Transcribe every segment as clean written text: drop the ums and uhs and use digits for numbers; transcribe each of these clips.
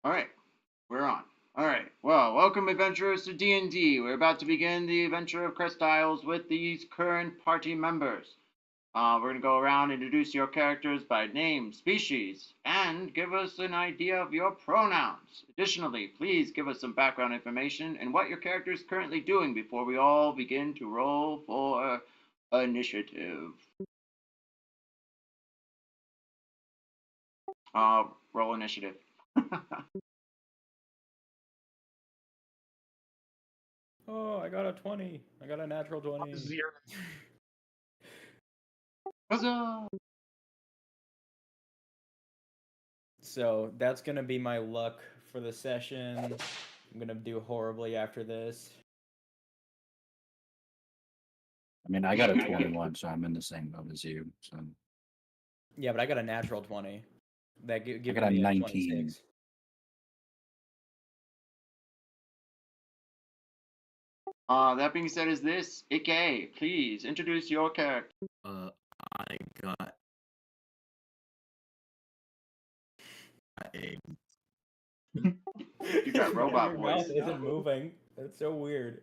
Alright, we're on. Alright, well, welcome adventurers to D&D. We're about to begin the adventure of Krest Isles with these current party members. We're going to go around and introduce your characters by name, species, and give us an idea of your pronouns. Additionally, please give us some background information and what your character is currently doing before we all begin to roll for initiative. Roll initiative. Oh, I got a 20. I got a natural 20. 0. Huzzah! So that's going to be my luck for the session. I'm going to do horribly after this. I mean, I got a 21, so I'm in the same boat as you. So Yeah, but I got a natural 20. That gives me got a a 19. 26. That being said, is this Ikki? Please introduce your character. I got a You got robot Your voice. mouth isn't moving. That's so weird.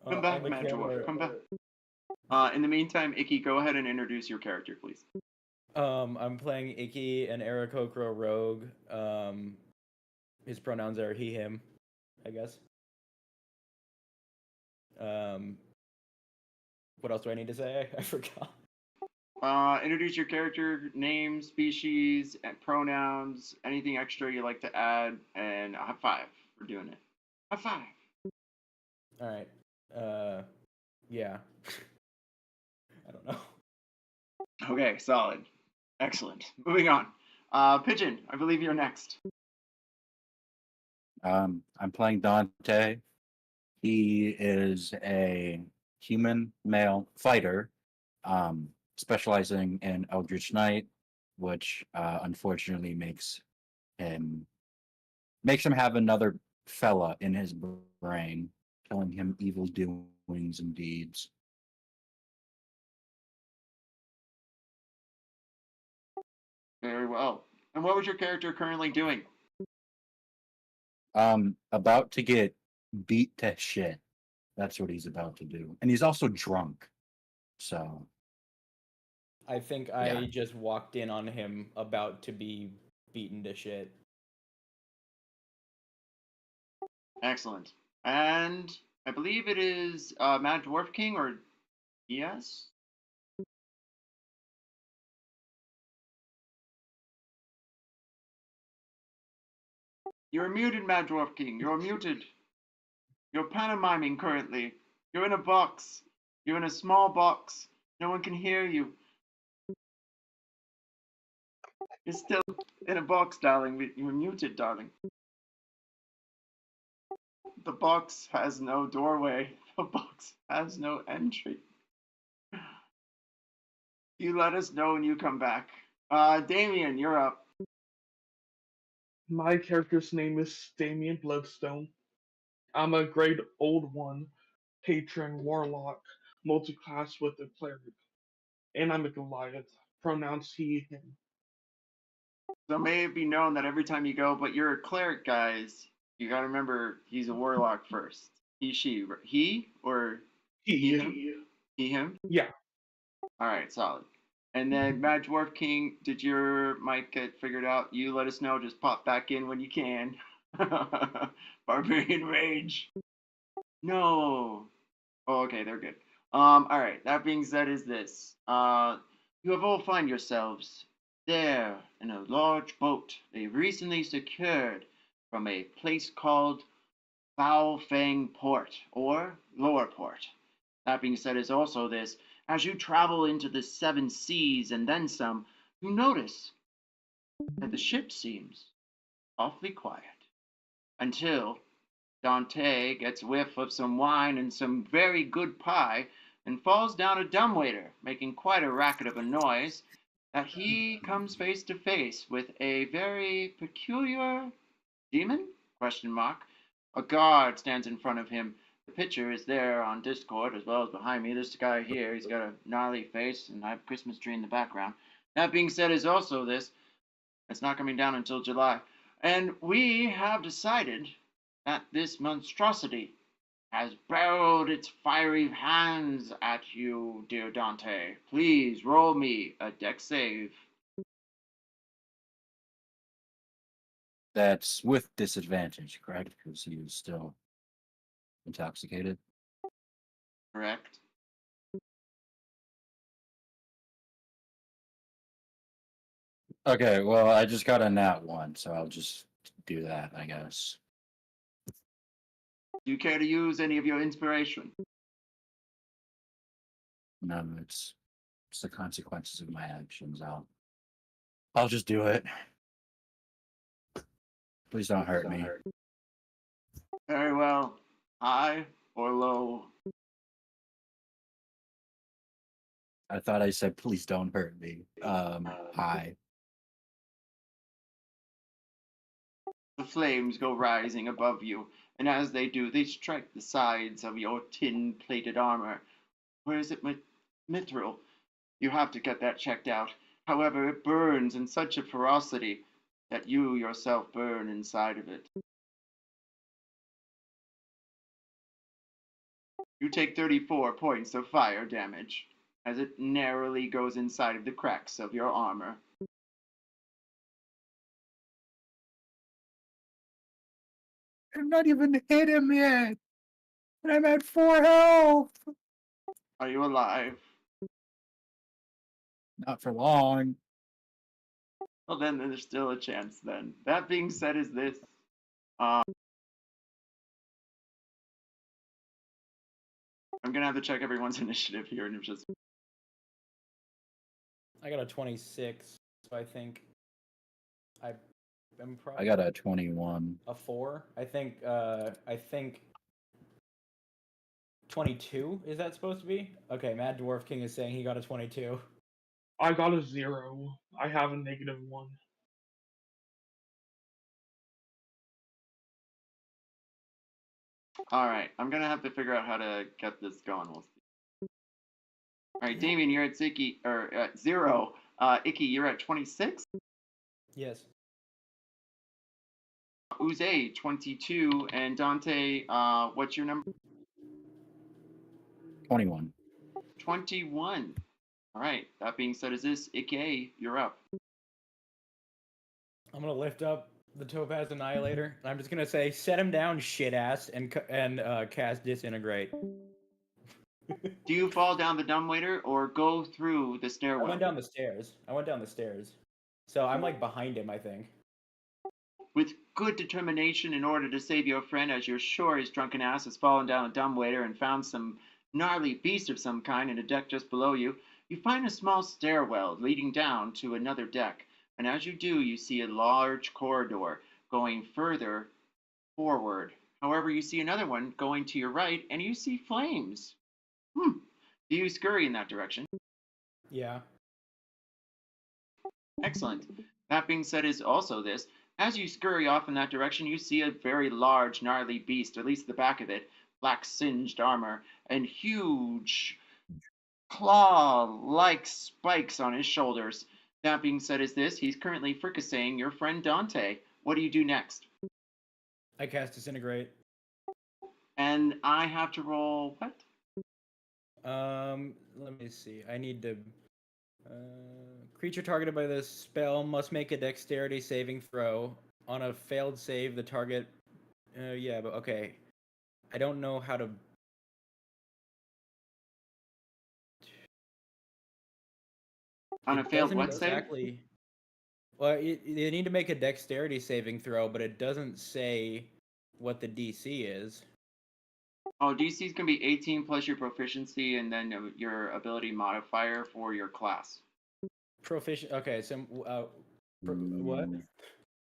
Come back, Mad Dwarf. Come back. In the meantime, Ikki, go ahead and introduce your character, please. I'm playing Ikki, an Aarakocra rogue. His pronouns are he, him, I guess. What else do I need to say? I forgot. Introduce your character, name, species, and pronouns, anything extra you'd like to add, and a high five for doing it. High five. All right. Yeah. I don't know. Okay, solid. Excellent. Moving on. Pigeon, I believe you're next. I'm playing Dante. He is a human male fighter, specializing in Eldritch Knight, which unfortunately makes him have another fella in his brain, telling him evil doings and deeds. Very well. And what was your character currently doing? About to get beat to shit. That's what he's about to do. And he's also drunk. So I think I just walked in on him about to be beaten to shit. Excellent. And I believe it is Mad Dwarf King, or yes? You're muted, Mad Dwarf King. You're muted. You're pantomiming currently. You're in a box. You're in a small box. No one can hear you. You're still in a box, darling. You're muted, darling. The box has no doorway. The box has no entry. You let us know when you come back. Damien, you're up. My character's name is Damien Bloodstone. I'm a grade old one, patron warlock, multi-class with a cleric. And I'm a Goliath. Pronouns he, him. So may it be known that every time you go, but you're a cleric, guys, you gotta remember he's a warlock first. He, she, he, or He, him? Yeah. Alright, solid. And then Mad Dwarf King, did your mic get figured out? You let us know, just pop back in when you can. Barbarian Rage. No. Oh, okay, they're good. Alright, that being said is this. You have all found yourselves there in a large boat they recently secured from a place called Foul Fang Port, or Lower Port. That being said is also this. As you travel into the seven seas and then some, you notice that the ship seems awfully quiet. Until Dante gets whiff of some wine and some very good pie and falls down a dumbwaiter, making quite a racket of a noise, that he comes face to face with a very peculiar demon? Question mark. A guard stands in front of him. The picture is there on Discord as well as behind me. This guy here, he's got a gnarly face and I have a Christmas tree in the background. That being said is also this. It's not coming down until July. And we have decided that this monstrosity has barreled its fiery hands at you, dear Dante. Please roll me a dex save. That's with disadvantage, correct? Because he was still intoxicated. Correct. Okay, well, I just got a nat 1, so I'll just do that, I guess. Do you care to use any of your inspiration? No, it's the consequences of my actions. I'll just do it. Please don't hurt me. Very well. High or low? I thought I said please don't hurt me. Hi. The flames go rising above you, and as they do, they strike the sides of your tin-plated armor. Where is it, Mithril? You have to get that checked out. However, it burns in such a ferocity that you yourself burn inside of it. You take 34 points of fire damage as it narrowly goes inside of the cracks of your armor. I'm not even hit him yet. And I'm at 4 health. Are you alive? Not for long. Well, then there's still a chance then. That being said, is this. I'm gonna have to check everyone's initiative here and just. I got a 26, so I think I'm probably I got a 21. a 4. I think 22 is that supposed to be? Okay, Mad Dwarf King is saying he got a 22. I got a 0. I have a -1. Alright, I'm gonna have to figure out how to get this going. We'll see. Alright, Damien, you're at at 0. Ikki, you're at 26. Yes. Uze, 22. And Dante, what's your number? 21. 21. Alright, that being said, is this Ikki? You're up. I'm gonna lift up the Topaz Annihilator, and I'm just gonna say, set him down, shit ass, and cast Disintegrate. Do you fall down the dumbwaiter or go through the I stairwell? went down the stairs. So I'm like behind him, I think. With good determination in order to save your friend, as you're sure his drunken ass has fallen down a dumbwaiter and found some gnarly beast of some kind in a deck just below you, you find a small stairwell leading down to another deck. And as you do, you see a large corridor going further forward. However, you see another one going to your right, and you see flames. Do you scurry in that direction? Yeah. Excellent. That being said, is also this. As you scurry off in that direction, you see a very large, gnarly beast, or at least the back of it, black singed armor, and huge claw-like spikes on his shoulders. That being said, is this. He's currently fricasseeing your friend Dante. What do you do next? I cast Disintegrate. And I have to roll what? Let me see. I need to. Creature targeted by this spell must make a dexterity saving throw. On a failed save, the target. Yeah, but okay. I don't know how to. On a failed doesn't what save? exactly. Well, you need to make a dexterity saving throw, but it doesn't say what the DC is. Oh, DC is going to be 18 plus your proficiency and then your ability modifier for your class. Proficient. Okay, so what?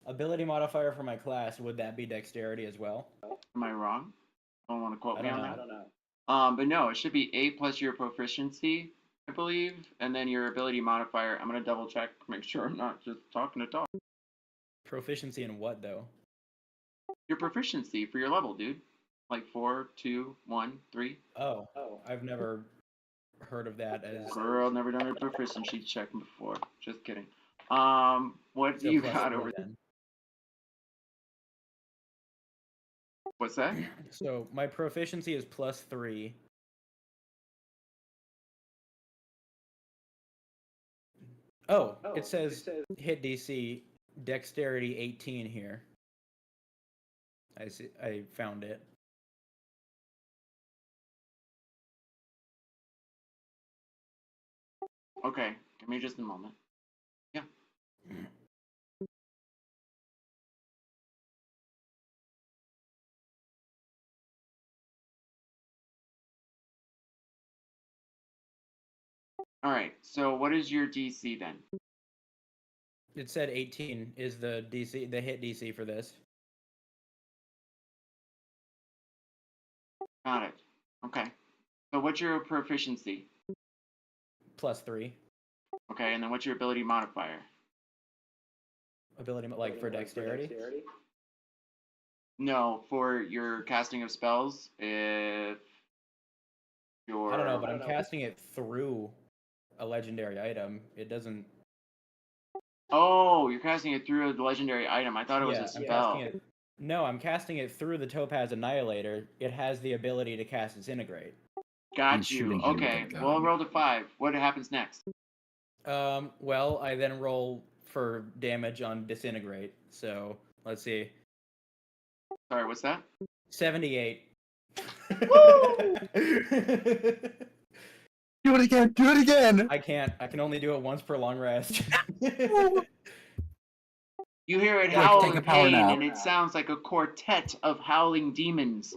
Ability modifier for my class, would that be dexterity as well? Am I wrong? I don't want to quote me on that. I don't know. But no, it should be 8 plus your proficiency, I believe, and then your ability modifier. I'm going to double check, make sure I'm not just talking to talk. Proficiency in what, though? Your proficiency for your level, dude. Like 4, 2, 1, 3. Oh, I've never heard of that as. Girl, never done a proficiency check before. Just kidding. What do So you plus got 3 over there? then. What's that? So my proficiency is plus 3. Oh, it says hit DC, dexterity 18 here. I see. I found it. Okay, give me just a moment. Yeah. All right. So what is your DC then? It said 18 is the DC, the hit DC for this. Got it. Okay. So what's your proficiency? Plus 3. Okay, and then what's your ability modifier? Ability like for dexterity. No, for your casting of spells, if you're... I don't know, but I'm casting it through a legendary item. It doesn't. Oh, you're casting it through the legendary item. I thought it was a I'm spell. casting it. No, I'm casting it through the Topaz Annihilator. It has the ability to cast Disintegrate. Got He's you. shooting him with a Okay, gun. well, roll to 5. What happens next? Well, I then roll for damage on Disintegrate. So let's see. Sorry, what's that? 78. Woo! Do it again! Do it again! I can't. I can only do it once per long rest. You hear it Quick, howl take in a power pain, nap. and it sounds like a quartet of howling demons.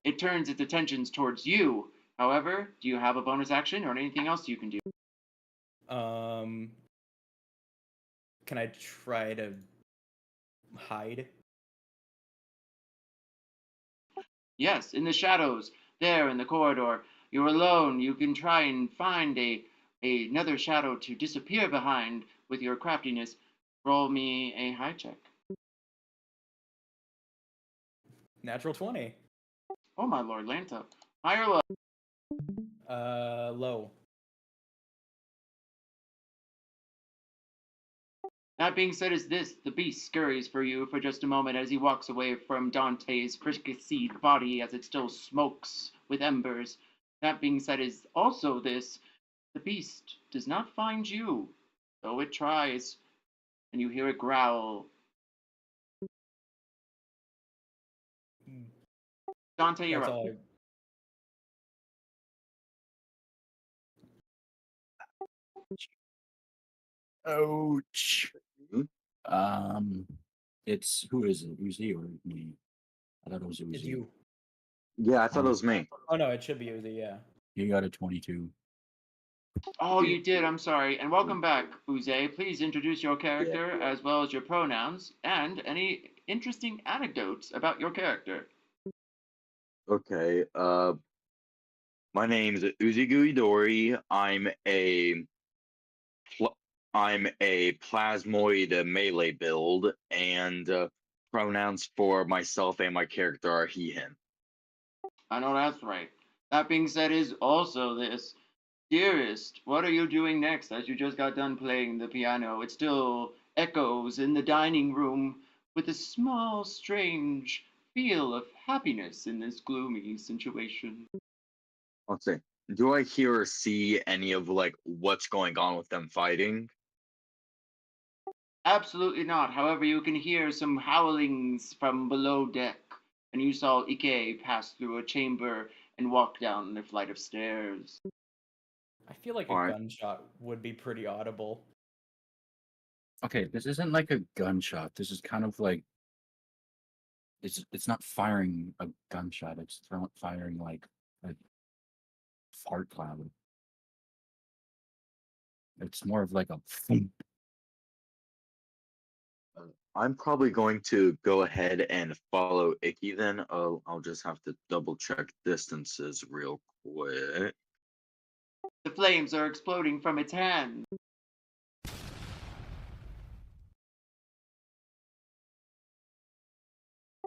It turns its attentions towards you. However, do you have a bonus action or anything else you can do? Can I try to hide? Yes, in the shadows, there in the corridor. You're alone. You can try and find another shadow to disappear behind with your craftiness. Roll me a high check. Natural 20. Oh my lord, Lanta. High or low? Low. That being said, is this. The beast scurries for you for just a moment as he walks away from Dante's fricasseed body as it still smokes with embers. That being said, is also this. The beast does not find you, though it tries, and you hear it growl. Dante, you're That's up. all. Ouch. It's who is it? Uzi or me? I thought it was Uzi. It's you. Yeah, I thought it was me. Oh no, it should be Uzi. Yeah. You got a 22. Oh, you did. I'm sorry. And welcome back, Uze. Please introduce your character as well as your pronouns and any interesting anecdotes about your character. Okay. My name's Uzi Guidori. I'm a plasmoid melee build, and pronouns for myself and my character are he, him. I know that's right. That being said, is also this. Dearest, what are you doing next as you just got done playing the piano? It still echoes in the dining room with a small, strange feel of happiness in this gloomy situation. Let's see. Do I hear or see any of like what's going on with them fighting? Absolutely not. However, you can hear some howlings from below deck, and you saw Ikki pass through a chamber and walk down a flight of stairs. I feel like a Alright. gunshot would be pretty audible. Okay, this isn't like a gunshot. This is kind of like it's not firing a gunshot. It's firing like a fart cloud. It's more of like a thump. I'm probably going to go ahead and follow Ikki then. I'll just have to double check distances real quick. The flames are exploding from its hand.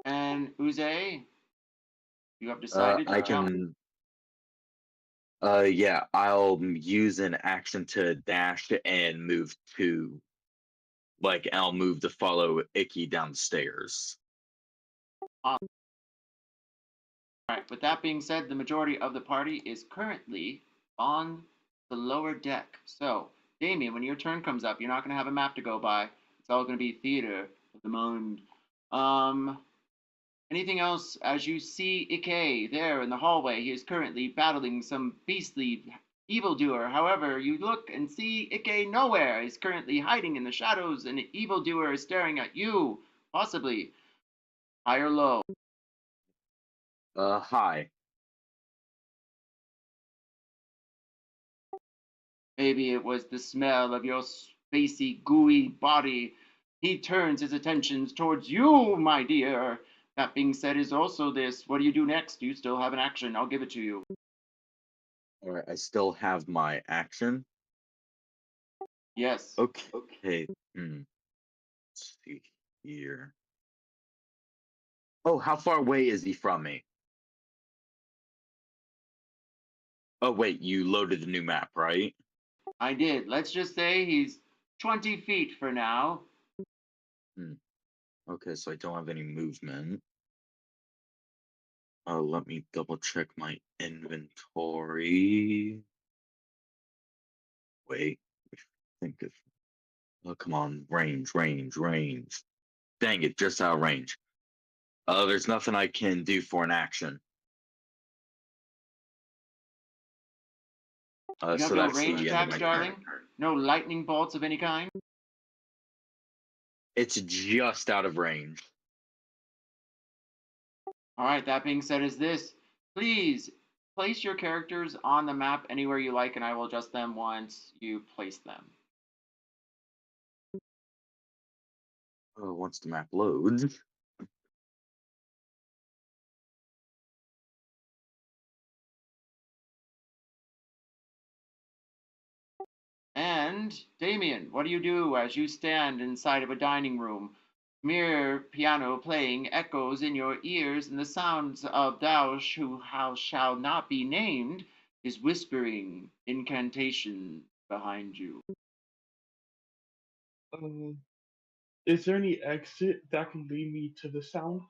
And Uze, you have decided to I jump. can Yeah, I'll use an action to dash and move to, like, I'll move to follow Ikki downstairs. All right. With that being said, the majority of the party is currently on the lower deck. So, Damien, when your turn comes up, you're not going to have a map to go by. It's all going to be theater of the mind. Anything else? As you see Ikki there in the hallway, he is currently battling some beastly evildoer. However, you look and see Ikki nowhere. He's currently hiding in the shadows, and the evildoer is staring at you, possibly high or low. Hi. Maybe it was the smell of your spacey, gooey body. He turns his attentions towards you, my dear. That being said, is also this. What do you do next? You still have an action. I'll give it to you. All right, I still have my action. Yes. Okay. Let's see here. Oh, how far away is he from me? Oh, wait, you loaded the new map, right? I did. Let's just say he's 20 feet for now. Okay, so I don't have any movement. Let me double check my inventory. Wait, I think if. Oh, come on, range. Dang it, just out of range. There's nothing I can do for an action. You have So no that's range the end of attacks, my darling? turn. No lightning bolts of any kind? It's just out of range. All right, that being said, is this. Please place your characters on the map anywhere you like, and I will adjust them once you place them. Oh, once the map loads. And, Damien, what do you do as you stand inside of a dining room? Mere piano playing echoes in your ears, and the sounds of Daush, who shall not be named, is whispering incantation behind you. Is there any exit that can lead me to the sound?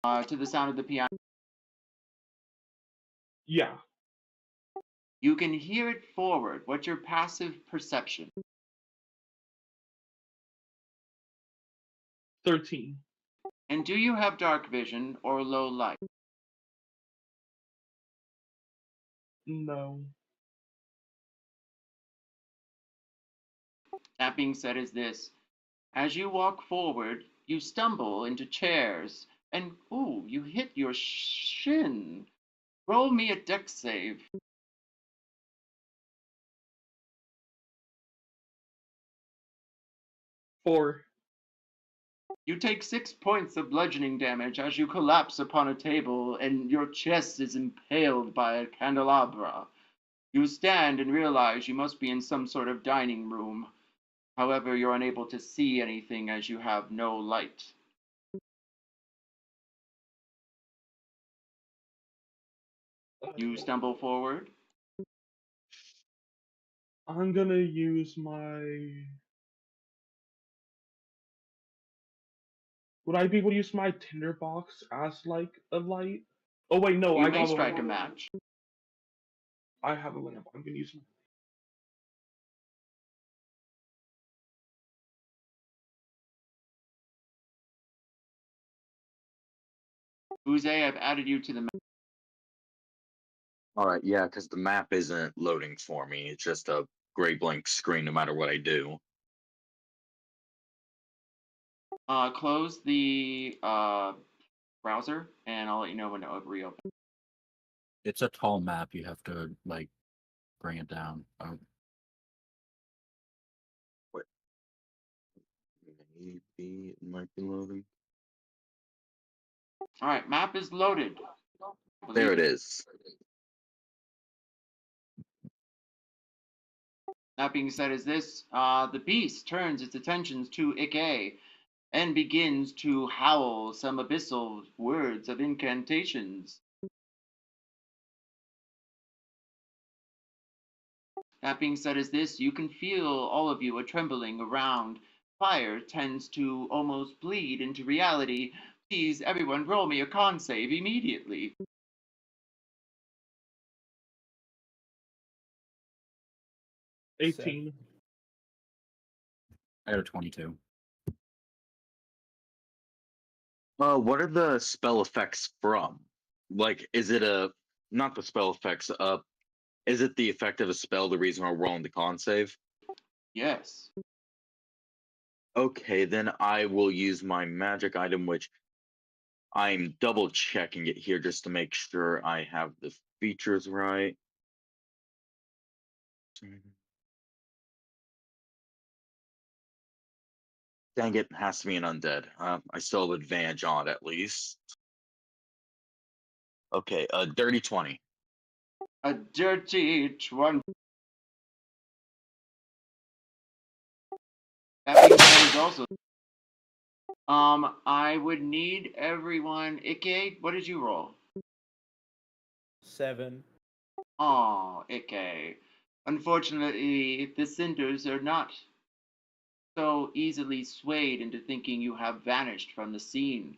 To the sound of the piano. Yeah, You can hear it forward. What's your passive perception? 13. And do you have dark vision or low light? No. That being said, is this. As you walk forward, you stumble into chairs, and ooh, you hit your shin. Roll me a dex save. 4. You take 6 points of bludgeoning damage as you collapse upon a table and your chest is impaled by a candelabra. You stand and realize you must be in some sort of dining room. However, you're unable to see anything as you have no light. You stumble forward. I'm gonna use my. Would I be able to use my tinderbox as like a light? Oh wait, no, You I may got strike a one. match. I have a lamp. I'm gonna use my. Uze, I've added you to the map. All right, yeah, because the map isn't loading for me. It's just a gray blank screen no matter what I do. Close the browser, and I'll let you know when to reopen. It's a tall map. You have to like bring it down. Oh, Maybe it might be loading. All right, map is loaded. There it is. That being said, is this the beast turns its attentions to Ikki and begins to howl some abyssal words of incantations. That being said, is this, you can feel all of you a trembling around. Fire tends to almost bleed into reality. Please, everyone, roll me a con save immediately. 18. I got a 22. What are the spell effects from? Like, is it not the spell effects? Is it the effect of a spell? The reason we're rolling the con save? Yes. Okay, then I will use my magic item, which I'm double checking it here just to make sure I have the features right. Dang it, has to be an undead. I still have advantage on it at least. Okay, a dirty 20. A dirty 20. That being said, is also. I would need everyone. Ikki, what did you roll? 7. Aw, Ikki. Unfortunately, the cinders are not so easily swayed into thinking you have vanished from the scene.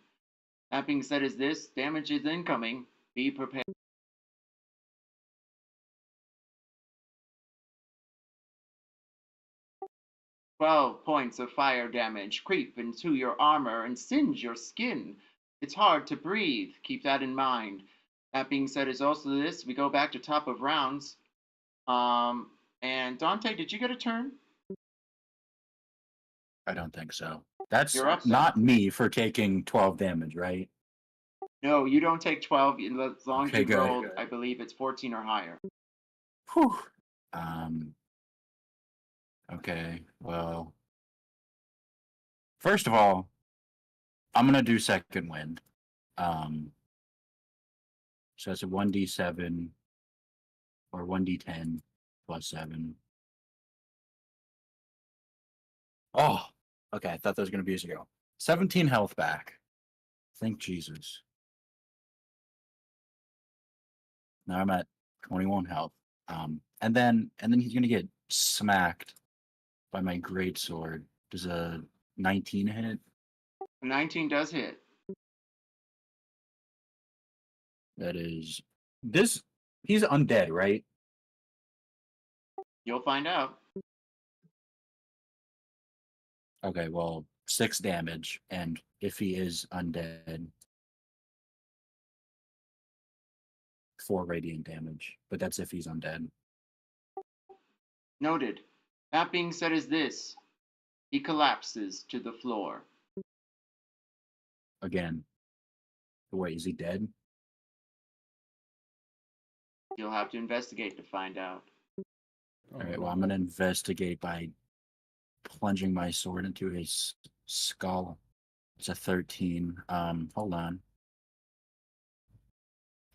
That being said, is this, damage is incoming. Be prepared. 12 points of fire damage creep into your armor and singe your skin. It's hard to breathe. Keep that in mind. That being said, is also this. We go back to top of rounds. And Dante, did you get a turn? I don't think so. That's You're up, then. not me for taking 12 damage, right? No, you don't take 12 as long as Okay, you good. rolled. I believe it's 14 or higher. Whew. Okay, well. First of all, I'm gonna do second wind. So it's a 1d7 or 1d10 plus 7. Oh, okay. I thought that was gonna be a 0. 17 health back. Thank Jesus. Now I'm at 21 health. And then he's gonna get smacked by my greatsword. Does a 19 hit? 19 does hit. That is this. He's undead, right? You'll find out. Okay, well, 6 damage, and if he is undead, 4 radiant damage. But that's if he's undead. Noted. That being said, is this. He collapses to the floor. Again. Wait, is he dead? You'll have to investigate to find out. Oh, All right, well, I'm going to investigate by plunging my sword into his skull. It's a 13. Hold on.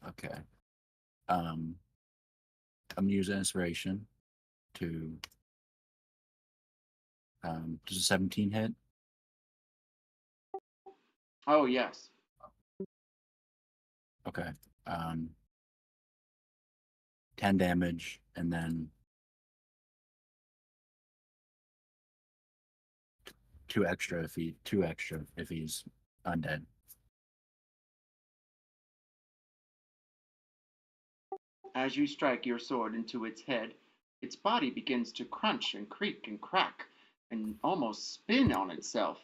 Okay. I'm going to use inspiration to does a 17 hit? Oh, yes. Okay. 10 damage, and then 2 extra if he's undead. As you strike your sword into its head, its body begins to crunch and creak and crack and almost spin on itself.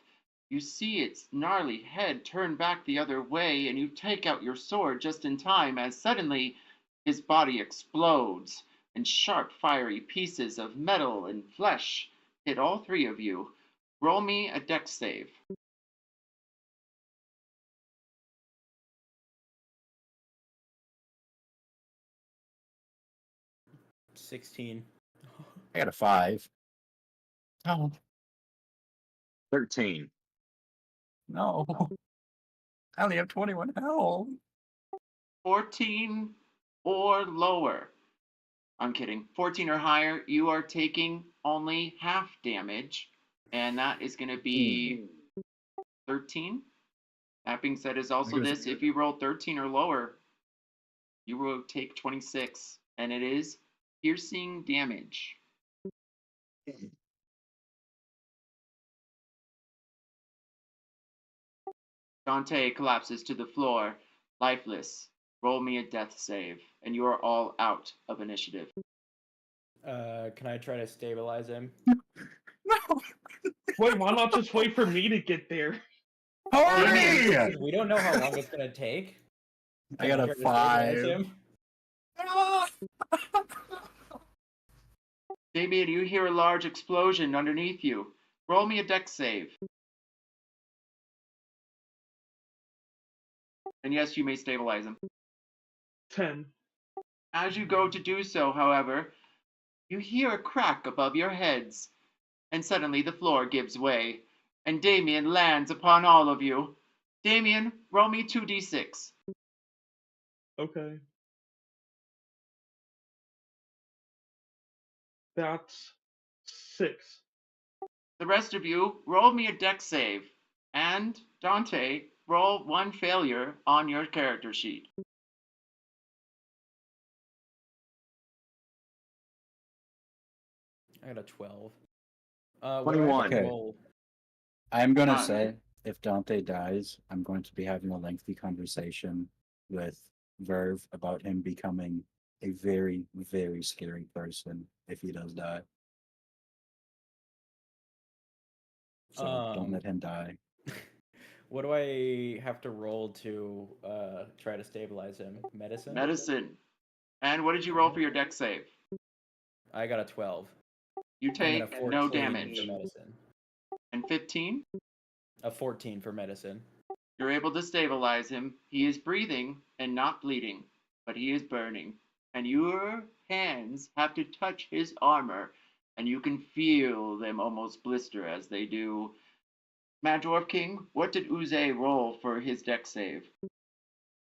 You see its gnarly head turn back the other way, and you take out your sword just in time as suddenly his body explodes, and sharp, fiery pieces of metal and flesh hit all 3 of you. Roll me a dex save. 16. I got a 5. Oh, 13. no. I only have 21 health. 14 or lower. I'm kidding. 14 or higher, you are taking only half damage, and that is going to be 13. That being said, is also this. If you roll 13 or lower, you will take 26, and it is piercing damage. Dante collapses to the floor, lifeless. Roll me a death save, and you are all out of initiative. Can I try to stabilize him? Wait, why not just wait for me to get there? Hurry! We don't know how long it's gonna take. I got a Try to stabilize 5. him? Damien, you hear a large explosion underneath you. Roll me a dex save. And yes, you may stabilize him. 10. As you go to do so, however, you hear a crack above your heads, and suddenly the floor gives way, and Damien lands upon all of you. Damien, roll me 2d6. Okay. That's 6. The rest of you, roll me a dex save. And, Dante, roll 1 failure on your character sheet. I got a 12. What do I have 21. to Okay. roll? I'm gonna Fine. say if Dante dies, I'm going to be having a lengthy conversation with Verve about him becoming a very, very scary person if he does die. So don't let him die. What do I have to roll to try to stabilize him? Medicine? Medicine. And what did you roll for your dex save? I got a 12. You And then a take 14 no for damage. medicine. And 15? A 14 for medicine. You're able to stabilize him. He is breathing and not bleeding, but he is burning. And your hands have to touch his armor, and you can feel them almost blister as they do. Mad Dwarf King, what did Uze roll for his dex save?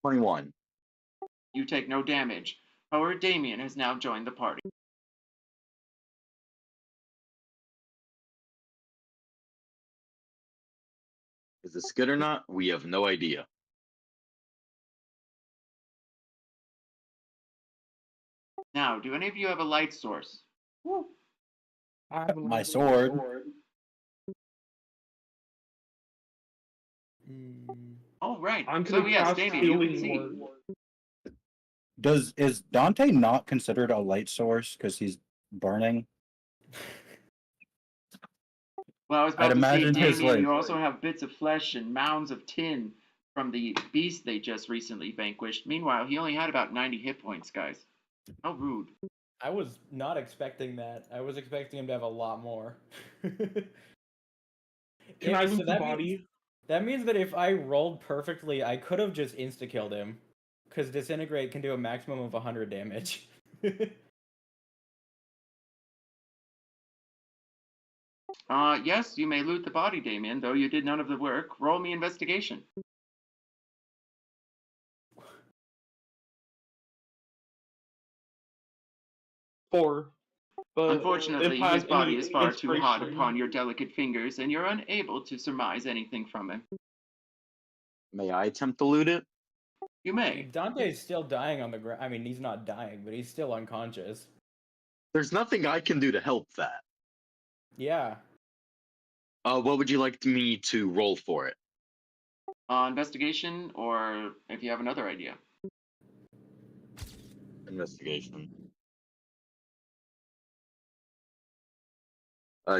21. You take no damage. However, Damien has now joined the party. Is this good or not? We have no idea. Now, do any of you have a light source? Woo. I have a My little sword. Oh, right. I'm So, gonna yes, cast Damien, you can healing see. word. Is Dante not considered a light source because he's burning? Well, I was I'd about to say, imagine his, Damien, like- you also have bits of flesh and mounds of tin from the beast they just recently vanquished. Meanwhile, he only had about 90 hit points, guys. How rude. I was not expecting that. I was expecting him to have a lot more. Can I So loot the body? that means that if I rolled perfectly, I could have just insta-killed him. Because Disintegrate can do a maximum of 100 damage. Yes, you may loot the body, Damien, though you did none of the work. Roll me investigation. 4. But Unfortunately, if I his have body any is far too hot inspiration- upon your delicate fingers, and you're unable to surmise anything from him. May I attempt to loot it? You may. Dante's still dying on the ground. I mean, he's not dying, but he's still unconscious. There's nothing I can do to help that. Yeah. What would you like me to roll for it? Investigation, or if you have another idea. Investigation.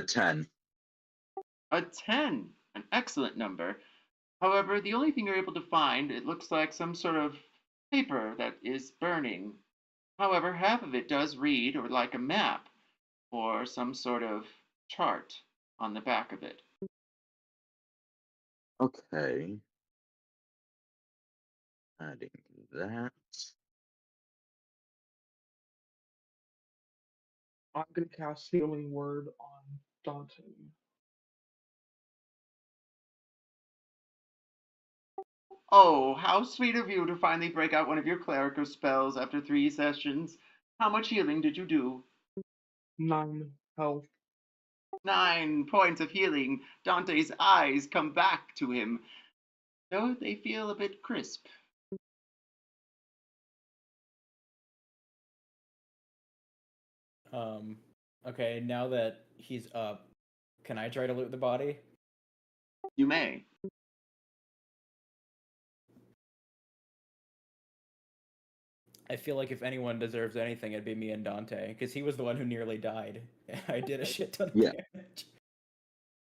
10. A 10, an excellent number. However, the only thing you're able to find, it looks like some sort of paper that is burning. However, half of it does read, or like a map, or some sort of chart on the back of it. Okay. Adding that. I'm gonna cast healing word on Dante. Oh, how sweet of you to finally break out one of your clerical spells after 3 sessions. How much healing did you do? 9 health. 9 points of healing. Dante's eyes come back to him, though they feel a bit crisp. Okay, now that he's up. Can I try to loot the body? You may. I feel like if anyone deserves anything, it'd be me and Dante, because he was the one who nearly died. I did a shit ton of Yeah. damage.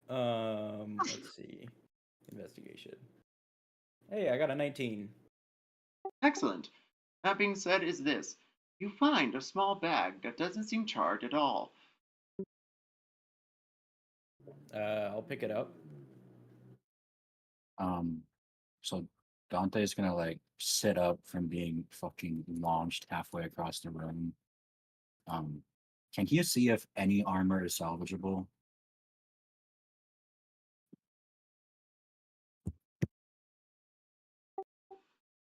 Let's see. Investigation. Hey, I got a 19. Excellent. That being said, is this. You find a small bag that doesn't seem charred at all. I'll pick it up. So Dante's gonna like sit up from being fucking launched halfway across the room. Can he see if any armor is salvageable?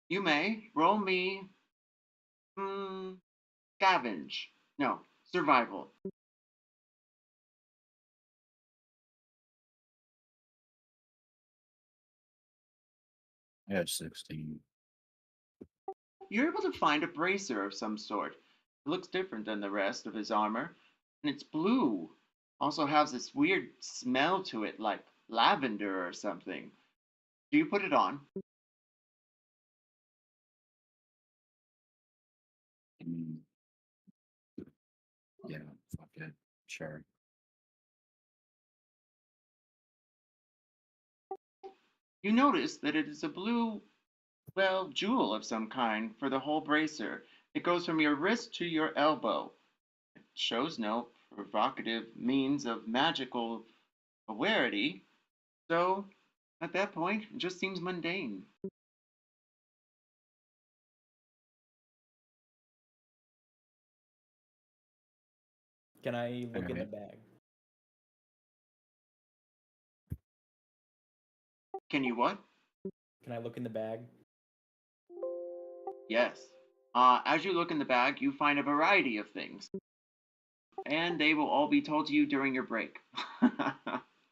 You may. Roll me. Scavenge. No, survival. I got 16. You're able to find a bracer of some sort. It looks different than the rest of his armor, and it's blue. Also has this weird smell to it, like lavender or something. Do you put it on? Mm, yeah, fuck it. Sure. You notice that it is a blue, well, jewel of some kind for the whole bracer. It goes from your wrist to your elbow. It shows no provocative means of magical awareness, so at that point, it just seems mundane. Can I look in the Alright. bag? Can you what? Can I look in the bag? Yes. As you look in the bag, you find a variety of things, and they will all be told to you during your break.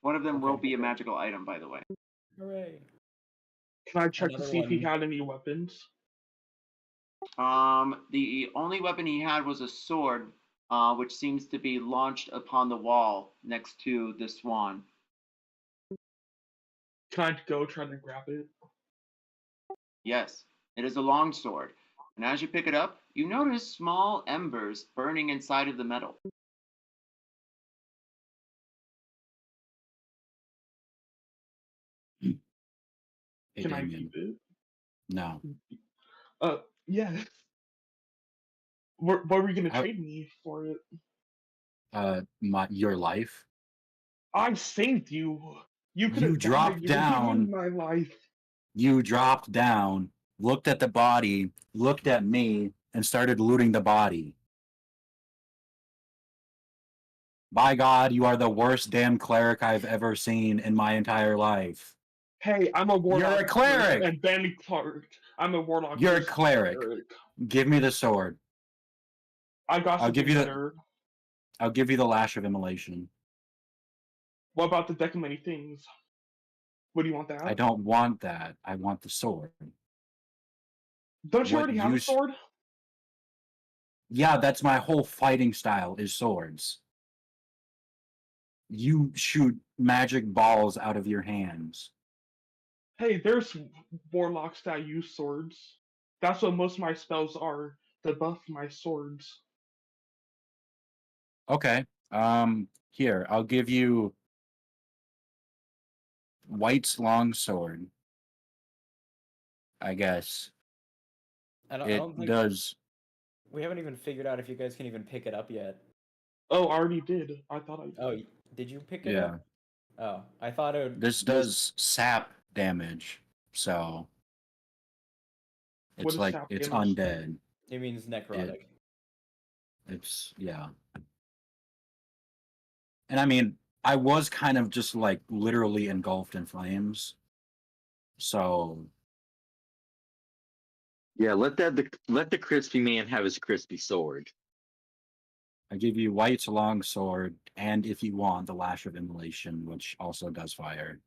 One of them will Okay. be a magical item, by the way. Hooray. Can I check to Another see if he one. had any weapons? The only weapon he had was a sword, which seems to be launched upon the wall next to the swan. Can I go try to grab it? Yes, it is a long sword, and as you pick it up, you notice small embers burning inside of the metal. Hey, Can I Damien. keep it? No. Yeah. What were you gonna How, trade me for it? your life. I saved you. You could You have died. dropped You didn't down. my life. You dropped down, looked at the body, looked at me, and started looting the body. By God, you are the worst damn cleric I've ever seen in my entire life. Hey, I'm a warlock. You're a cleric! And Bandy Clark. I'm a warlock. You're a who's cleric. Give me the sword. I got I'll give something you the- better. I'll give you the Lash of Immolation. What about the deck of many things? What do you want that? I don't want that. I want the sword. Don't you What already have a use- sword? Yeah, that's my whole fighting style is swords. You shoot magic balls out of your hands. Hey, there's warlocks that use swords. That's what most of my spells are, to buff my swords. Okay. Here, I'll give you White's longsword. I guess. I It don't think does. we haven't even figured out if you guys can even pick it up yet. Oh, I already did. I thought I did. Oh, did you pick it Yeah. up? Oh, I thought it would. This does sap damage, so What it's does like sap it's damage? undead. It means necrotic. It's yeah. And I mean, I was kind of just like literally engulfed in flames. So Yeah, let the crispy man have his crispy sword. I give you White's longsword, and if you want, the Lash of Immolation, which also does fire.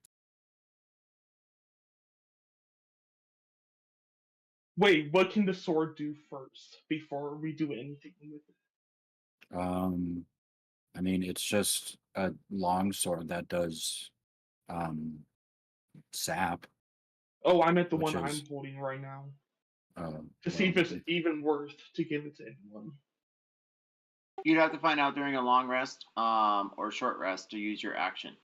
Wait, what can the sword do first before we do anything with it? I mean, it's just a long sword that does sap, Oh, I meant the which one I'm is holding right now. uh, To see well, if it's even worth to give it to anyone. You'd have to find out during a long rest, or short rest to use your action.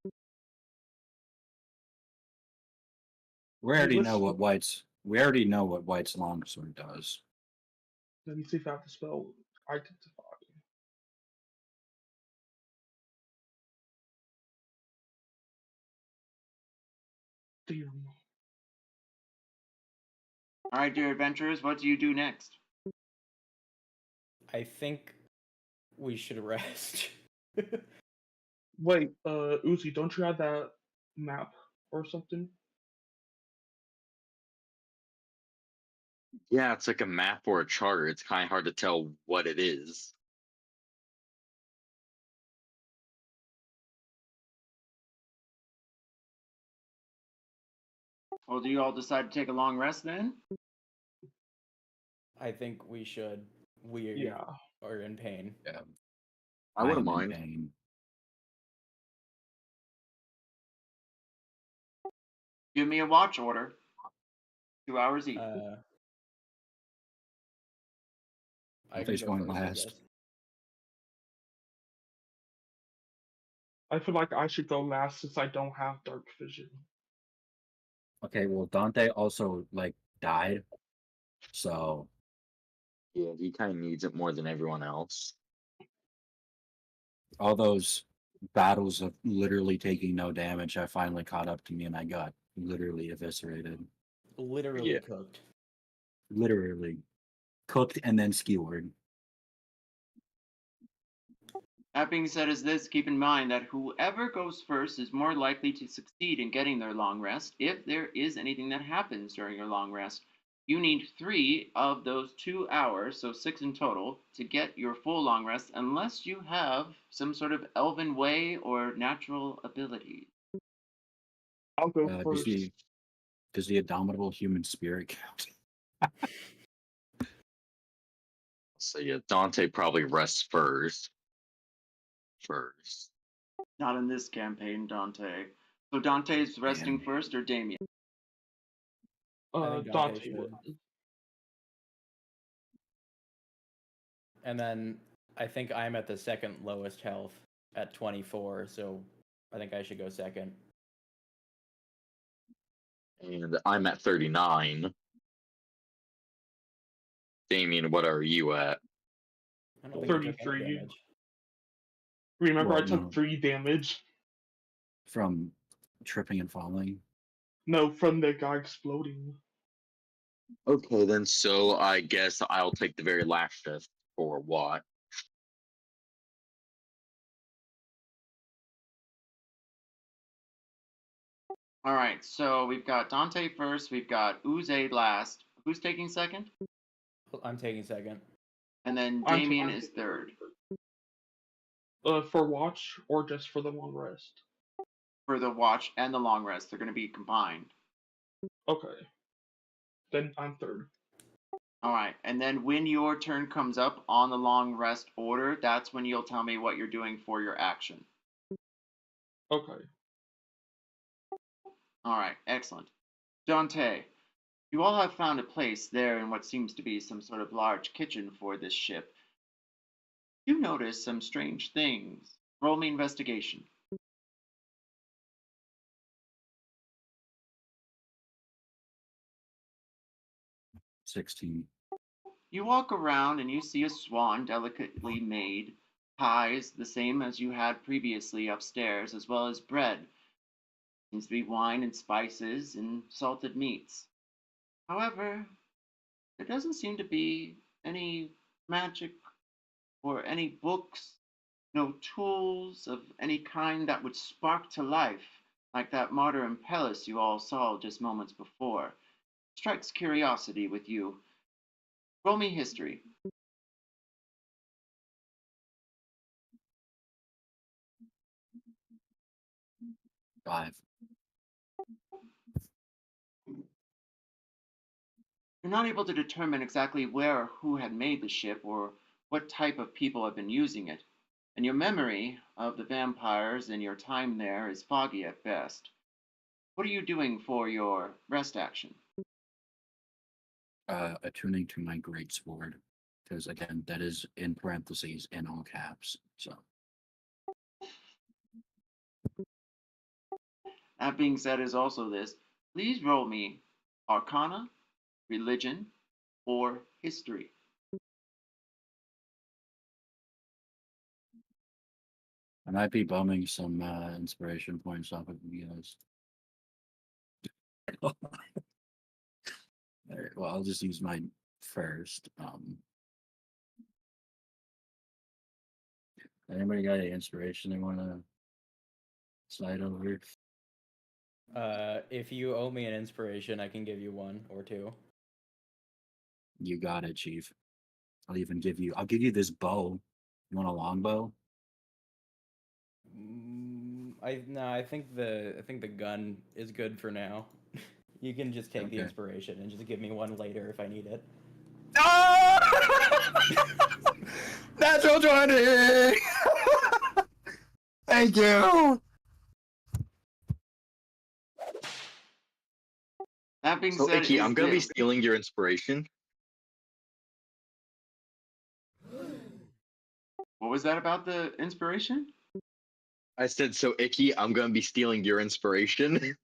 we already know Let's- what White's longsword does. Let me see if I have to spell identify. Damn. All right, dear adventurers, what do you do next? I think we should rest. Wait, Uzi, don't you have that map or something? Yeah, it's like a map or a chart. It's kind of hard to tell what it is. Well, do you all decide to take a long rest then? I think we should. We Yeah. are in pain. Yeah, I wouldn't am in mind. pain. Give me a watch order. 2 hours each. I can Dante's go going first, I last. guess. I feel like I should go last since I don't have dark vision. Okay, well Dante also like died, so Yeah, he kind of needs it more than everyone else. all those battles of literally taking no damage have finally caught up to me, and I got literally eviscerated. Literally Yeah. cooked. Literally cooked and then skewered. That being said, is this, keep in mind that whoever goes first is more likely to succeed in getting their long rest if there is anything that happens during your long rest. You need 3 of those 2 hours, so 6 in total, to get your full long rest unless you have some sort of elven way or natural ability. I'll go Does first. the abominable human spirit count? So yeah, Dante probably rests first. Not in this campaign, Dante. So Dante's resting Man. first or Damien? I think Dante Dante should. would. And then I think I'm at the second lowest health at 24, so I think I should go second. And I'm at 39. Damien, what are you at? I don't think I took any 33. damage. Remember, Well, I took no. 3 damage. From tripping and falling. No, from the guy exploding. Okay, then so I guess I'll take the very last shift for what? All right, so we've got Dante first, we've got Uze last. Who's taking second? I'm taking second. And then I'm Damien taking is third. For watch or just for the long rest? For the watch and the long rest, they're going to be combined. Okay. Then I'm third. All right, and then when your turn comes up on the long rest order, that's when you'll tell me what you're doing for your action. Okay. All right, excellent. Dante, you all have found a place there in what seems to be some sort of large kitchen for this ship. You notice some strange things. Roll me investigation. 16. You walk around and you see a swan delicately made, pies the same as you had previously upstairs, as well as bread. Seems to be wine and spices and salted meats. However, there doesn't seem to be any magic or any books, no tools of any kind that would spark to life, like that martyr in Pellis you all saw just moments before. Strikes curiosity with you. Roll me history. 5. You're not able to determine exactly where or who had made the ship or what type of people have been using it. and your memory of the vampires and your time there is foggy at best. What are you doing for your rest action? Attuning to my great sword, because again, that is in parentheses in all caps. So That being said, is also this. Please roll me Arcana, Religion, or History. I might be bumming some inspiration points off of you guys. Alright, well, I'll just use mine first. Anybody got any inspiration they want to slide over? If you owe me an inspiration, I can give you one or two. You got it, Chief. I'll give you this bow. You want a longbow? I think the gun is good for now. You can just take the Okay. inspiration and just give me one later if I need it. Natural 20! Thank you! That being So, said, Ikki, I'm gonna be this. stealing your inspiration. What was that about the inspiration? I said, so, Ikki, I'm gonna be stealing your inspiration.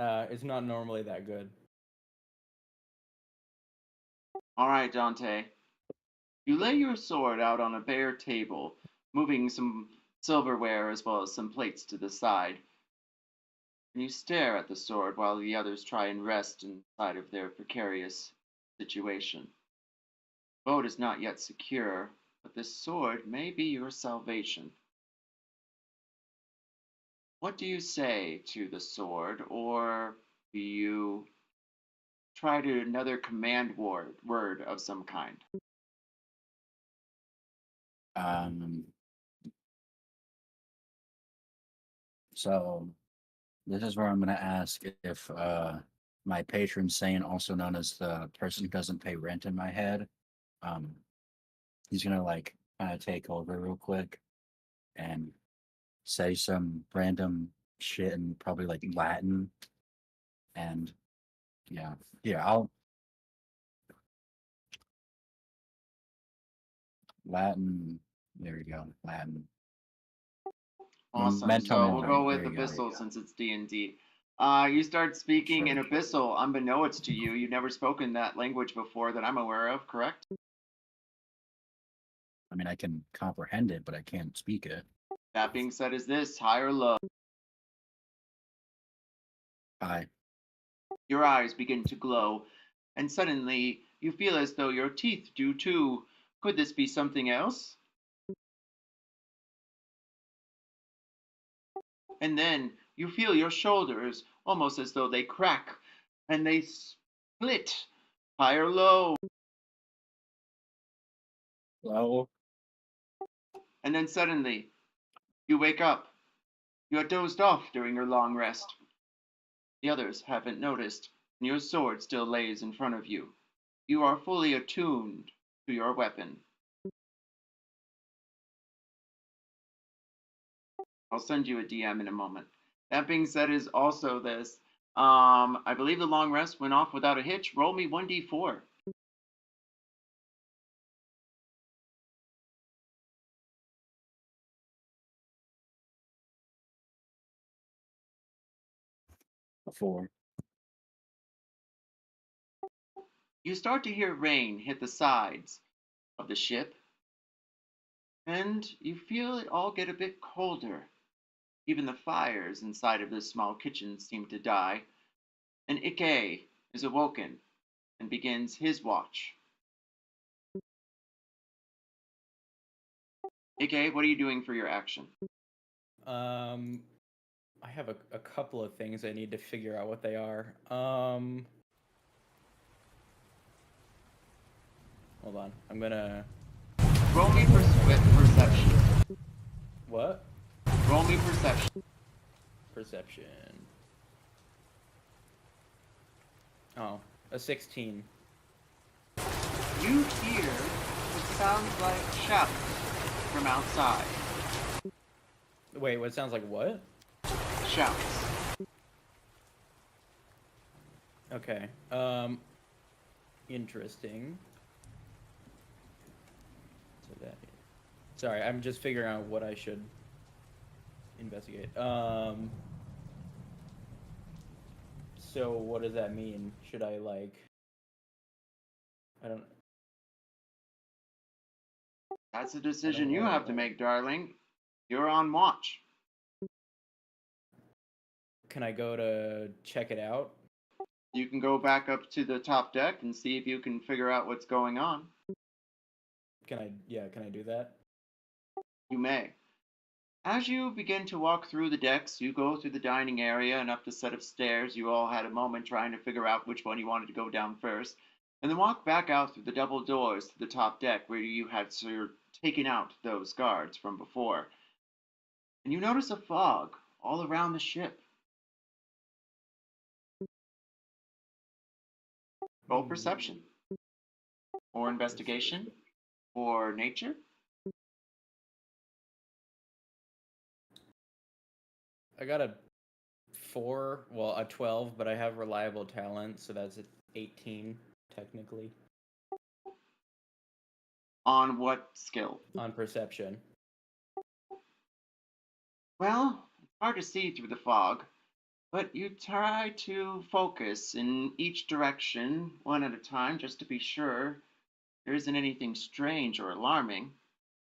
It's not normally that good. All right, Dante. You lay your sword out on a bare table, moving some silverware as well as some plates to the side. And you stare at the sword while the others try and rest inside of their precarious situation. The boat is not yet secure, but this sword may be your salvation. What do you say to the sword, or do you try to another command word of some kind? So this is where I'm gonna ask if my patron saint, also known as the person who doesn't pay rent in my head, he's gonna like kind of take over real quick and say some random shit in probably like Latin. And yeah, I'll Latin. There we go, Latin. Awesome. Memento So we'll mori. go with There you go. Abyssal since it's D&D. You start speaking in Sure. Abyssal, unbeknownst to you. You've never spoken that language before that I'm aware of, correct? I mean, I can comprehend it, but I can't speak it. That being said, is this high or low? Hi. Your eyes begin to glow, and suddenly you feel as though your teeth do too. Could this be something else? And then you feel your shoulders almost as though they crack and they split. High or low? Well, And then suddenly you wake up. You had dozed off during your long rest. The others haven't noticed, and your sword still lays in front of you. You are fully attuned to your weapon. I'll send you a DM in a moment. That being said, is also this. I believe the long rest went off without a hitch. Roll me 1d4. before. You start to hear rain hit the sides of the ship, and you feel it all get a bit colder. Even the fires inside of this small kitchen seem to die, and Ikki is awoken and begins his watch. Ikki, what are you doing for your action? I have a couple of things I need to figure out what they are. Hold on. I'm gonna. Roll me perception. What? Roll me perception. Perception. Oh, a 16. You hear what sounds like shouts from outside. Wait, what sounds like what? Shouts. Okay. Interesting. So that. Sorry, I'm just figuring out what I should investigate. So what does that mean? Should I like? I don't. That's a decision know you what I have to want. make, darling. You're on watch. Can I go to check it out? You can go back up to the top deck and see if you can figure out what's going on. Can I? Yeah, can I do that? You may. As you begin to walk through the decks, you go through the dining area and up the set of stairs. You all had a moment trying to figure out which one you wanted to go down first, and then walk back out through the double doors to the top deck where you had taken out those guards from before. And you notice a fog all around the ship. Roll perception. Or investigation. Or nature. I got a 4, well, a 12, but I have reliable talent, so that's an 18 technically On what skill? on perception. Well, it's hard to see through the fog, but you try to focus in each direction, one at a time, just to be sure there isn't anything strange or alarming.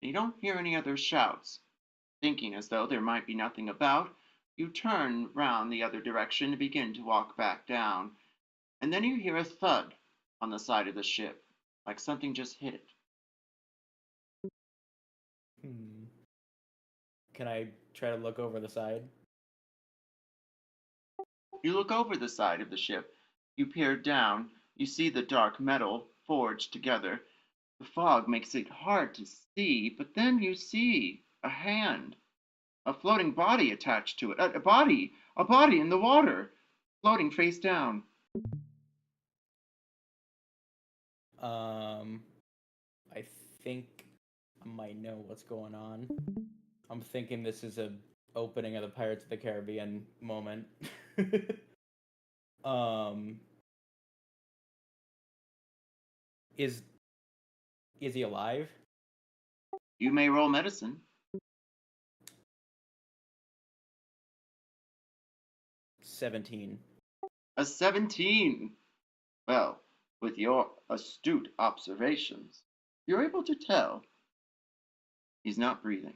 And you don't hear any other shouts. Thinking as though there might be nothing about, you turn round the other direction and begin to walk back down. And then you hear a thud on the side of the ship, like something just hit it. Can I try to look over the side? You look over the side of the ship. You peer down. You see the dark metal forged together. The fog makes it hard to see, but then you see a hand, a floating body attached to it. A body in the water, floating face down. I think I might know what's going on. I'm thinking this is a opening of the Pirates of the Caribbean moment. Is he alive? You may roll medicine. 17. A 17. Well, with your astute observations, you're able to tell he's not breathing.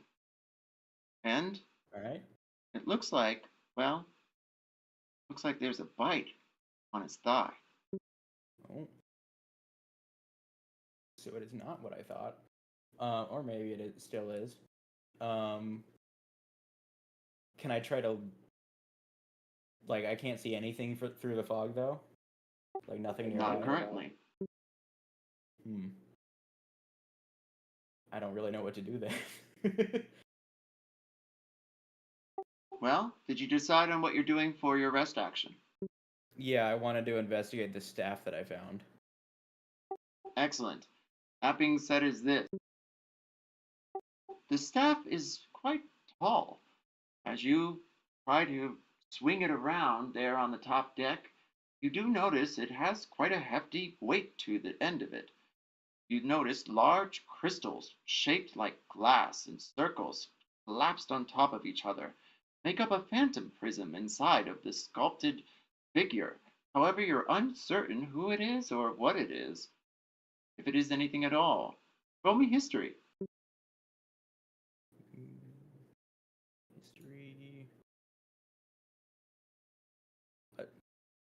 And All right. it looks like, well, there's a bite on his thigh. Oh. So it is not what I thought. Or maybe still is. Can I try to... Like, I can't see anything through the fog, though? Like, nothing nearby? Not currently. I don't really know what to do there. Well, did you decide on what you're doing for your rest action? Yeah, I wanted to investigate the staff that I found. Excellent. That being said is this. The staff is quite tall. As you try to swing it around there on the top deck, you do notice it has quite a hefty weight to the end of it. You notice large crystals shaped like glass in circles collapsed on top of each other make up a phantom prism inside of the sculpted figure. However, you're uncertain who it is or what it is, if it is anything at all. Roll me history. History.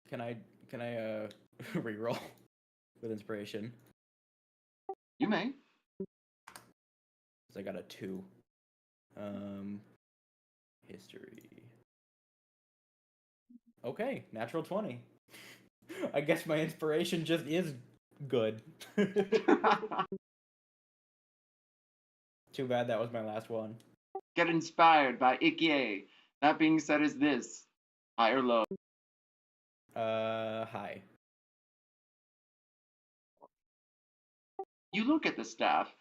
Can I reroll with inspiration? You may. 'Cause I got a 2. History. Okay, natural 20. I guess my inspiration just is good. Too bad that was my last one. Get inspired by Ikki. That being said is this. High or low? High. You look at the staff,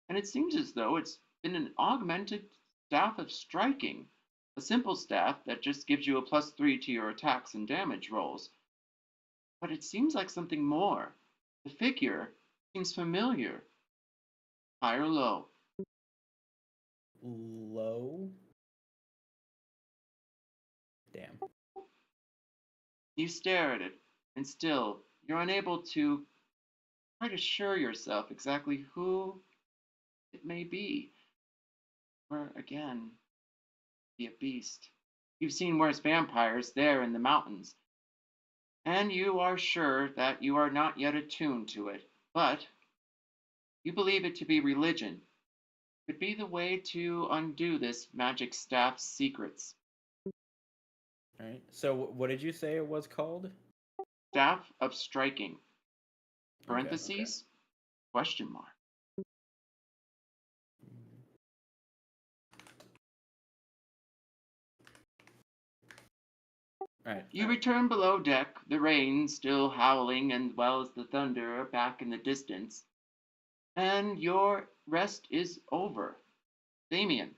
and it seems as though it's been an augmented staff of striking, a simple staff that just gives you a +3 to your attacks and damage rolls. But it seems like something more. The figure seems familiar. High or low? Low. Damn. You stare at it, and still, you're unable to quite assure yourself exactly who it may be. Or, again, be a beast. You've seen worse vampires there in the mountains, and you are sure that you are not yet attuned to it, but you believe it to be religion. Could be the way to undo this magic staff's secrets. All right. So what did you say it was called? Staff of striking. Okay. Parentheses? Question mark. All right. You return below deck, the rain still howling and well as the thunder back in the distance, and your rest is over. Damien,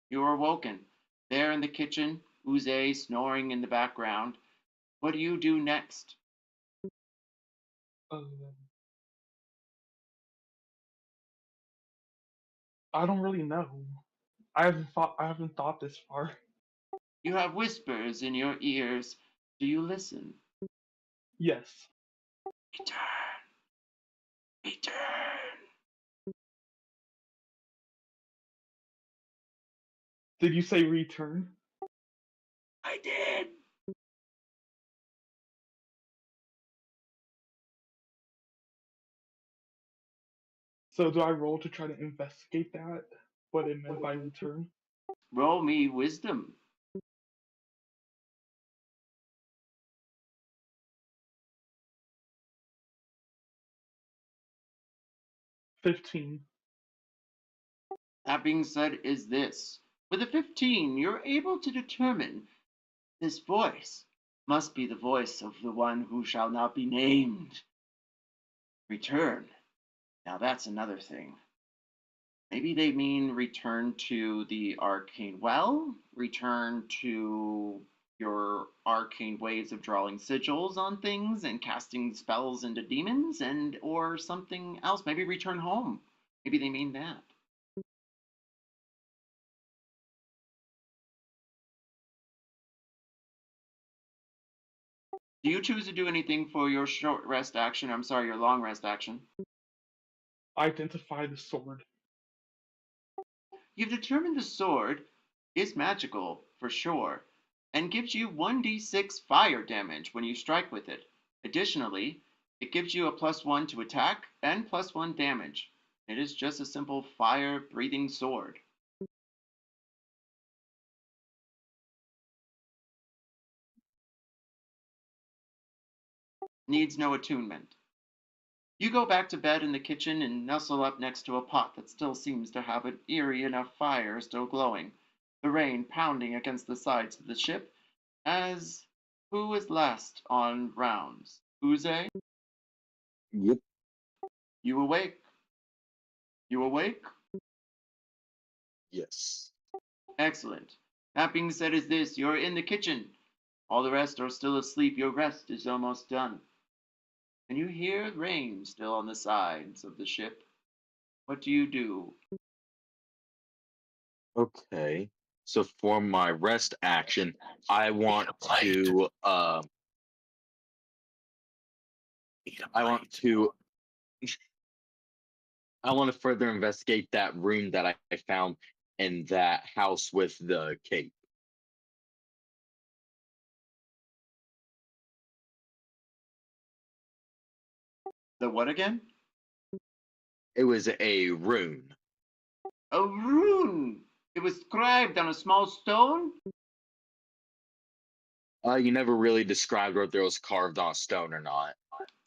you are woken. There in the kitchen, Uze snoring in the background. What do you do next? Um, I don't really know. I haven't thought this far. You have whispers in your ears. Do you listen? Yes. Return. Return. Did you say return? I did. So do I roll to try to investigate that? What it meant by return? Roll me wisdom. 15. That being said, is this. With a 15, you're able to determine this voice must be the voice of the one who shall not be named. Return. Now that's another thing. Maybe they mean return to the arcane well, return to your arcane ways of drawing sigils on things and casting spells into demons, and or something else. Maybe return home. Maybe they mean that. Do you choose to do anything for your short rest action? I'm sorry, your long rest action. Identify the sword. You've determined the sword is magical, for sure, and gives you 1d6 fire damage when you strike with it. Additionally, it gives you a +1 to attack and +1 damage. It is just a simple fire-breathing sword. Needs no attunement. You go back to bed in the kitchen and nestle up next to a pot that still seems to have an eerie enough fire still glowing, the rain pounding against the sides of the ship, as who is last on rounds? Uze? Yep. You awake? You awake? Yes. Excellent. That being said, is this. You're in the kitchen. All the rest are still asleep. Your rest is almost done. And you hear rain still on the sides of the ship. What do you do? Okay. So for my rest action, I want to I want to I want to further investigate that room that I found in that house with the cape. The what again? It was a rune. A rune! It was scribed on a small stone? You never really described whether it was carved on stone or not.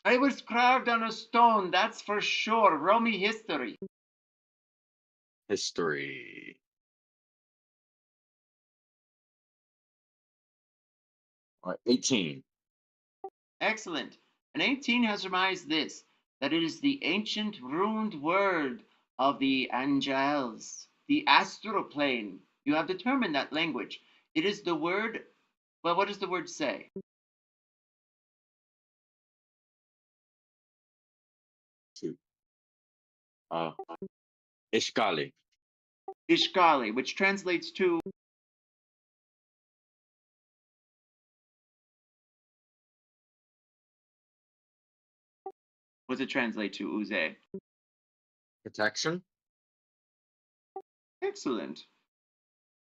It was carved on a stone, that's for sure. Roll me history. History. All right, 18. Excellent. An 18 has surmised this, that it is the ancient runed word of the Angels. the astral plane. You have determined that language. It is the word. Well, what does the word say? Two. Ishkali. Ishkali, which translates to. What does it translate to, Uze? Protection. Excellent.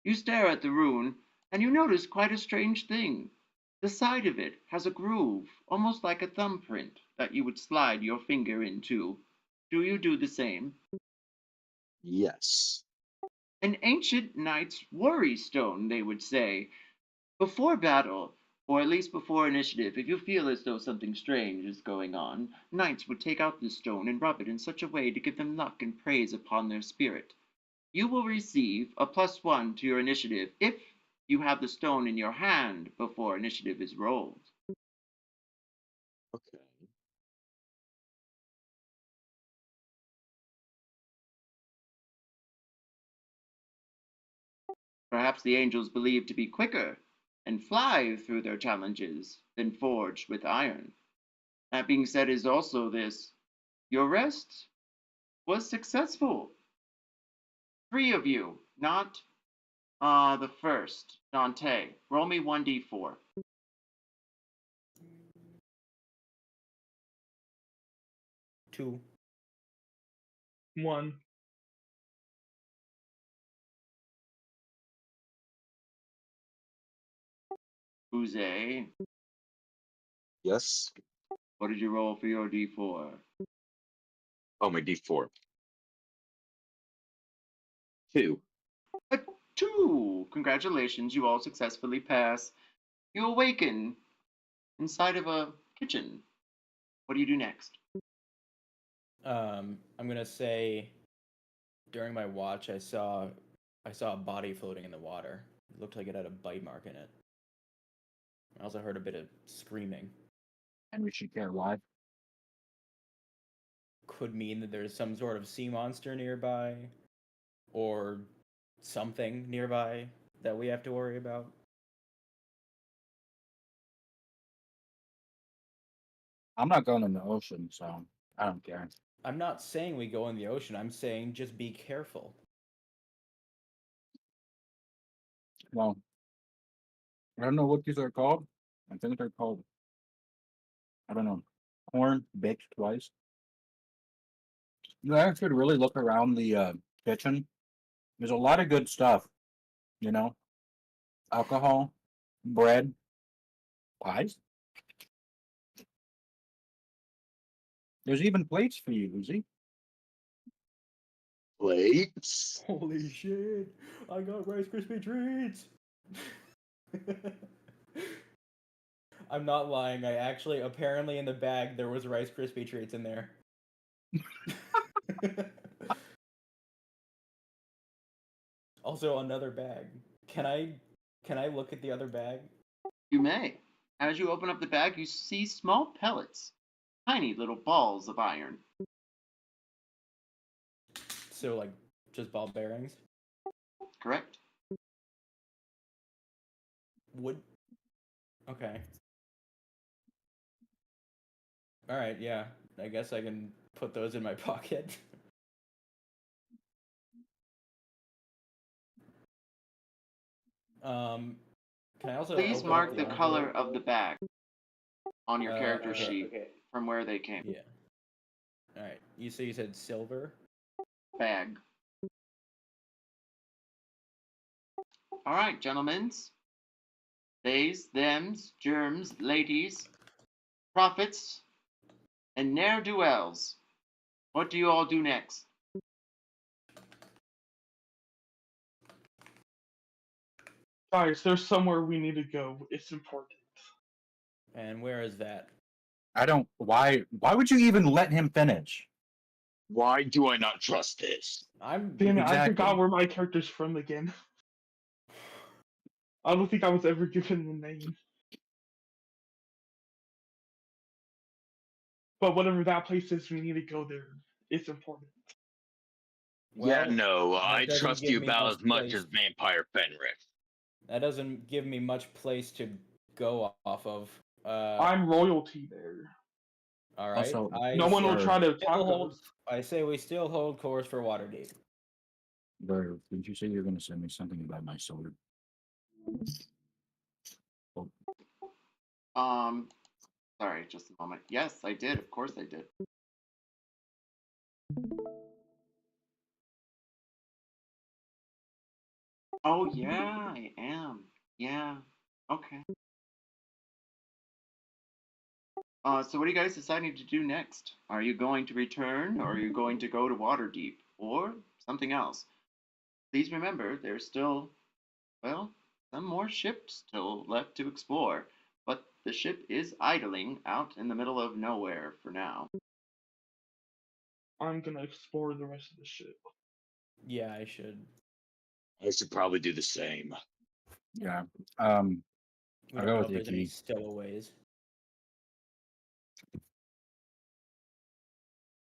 You stare at the rune, and you notice quite a strange thing. The side of it has a groove, almost like a thumbprint, that you would slide your finger into. Do you do the same? Yes. An ancient knight's worry stone, they would say. Before battle, or at least before initiative, if you feel as though something strange is going on, knights would take out this stone and rub it in such a way to give them luck and praise upon their spirit. You will receive a +1 to your initiative if you have the stone in your hand before initiative is rolled. Okay. Perhaps the angels believe to be quicker and fly through their challenges than forged with iron. That being said, is also this: your rest was successful. 3 of you, not the first. Dante, roll me 1d4. 2. 1. Uze, Yes. what did you roll for your d4? Oh, my D4. 2. A 2! Congratulations, you all successfully pass. You awaken inside of a kitchen. What do you do next? I'm gonna say during my watch I saw a body floating in the water. It looked like it had a bite mark in it. I also heard a bit of screaming. And we should care why. Could mean that there's some sort of sea monster nearby, or something nearby that we have to worry about. I'm not going in the ocean, so I don't care. I'm not saying we go in the ocean. I'm saying just be careful. Well, I don't know what these are called. I think they're called, I don't know, corn baked twice. You guys should really look around the kitchen. There's a lot of good stuff, you know, alcohol, bread, pies. There's even plates for you, Uzi. Plates. Holy shit! I got Rice Krispie treats. I'm not lying. I actually, apparently, in the bag there was Rice Krispie treats in there. Also, another bag. Can I look at the other bag? You may. As you open up the bag, you see small pellets, tiny little balls of iron. So, like, just ball bearings? Correct? Would. Okay. Alright, yeah. I guess I can put those in my pocket. Can I also Please open mark up the the color envelope? of the bag on your character Okay. sheet from where they came. Yeah. Alright. You said silver? Bag. All right, gentlemen. Theys, thems, germs, ladies, prophets, and ne'er-do-wells. What do you all do next? Guys, there's somewhere we need to go. It's important. And where is that? I don't. Why would you even let him finish? Why do I not trust this? I'm. Damn it, I Exactly. forgot where my character's from again. I don't think I was ever given the name. But whatever that place is, we need to go there. It's important. Yeah, Well, no, that I doesn't trust give you me about much as much place. as Vampire Fenris. That doesn't give me much place to go off of. I'm royalty there. All right. Also, No one will try to still attack hold. us. I say we still hold course for Waterdeep. Bro, didn't you say you were going to send me something about my sword? Oh, Um, sorry, just a moment. Yes, I did. Of course I did. Oh yeah, I am. Yeah. Okay. So what are you guys deciding to do next? Are you going to return, or are you going to go to Waterdeep, or something else? Please remember, there's still, well, some more ships still left to explore, but the ship is idling out in the middle of nowhere for now. I'm gonna explore the rest of the ship. Yeah, I should. I should probably do the same. yeah. We I'll don't go know with if there's any Ikki. stowaways.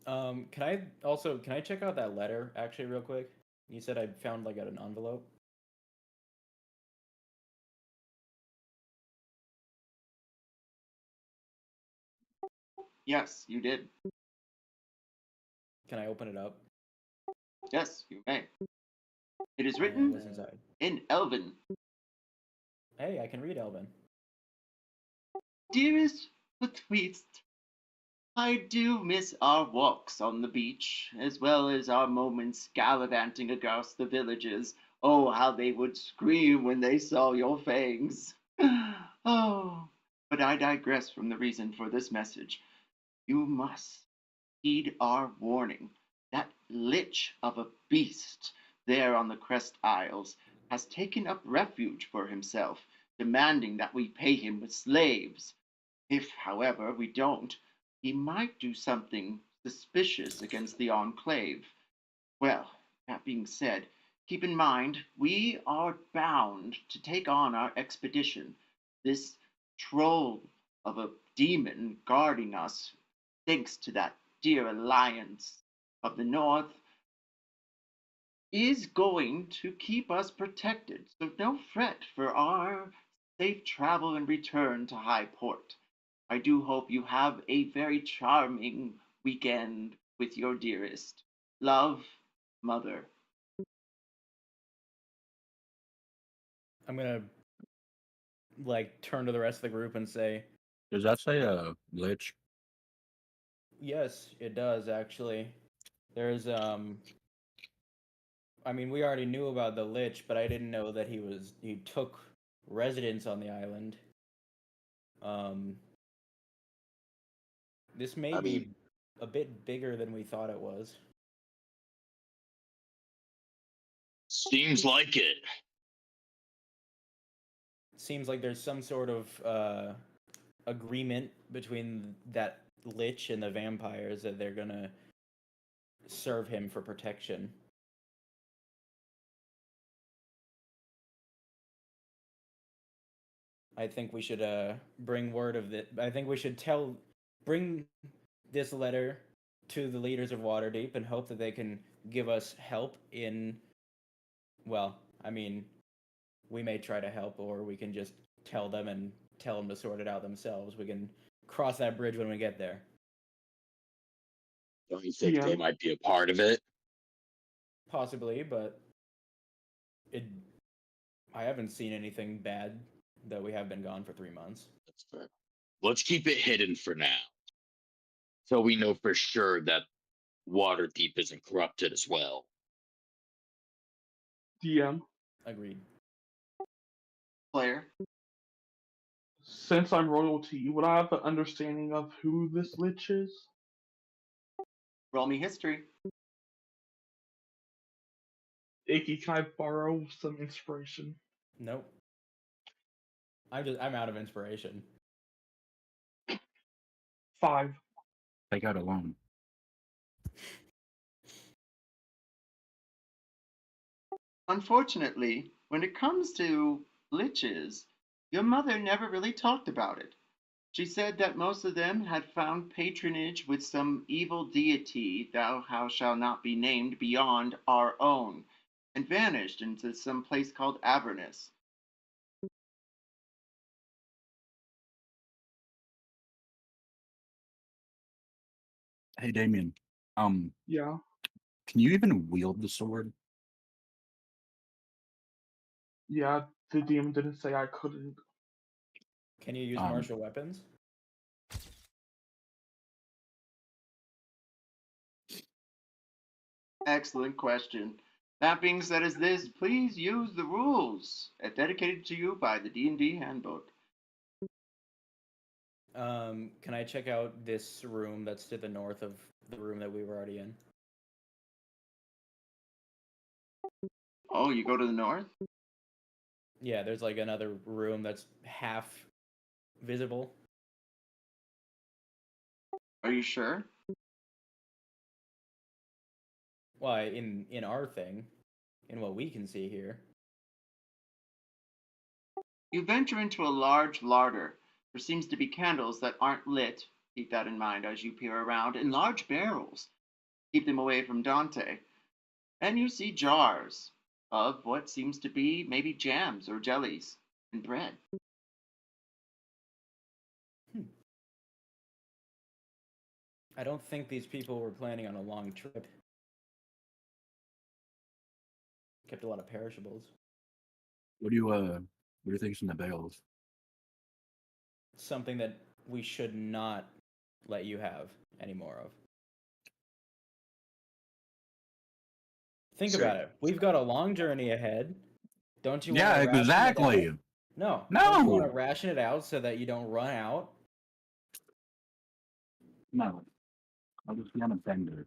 Can I check out that letter actually real quick? You said I found like an envelope. Yes, you did. Can I open it up? Yes, you may. It is And written what's inside? in Elven. Hey, I can read Elven. Dearest Bequeathed, I do miss our walks on the beach, as well as our moments gallivanting across the villages. Oh, how they would scream when they saw your fangs. Oh, but I digress from the reason for this message. You must heed our warning. That lich of a beast there on the Krest Isles has taken up refuge for himself, demanding that we pay him with slaves. If, however, we don't, he might do something suspicious against the Enclave. Well, that being said, keep in mind we are bound to take on our expedition. This troll of a demon guarding us, thanks to that dear alliance of the North, is going to keep us protected. So no fret for our safe travel and return to High Port. I do hope you have a very charming weekend with your dearest. Love, Mother. I'm gonna like turn to the rest of the group and say, Does that say lich? yes, it does actually. There's I mean, we already knew about the Lich, but I didn't know that he took residence on the island. Um, this may I be mean, a bit bigger than we thought it was. seems like it. Seems like there's some sort of agreement between that Lich and the vampires that they're gonna serve him for protection. I think we should bring word of it. I think we should bring this letter to the leaders of Waterdeep and hope that they can give us help in. Well, I mean, we may try to help, or we can just tell them and tell them to sort it out themselves. We can cross that bridge when we get there. Don't you think Yeah. they might be a part of it? Possibly, but it. I haven't seen anything bad, though we have been gone for 3 months. That's fair. Let's keep it hidden for now, so we know for sure that Waterdeep isn't corrupted as well. DM. Agreed. Player. Since I'm royalty, would I have an understanding of who this lich is? Roll me history. Ikki, can I borrow some inspiration? Nope. I'm out of inspiration. 5. Take out a loan. Unfortunately, when it comes to liches, your mother never really talked about it. She said that most of them had found patronage with some evil deity, thou how shall not be named, beyond our own, and vanished into some place called Avernus. Hey, Damien. Yeah, Can you even wield the sword? yeah. The DM didn't say I couldn't. Can you use Um, martial weapons? Excellent question. That being said, is this, please use the rules dedicated to you by the D&D handbook. Can I check out this room that's to the north of the room that we were already in? Oh, you go to the north? Yeah, there's like another room that's half visible. Are you sure? Why, in our thing, in what we can see here. You venture into a large larder. There seems to be candles that aren't lit. Keep that in mind as you peer around, and large barrels. Keep them away from Dante. And you see jars of what seems to be maybe jams or jellies and bread. I don't think these people were planning on a long trip. Kept a lot of perishables. What do you think's in the bales? Something that we should not let you have any more of. Think Sir. about it. We've got a long journey ahead. Don't you want Yeah, to ration it out? exactly. No. No. Don't you want to ration it out so that you don't run out? No. I'll just be on a bender.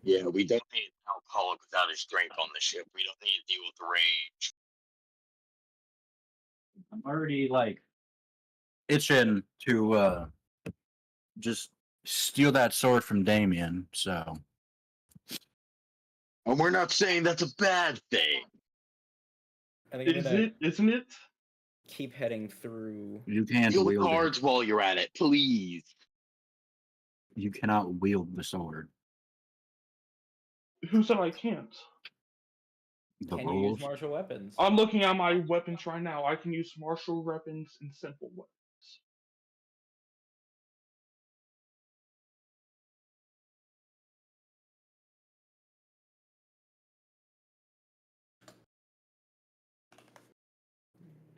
Yeah, we don't need an alcoholic without his drink on the ship. We don't need to deal with the rage. I'm already like itching to just steal that sword from Damien, so And we're not saying that's a bad thing. I think I'm Is gonna it? Isn't it? keep heading through. you can't Deal the wield cards it. while you're at it, please. You cannot wield the sword. Who said I can't? The Can you use rules. martial weapons? I'm looking at my weapons right now. I can use martial weapons and simple weapons.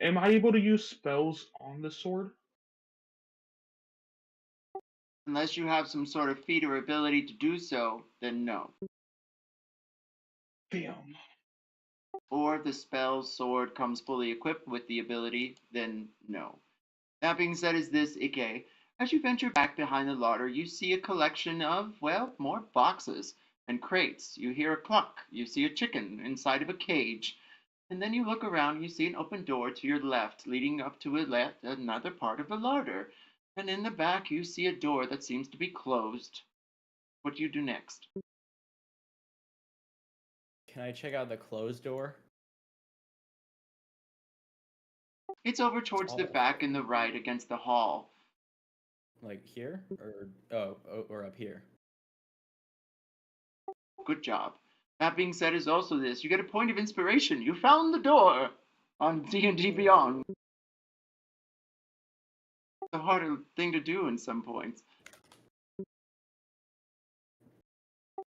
Am I able to use spells on the sword? Unless you have some sort of feat or ability to do so, then no. Damn. Or if the spell sword comes fully equipped with the ability, then no. That being said, is this, Ikki? As you venture back behind the larder, you see a collection of, well, more boxes and crates. You hear a cluck. You see a chicken inside of a cage. And then you look around and you see an open door to your left leading up to another part of the larder. And in the back, you see a door that seems to be closed. What do you do next? Can I check out the closed door? It's over towards the Oh. back and the right against the hall. Like here? Or up here? Good job. That being said, is also this. You get a point of inspiration. You found the door on D&D Beyond. It's a harder thing to do in some points.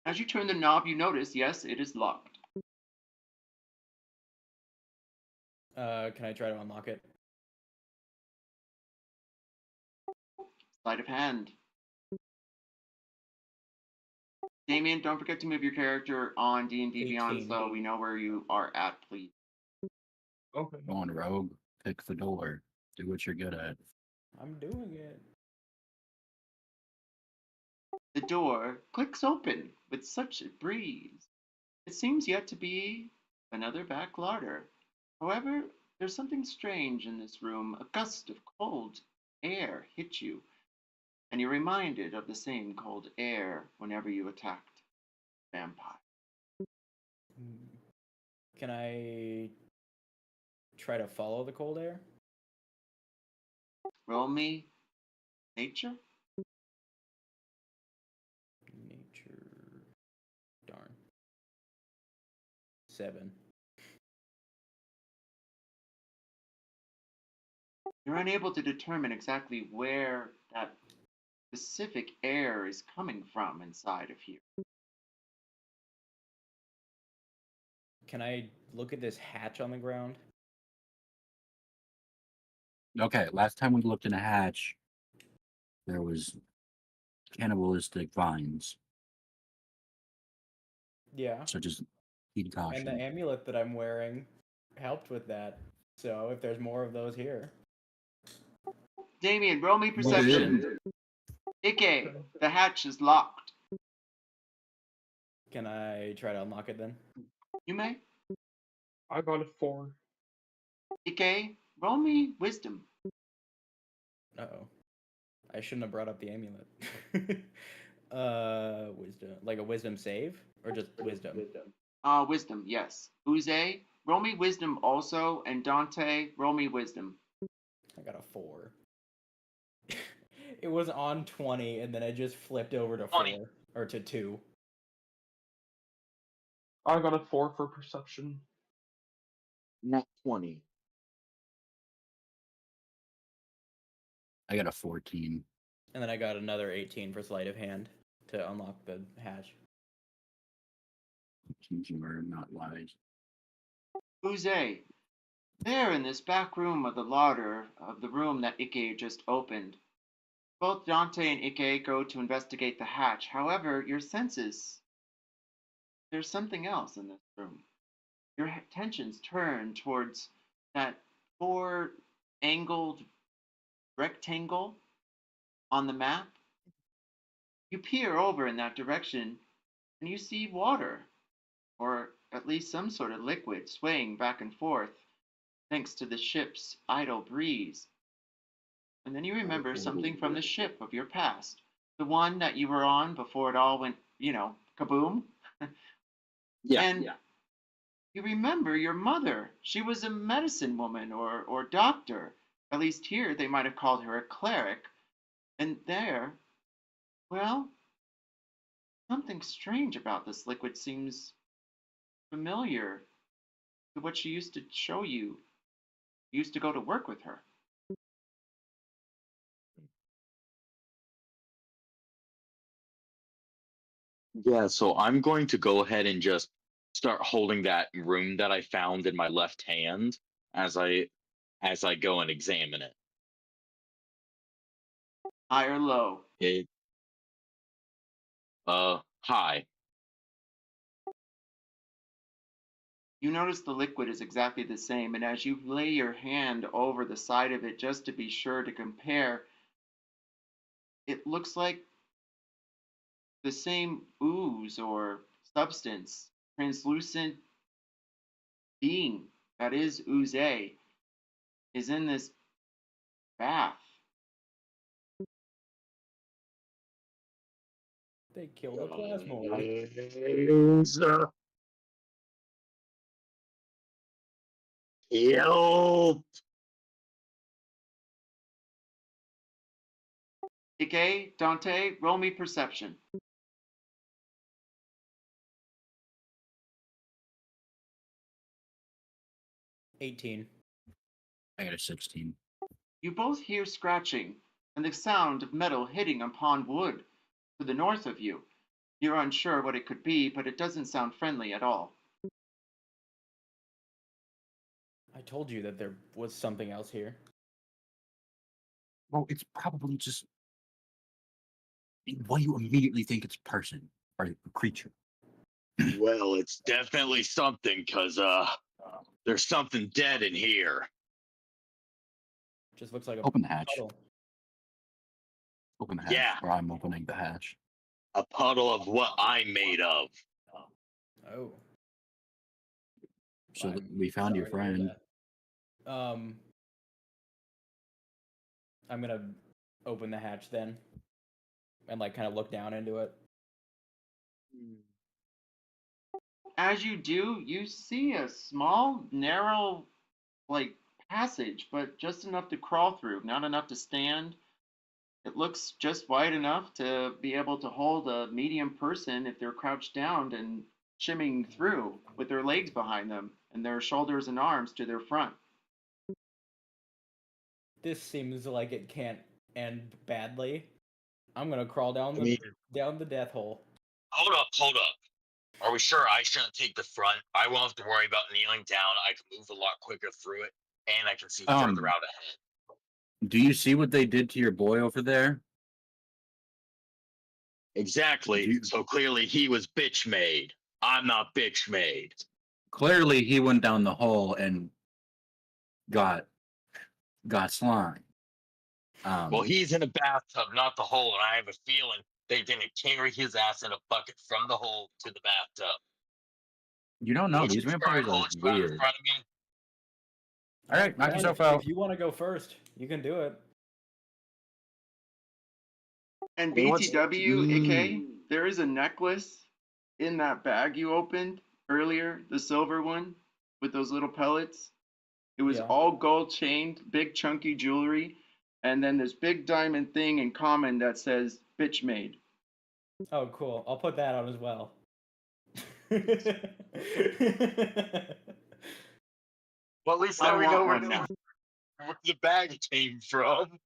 As you turn the knob, you notice, yes, it is locked. Can I try to unlock it? Sleight of hand. Damien, don't forget to move your character on D&D Beyond 18. so we know where you are at, please. Okay. Go on, rogue. Pick the door. Do what you're good at. I'm doing it. The door clicks open with such a breeze. It seems yet to be another back larder. However, there's something strange in this room. A gust of cold air hits you, and you're reminded of the same cold air whenever you attacked vampire. Can I try to follow the cold air? Roll me Nature? Nature. Darn. 7. You're unable to determine exactly where that specific air is coming from inside of here. Can I look at this hatch on the ground? Okay, last time we looked in a hatch, there was cannibalistic vines. Yeah. So just heed And the caution. amulet that I'm wearing helped with that. So if there's more of those here. Damien, roll me What perception. Ikki, the hatch is locked. Can I try to unlock it then? You may. I got a 4. Ikki, roll me wisdom. Uh-oh. I shouldn't have brought up the amulet. Wisdom. Like a wisdom save? Or just wisdom? Wisdom, yes. Uze, roll me wisdom also, and Dante, roll me wisdom. I got a 4. It was on 20, and then I just flipped over to 4. Or to 2. I got a 4 for perception. Not 20. I got a 14. And then I got another 18 for sleight of hand to unlock the hatch. Humor, not lies. Uze, there in this back room of the larder of the room that Ikki just opened. Both Dante and Ikki go to investigate the hatch. However, your senses, there's something else in this room. Your attentions turn towards that 4-angled rectangle on the map. You peer over in that direction and you see water, or at least some sort of liquid, swaying back and forth thanks to the ship's idle breeze. And then you remember something from the ship of your past, the one that you were on before it all went, kaboom. And you remember your mother. She was a medicine woman or doctor. At least here they might have called her a cleric. And there, well, something strange about this liquid seems familiar to what she used to show you. You used to go to work with her. Yeah, so I'm going to go ahead and just start holding that room that I found in my left hand as I go and examine it. High or low? It high. You notice the liquid is exactly the same, and as you lay your hand over the side of it just to be sure to compare, it looks like the same ooze or substance, translucent being that is Uze, is in this bath. They killed a plasmoid. Help! Ikki, Dante, roll me perception. $18. I got a 16. You both hear scratching and the sound of metal hitting upon wood to the north of you. You're unsure what it could be, but it doesn't sound friendly at all. I told you that there was something else here. Well, it's probably just. Why you immediately think it's a person or a creature? Well, it's definitely something, because there's something dead in here. Just looks like a Open the hatch. puddle. Open the hatch. Yeah. Or I'm opening the hatch. A puddle of what I'm made of. Oh. So I'm we found your sorry to hear friend. that. I'm gonna open the hatch then, and kind of look down into it. As you do, you see a small, narrow, passage, but just enough to crawl through, not enough to stand. It looks just wide enough to be able to hold a medium person if they're crouched down and shimming through with their legs behind them and their shoulders and arms to their front. This seems like it can't end badly. I'm gonna crawl down I the mean, down the death hole. hold up. Are we sure I shouldn't take the front? I won't have to worry about kneeling down. I can move a lot quicker through it, and I can see further out ahead. Do you see what they did to your boy over there? Exactly. You- So clearly he was bitch made. I'm not bitch made. Clearly, he went down the hole and got slime. Well, he's in a bathtub, not the hole, and I have a feeling they didn't carry his ass in a bucket from the hole to the bathtub. you don't know. Would These you try vampires and are hold it right in weird. front of me? All right, knock Man, yourself if out. you want to go first, you can do it. And mean, what's- BTW, Ikki, there is a necklace in that bag you opened earlier, the silver one with those little pellets. It was Yeah. all gold chained, big chunky jewelry, and then this big diamond thing in common that says bitch made. Oh, cool. I'll put that on as well. Well, at least I now we want know one now. where the bag came from.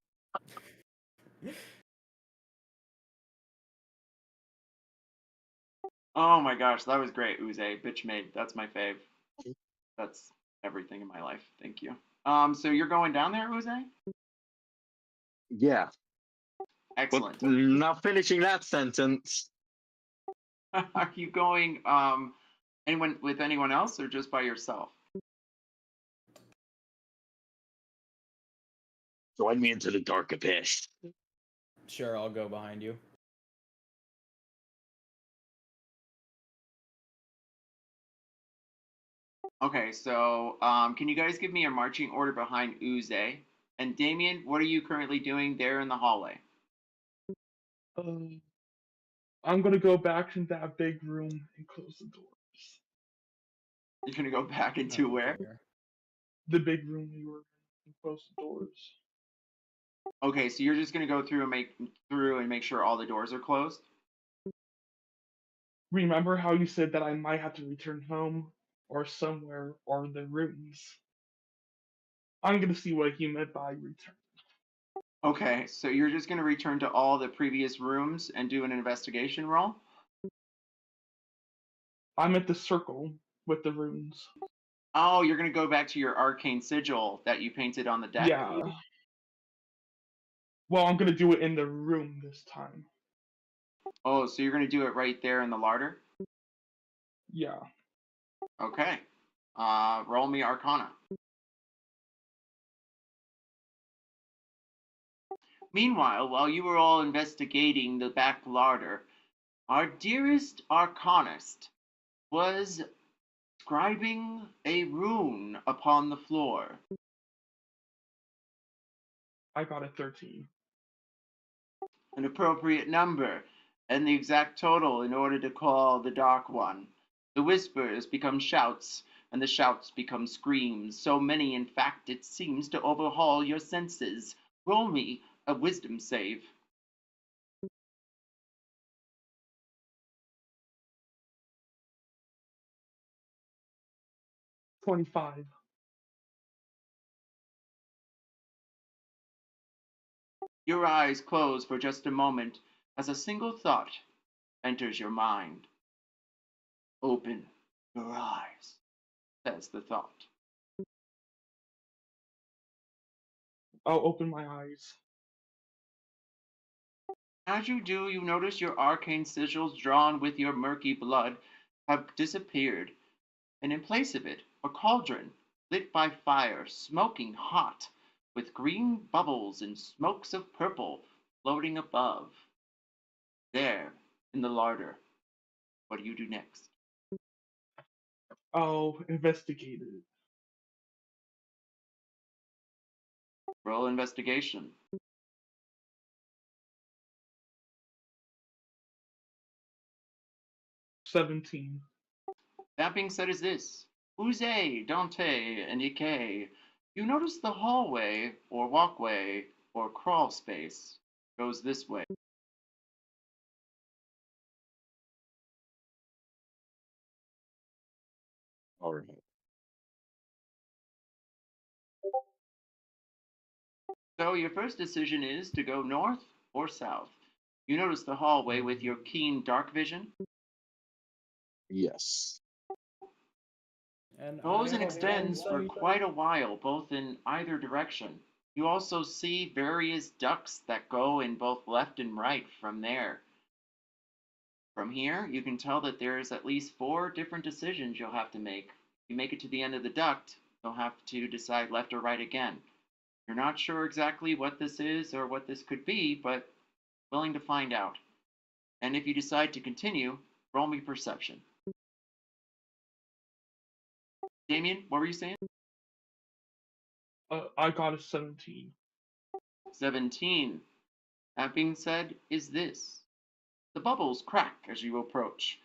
Oh my gosh, that was great, Uze. Bitch made. That's my fave. That's everything in my life. Thank you. So you're going down there, Uze? Yeah. Excellent. But not finishing that sentence. Are you going anyone else or just by yourself? Join me into the dark abyss. Sure, I'll go behind you. Okay, so can you guys give me a marching order behind Uze? And Damien, what are you currently doing there in the hallway? I'm gonna go back into that big room and close the doors. You're gonna go back I into don't where? care. The big room we were in and close the doors. Okay, so you're just gonna go through and make sure all the doors are closed? Remember how you said that I might have to return home or somewhere or the rooms? I'm gonna see what he meant by return. Okay, so you're just gonna return to all the previous rooms and do an investigation roll? I'm at the circle with the runes. Oh, you're gonna go back to your arcane sigil that you painted on the deck. Yeah. Well, I'm gonna do it in the room this time. Oh, so you're gonna do it right there in the larder? Yeah. Okay. Roll me Arcana. Meanwhile, while you were all investigating the back larder, our dearest arcanist was scribing a rune upon the floor. I got a 13. An appropriate number, and the exact total in order to call the Dark One. The whispers become shouts, and the shouts become screams, so many in fact it seems to overhaul your senses. Roll me a wisdom save. 25. Your eyes close for just a moment as a single thought enters your mind. Open your eyes, says the thought. I'll open my eyes. As you do, you notice your arcane sigils drawn with your murky blood have disappeared, and in place of it, a cauldron lit by fire, smoking hot, with green bubbles and smokes of purple floating above. There, in the larder, what do you do next? I'll investigate it. Roll investigation. 17. That being said, is this Uze, Dante, and Ikki. You notice the hallway, or walkway, or crawl space goes this way. All right. So your first decision is to go north or south. You notice the hallway with your keen dark vision. Yes. And Goes I and have extends for insight. quite a while, both in either direction. You also see various ducts that go in both left and right from there. From here, you can tell that there's at least 4 different decisions you'll have to make. If you make it to the end of the duct, you'll have to decide left or right again. You're not sure exactly what this is or what this could be, but willing to find out. And if you decide to continue, roll me perception. Damien, what were you saying? I got a 17. 17. That being said, is this. The bubbles crack as you approach,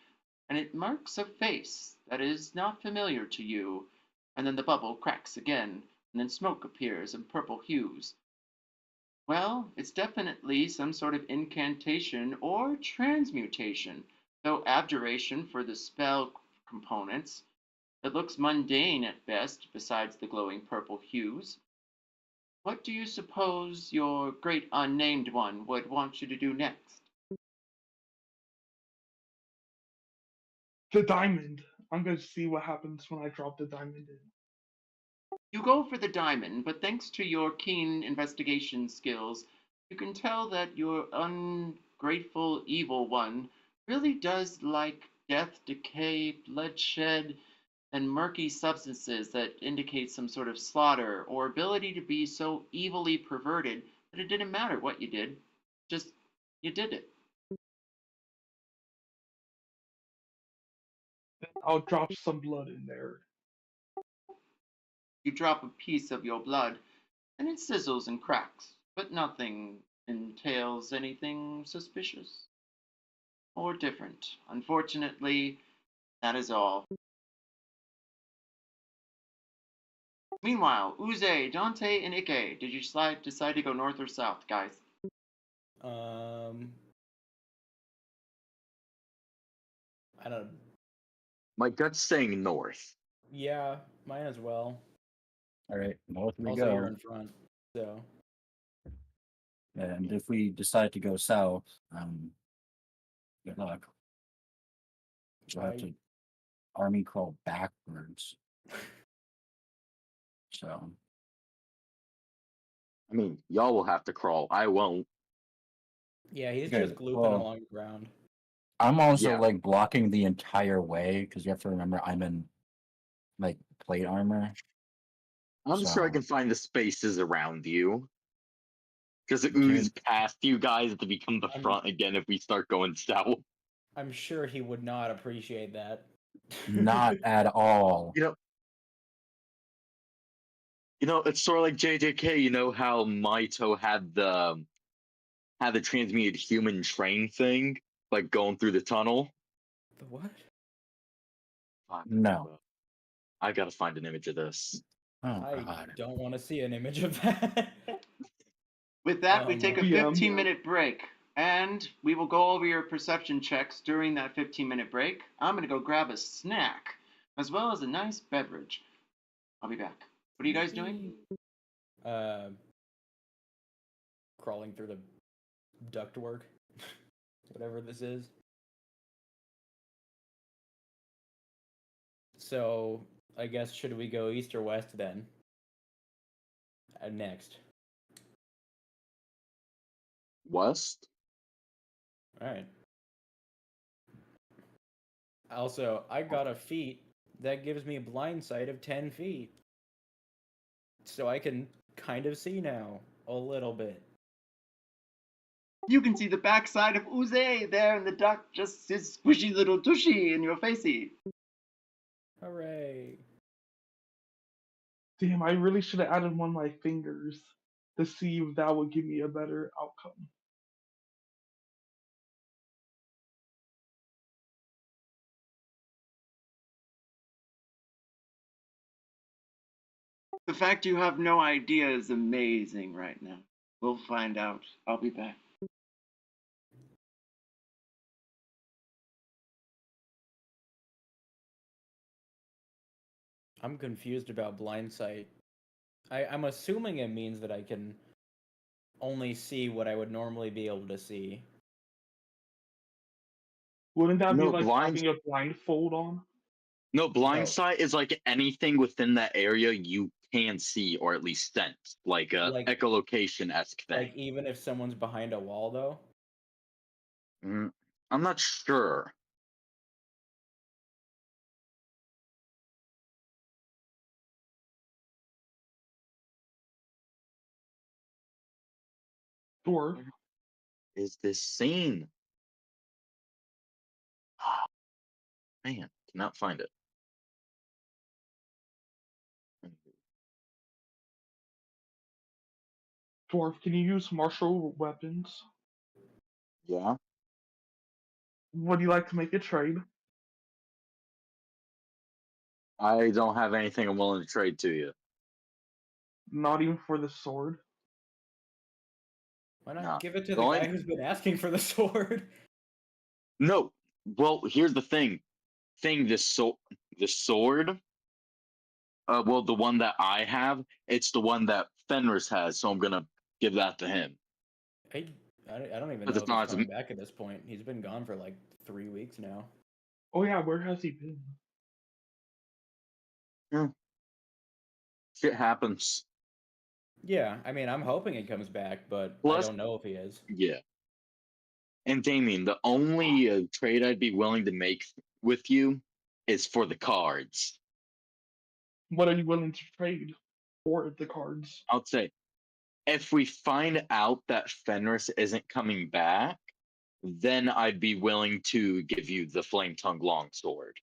and it marks a face that is not familiar to you, and then the bubble cracks again, and then smoke appears in purple hues. Well, it's definitely some sort of incantation or transmutation, though abjuration for the spell components. It looks mundane at best, besides the glowing purple hues. What do you suppose your great unnamed one would want you to do next? The diamond. I'm going to see what happens when I drop the diamond in. You go for the diamond, but thanks to your keen investigation skills, you can tell that your ungrateful evil one really does like death, decay, bloodshed, and murky substances that indicate some sort of slaughter or ability to be so evilly perverted that it didn't matter what you did, just you did it. I'll drop some blood in there. You drop a piece of your blood, and it sizzles and cracks, but nothing entails anything suspicious or different. Unfortunately, that is all. Meanwhile, Uze, Dante, and Ikki, did you decide to go north or south, guys? I don't. My gut's saying north. Yeah, mine as well. All right, north we Also, go. you're in front, so. And if we decide to go south, good luck. We'll have I- to army crawl backwards. So I mean, y'all will have to crawl. I won't. Yeah, he's Okay, just glooping well- along the ground. I'm also Yeah. like blocking the entire way because you have to remember I'm in like plate armor. I'm sure I So- can find the spaces around you. Because it Dude. oozes past you guys to become the I'm- front again if we start going south. I'm sure he would not appreciate that. Not at all. You know, it's sort of like JJK. You know how Maito had the transmuted human train thing, like going through the tunnel. The what? Fuck, No. I gotta find an image of this. Oh I god. don't want to see an image of that. With that, we Oh, take a no. Yeah. 15-minute break, and we will go over your perception checks during that 15-minute break. I'm going to go grab a snack, as well as a nice beverage. I'll be back. What are you guys doing? Crawling through the ductwork, whatever this is. So, I guess should we go east or west then? Next. West? All right. Also, I got a feat that gives me a blind sight of 10 feet. So I can kind of see now, a little bit. You can see the backside of Uze there in the duct, just his squishy little tushy in your facey. Hooray. Damn, I really should have added one of my fingers to see if that would give me a better outcome. The fact you have no idea is amazing right now. We'll find out. I'll be back. I'm confused about blind sight. I'm assuming it means that I can only see what I would normally be able to see. Wouldn't that be No, like blind. having a blindfold on? No, blind No. sight is like anything within that area you can see or at least sense, like a Like- echolocation esque thing. Like even if someone's behind a wall, though. I'm not sure. Dwarf. Is this scene? Man, cannot find it. Dwarf, can you use martial weapons? Yeah. Would you like to make a trade? I don't have anything I'm willing to trade to you. Not even for the sword? Why not Nah. give it to the Going- guy who's been asking for the sword? No. Well, here's the thing. The sword. Well, the one that I have, it's the one that Fenris has, so I'm gonna give that to him. I don't even But know it's if not he's as coming back at this point. He's been gone for like 3 weeks now. Oh yeah, where has he been? Shit happens. Yeah, I mean, I'm hoping he comes back, but I Plus- don't know if he is. Yeah. And Damien, the only trade I'd be willing to make with you is for the cards. What are you willing to trade for the cards? I'll say, if we find out that Fenris isn't coming back, then I'd be willing to give you the Flame Tongue Longsword.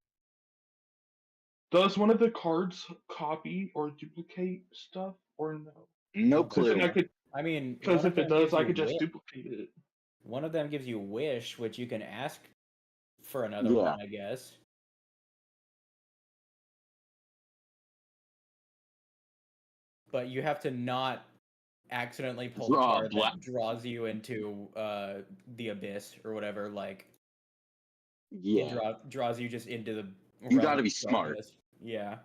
Does one of the cards copy or duplicate stuff or no? No Because Because then clue. I could. I mean, Because one of if it them does, gives I you could just wi- duplicate it. One of them gives you wish, which you can ask for another Yeah. one, I guess. But you have to not accidentally pull the Draw card black- that draws you into the abyss or whatever. Like Yeah. draws you just into the. You realm gotta of be smart. darkness. Yeah.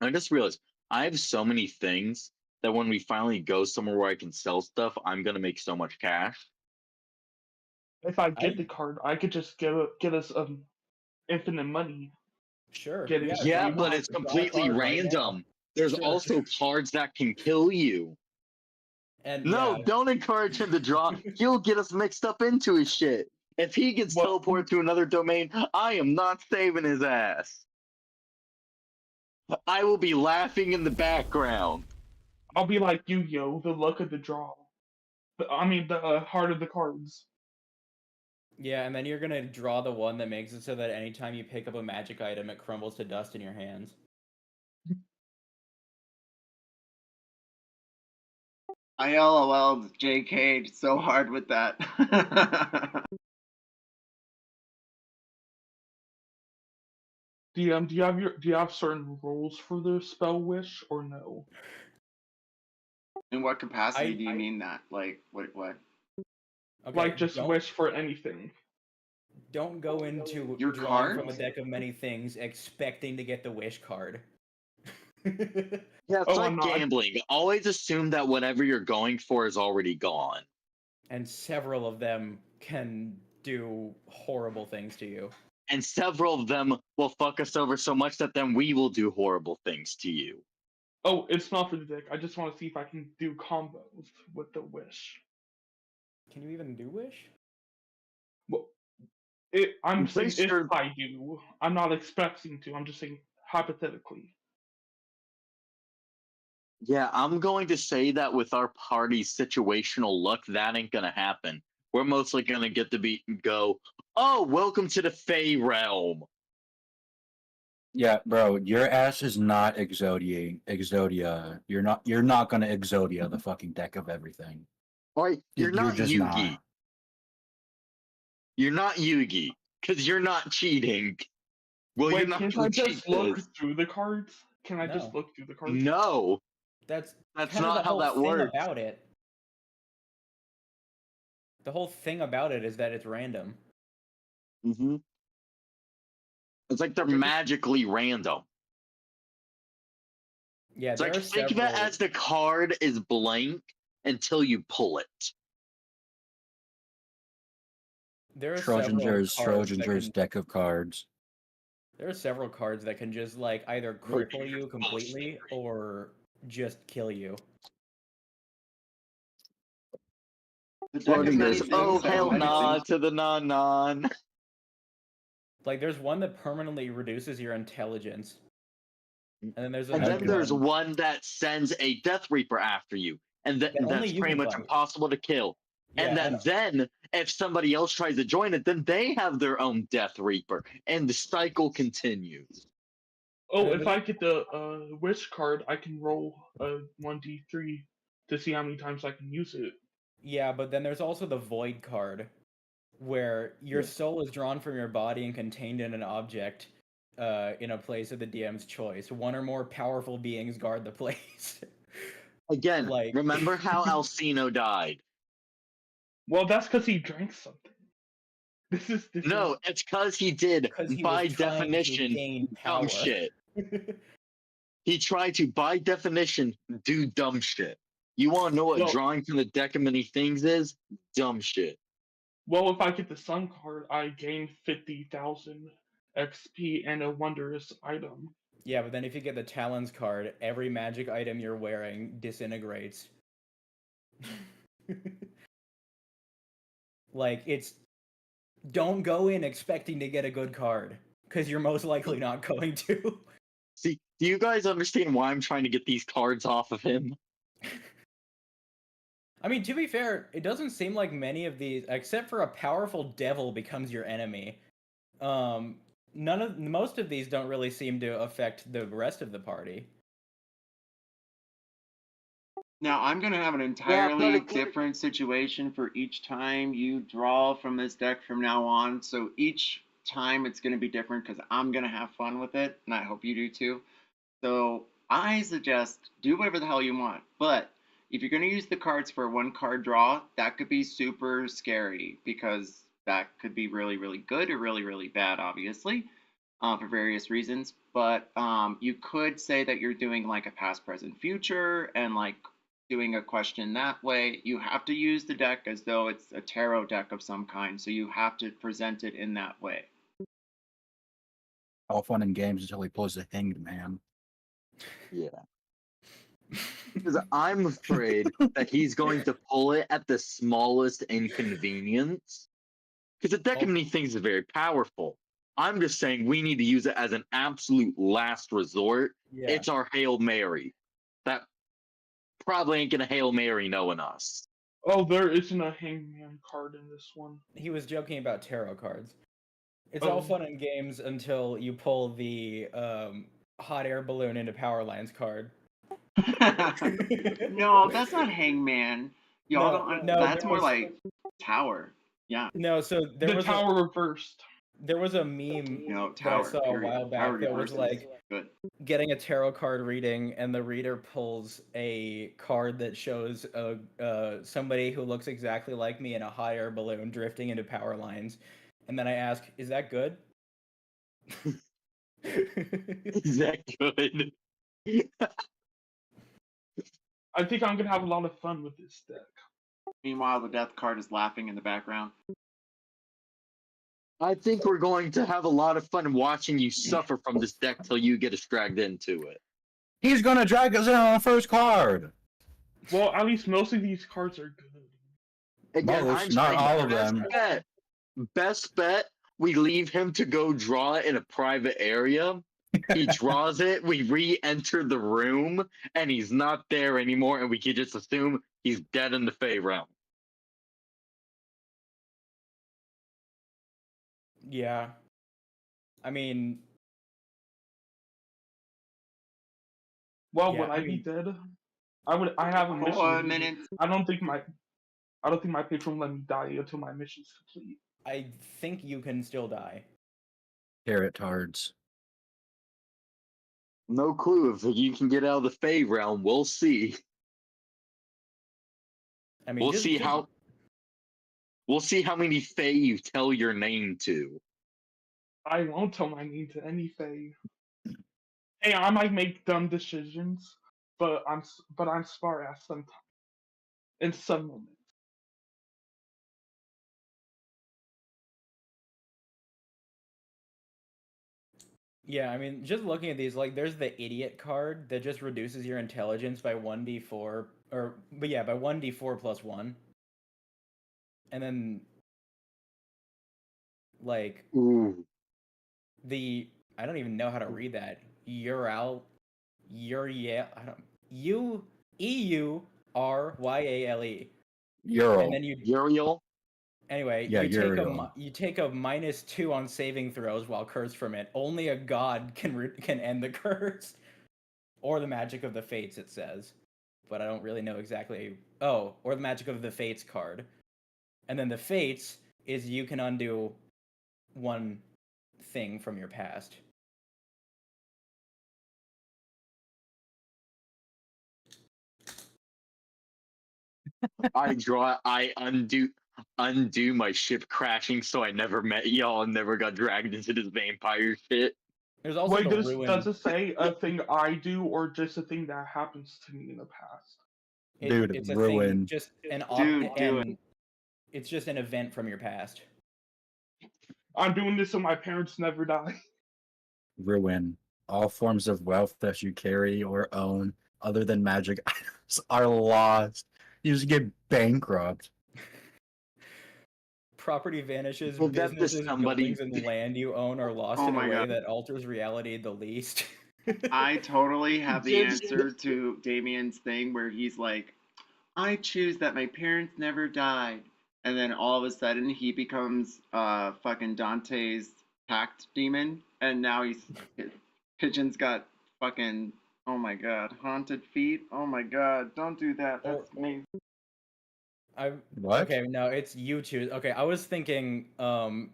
I just realized I have so many things that when we finally go somewhere where I can sell stuff, I'm gonna make so much cash. If I get I- the card, I could just get us infinite money. Sure. Get it. yeah, Yeah, draw- but it's draw a completely card right now. random. There's Sure. also cards that can kill you. And No, yeah, don't encourage him to draw. He'll get us mixed up into his shit. If he gets What- teleported to another domain, I am not saving his ass. I will be laughing in the background. I'll be like Yu-Gi-Oh, the luck of the draw. The heart of the cards. yeah, and then you're gonna draw the one that makes it so that anytime you pick up a magic item, it crumbles to dust in your hands. I LOL'd JK'd so hard with that. DM, do you have certain rules for the spell wish or no? In what capacity I- do you mean that? Like, what? Okay, Like just don't, wish for anything. don't go into Your drawing from a cards? deck of many things expecting to get the wish card. Yeah, it's Oh, like I'm not. gambling. Always assume that whatever you're going for is already gone. And several of them can do horrible things to you. And several of them will fuck us over so much that then we will do horrible things to you. Oh, it's not for the deck. I just want to see if I can do combos with the wish. Can you even do wish? Well, I'm I'm saying pretty if sure- I do. I'm not expecting to. I'm just saying hypothetically. Yeah, I'm going to say that with our party's situational luck, that ain't gonna happen. We're mostly gonna get to go, oh, welcome to the Fey realm. Yeah, bro, your ass is not Exodia. You're not gonna Exodia the fucking deck of everything. Right? You're not just Yugi. not. You're not Yugi, because you're not cheating. Well, Wait, you're not can't gonna I cheat just look this. through the cards? Can I just No. look through the cards? No, That's that's kind of not the how whole that thing works. about it. The whole thing about it is that it's random. It's like they're magically random. Yeah, It's there like are think of several. it as the card is blank until you pull it. There are several cards that Schrodinger's can. deck of cards. There are several cards that can just like either cripple you completely or just kill you. The deck has many Schrodinger's, things oh that hell many nah things. to the non. Like there's one that permanently reduces your intelligence, and then there's And another then there's one one that sends a Death Reaper after you, and that only that's you pretty can much fight. impossible to kill. Yeah, And then if somebody else tries to join it, then they have their own Death Reaper, and the cycle continues. Oh, And if I get the wish card, I can roll a 1d3 to see how many times I can use it. yeah, but then there's also the void card, where your soul is drawn from your body and contained in an object, in a place of the DM's choice. One or more powerful beings guard the place. Again, Like- remember how Alcino died? Well, that's because he drank something. This No, it's because he did, 'Cause he by was trying to definition, gain dumb power. shit. He tried to, by definition, do dumb shit. You want to know what Well- drawing from the deck of many things is? Dumb shit. Well, if I get the sun card, I gain 50,000 XP and a wondrous item. Yeah, but then if you get the Talons card, every magic item you're wearing disintegrates. Like, it's... Don't go in expecting to get a good card, because you're most likely not going to. See, do you guys understand why I'm trying to get these cards off of him? I mean, to be fair, it doesn't seem like many of these, except for a powerful devil becomes your enemy. Most of these don't really seem to affect the rest of the party. Now, I'm going to have an entirely but- different situation for each time you draw from this deck from now on. So each time it's going to be different because I'm going to have fun with it, and I hope you do too. So I suggest do whatever the hell you want. But if you're going to use the cards for one card draw, that could be super scary because that could be really, really good or really, really bad, obviously, for various reasons. But you could say that you're doing like a past, present, future, and like doing a question that way. You have to use the deck as though it's a tarot deck of some kind, so you have to present it in that way. All fun and games until he pulls the Hanged Man. Yeah. Because I'm afraid that he's going to pull it at the smallest inconvenience. Because the deck of many things is very powerful. I'm just saying we need to use it as an absolute last resort. Yeah. It's our Hail Mary. That probably ain't gonna Hail Mary knowing us. Oh, there isn't a hangman card in this one. He was joking about tarot cards. It's all Oh. fun and games until you pull the hot air balloon into Power Lines card. No, that's not Hangman. Y'all don't. no, That's there more was- like Tower. Yeah. No, so there The was tower reversed. there was a meme No, that I Tower. saw a period. while back Tower that was reverses. like Good. getting a tarot card reading, and the reader pulls a card that shows somebody who looks exactly like me in a hot air balloon drifting into Power Lines, and then I ask, "Is that good?" Is that good? I think I'm gonna have a lot of fun with this deck. Meanwhile, the death card is laughing in the background. I think we're going to have a lot of fun watching you suffer from this deck till you get us dragged into it. He's gonna drag us in on the first card. Well, at least most of these cards are good. Again, Most, I'm not saying all of best them. Bet, best bet, we leave him to go draw it in a private area. He draws it, we re-enter the room, and he's not there anymore, and we can just assume he's dead in the Fey realm. Yeah. I mean, Well, Yeah, would I I be mean- dead? I have a mission. Hold to a do. minute. I don't think my patron will let me die until my mission's complete. I think you can still die. Carrot tards. No clue if you can get out of the Fey realm. We'll see. I mean, We'll just- see just- how. We'll see how many Fey you tell your name to. I won't tell my name to any Fae. Hey, I might make dumb decisions, but I'm smart at sometimes in some moments. Yeah, I mean, just looking at these, like, there's the idiot card that just reduces your intelligence by 1d4, by 1d4 plus 1. And then, like, Ooh. I don't even know how to read that. Euryale, I don't, Euryale. Ural. And then Uriel? anyway, Yeah, you take Uriel. you take a -2 on saving throws while cursed from it. Only a god can end the curse, or the magic of the fates. It says, but I don't really know exactly. Oh, or the magic of the fates card, and then the fates is you can undo one thing from your past. I undo my ship crashing so I never met y'all and never got dragged into this vampire shit. There's also Wait, the does ruin. it say a thing I do or just a thing that happens to me in the past? Dude, It's a ruin. thing, just an Dude, do and it's just an event from your past. I'm doing this so my parents never die. Ruin. All forms of wealth that you carry or own other than magic items are lost. You just get bankrupt. Property vanishes, Give that to businesses, somebody. buildings, and land you own are lost Oh in a my way God. that alters reality the least. I totally have the Did- answer to Damien's thing where he's like, I choose that my parents never died. And then all of a sudden he becomes fucking Dante's pact demon. And now Pigeon's got fucking, oh my god, haunted feet. Oh my god, don't do that. That's me. What? Okay, no, it's you choose. Okay, I was thinking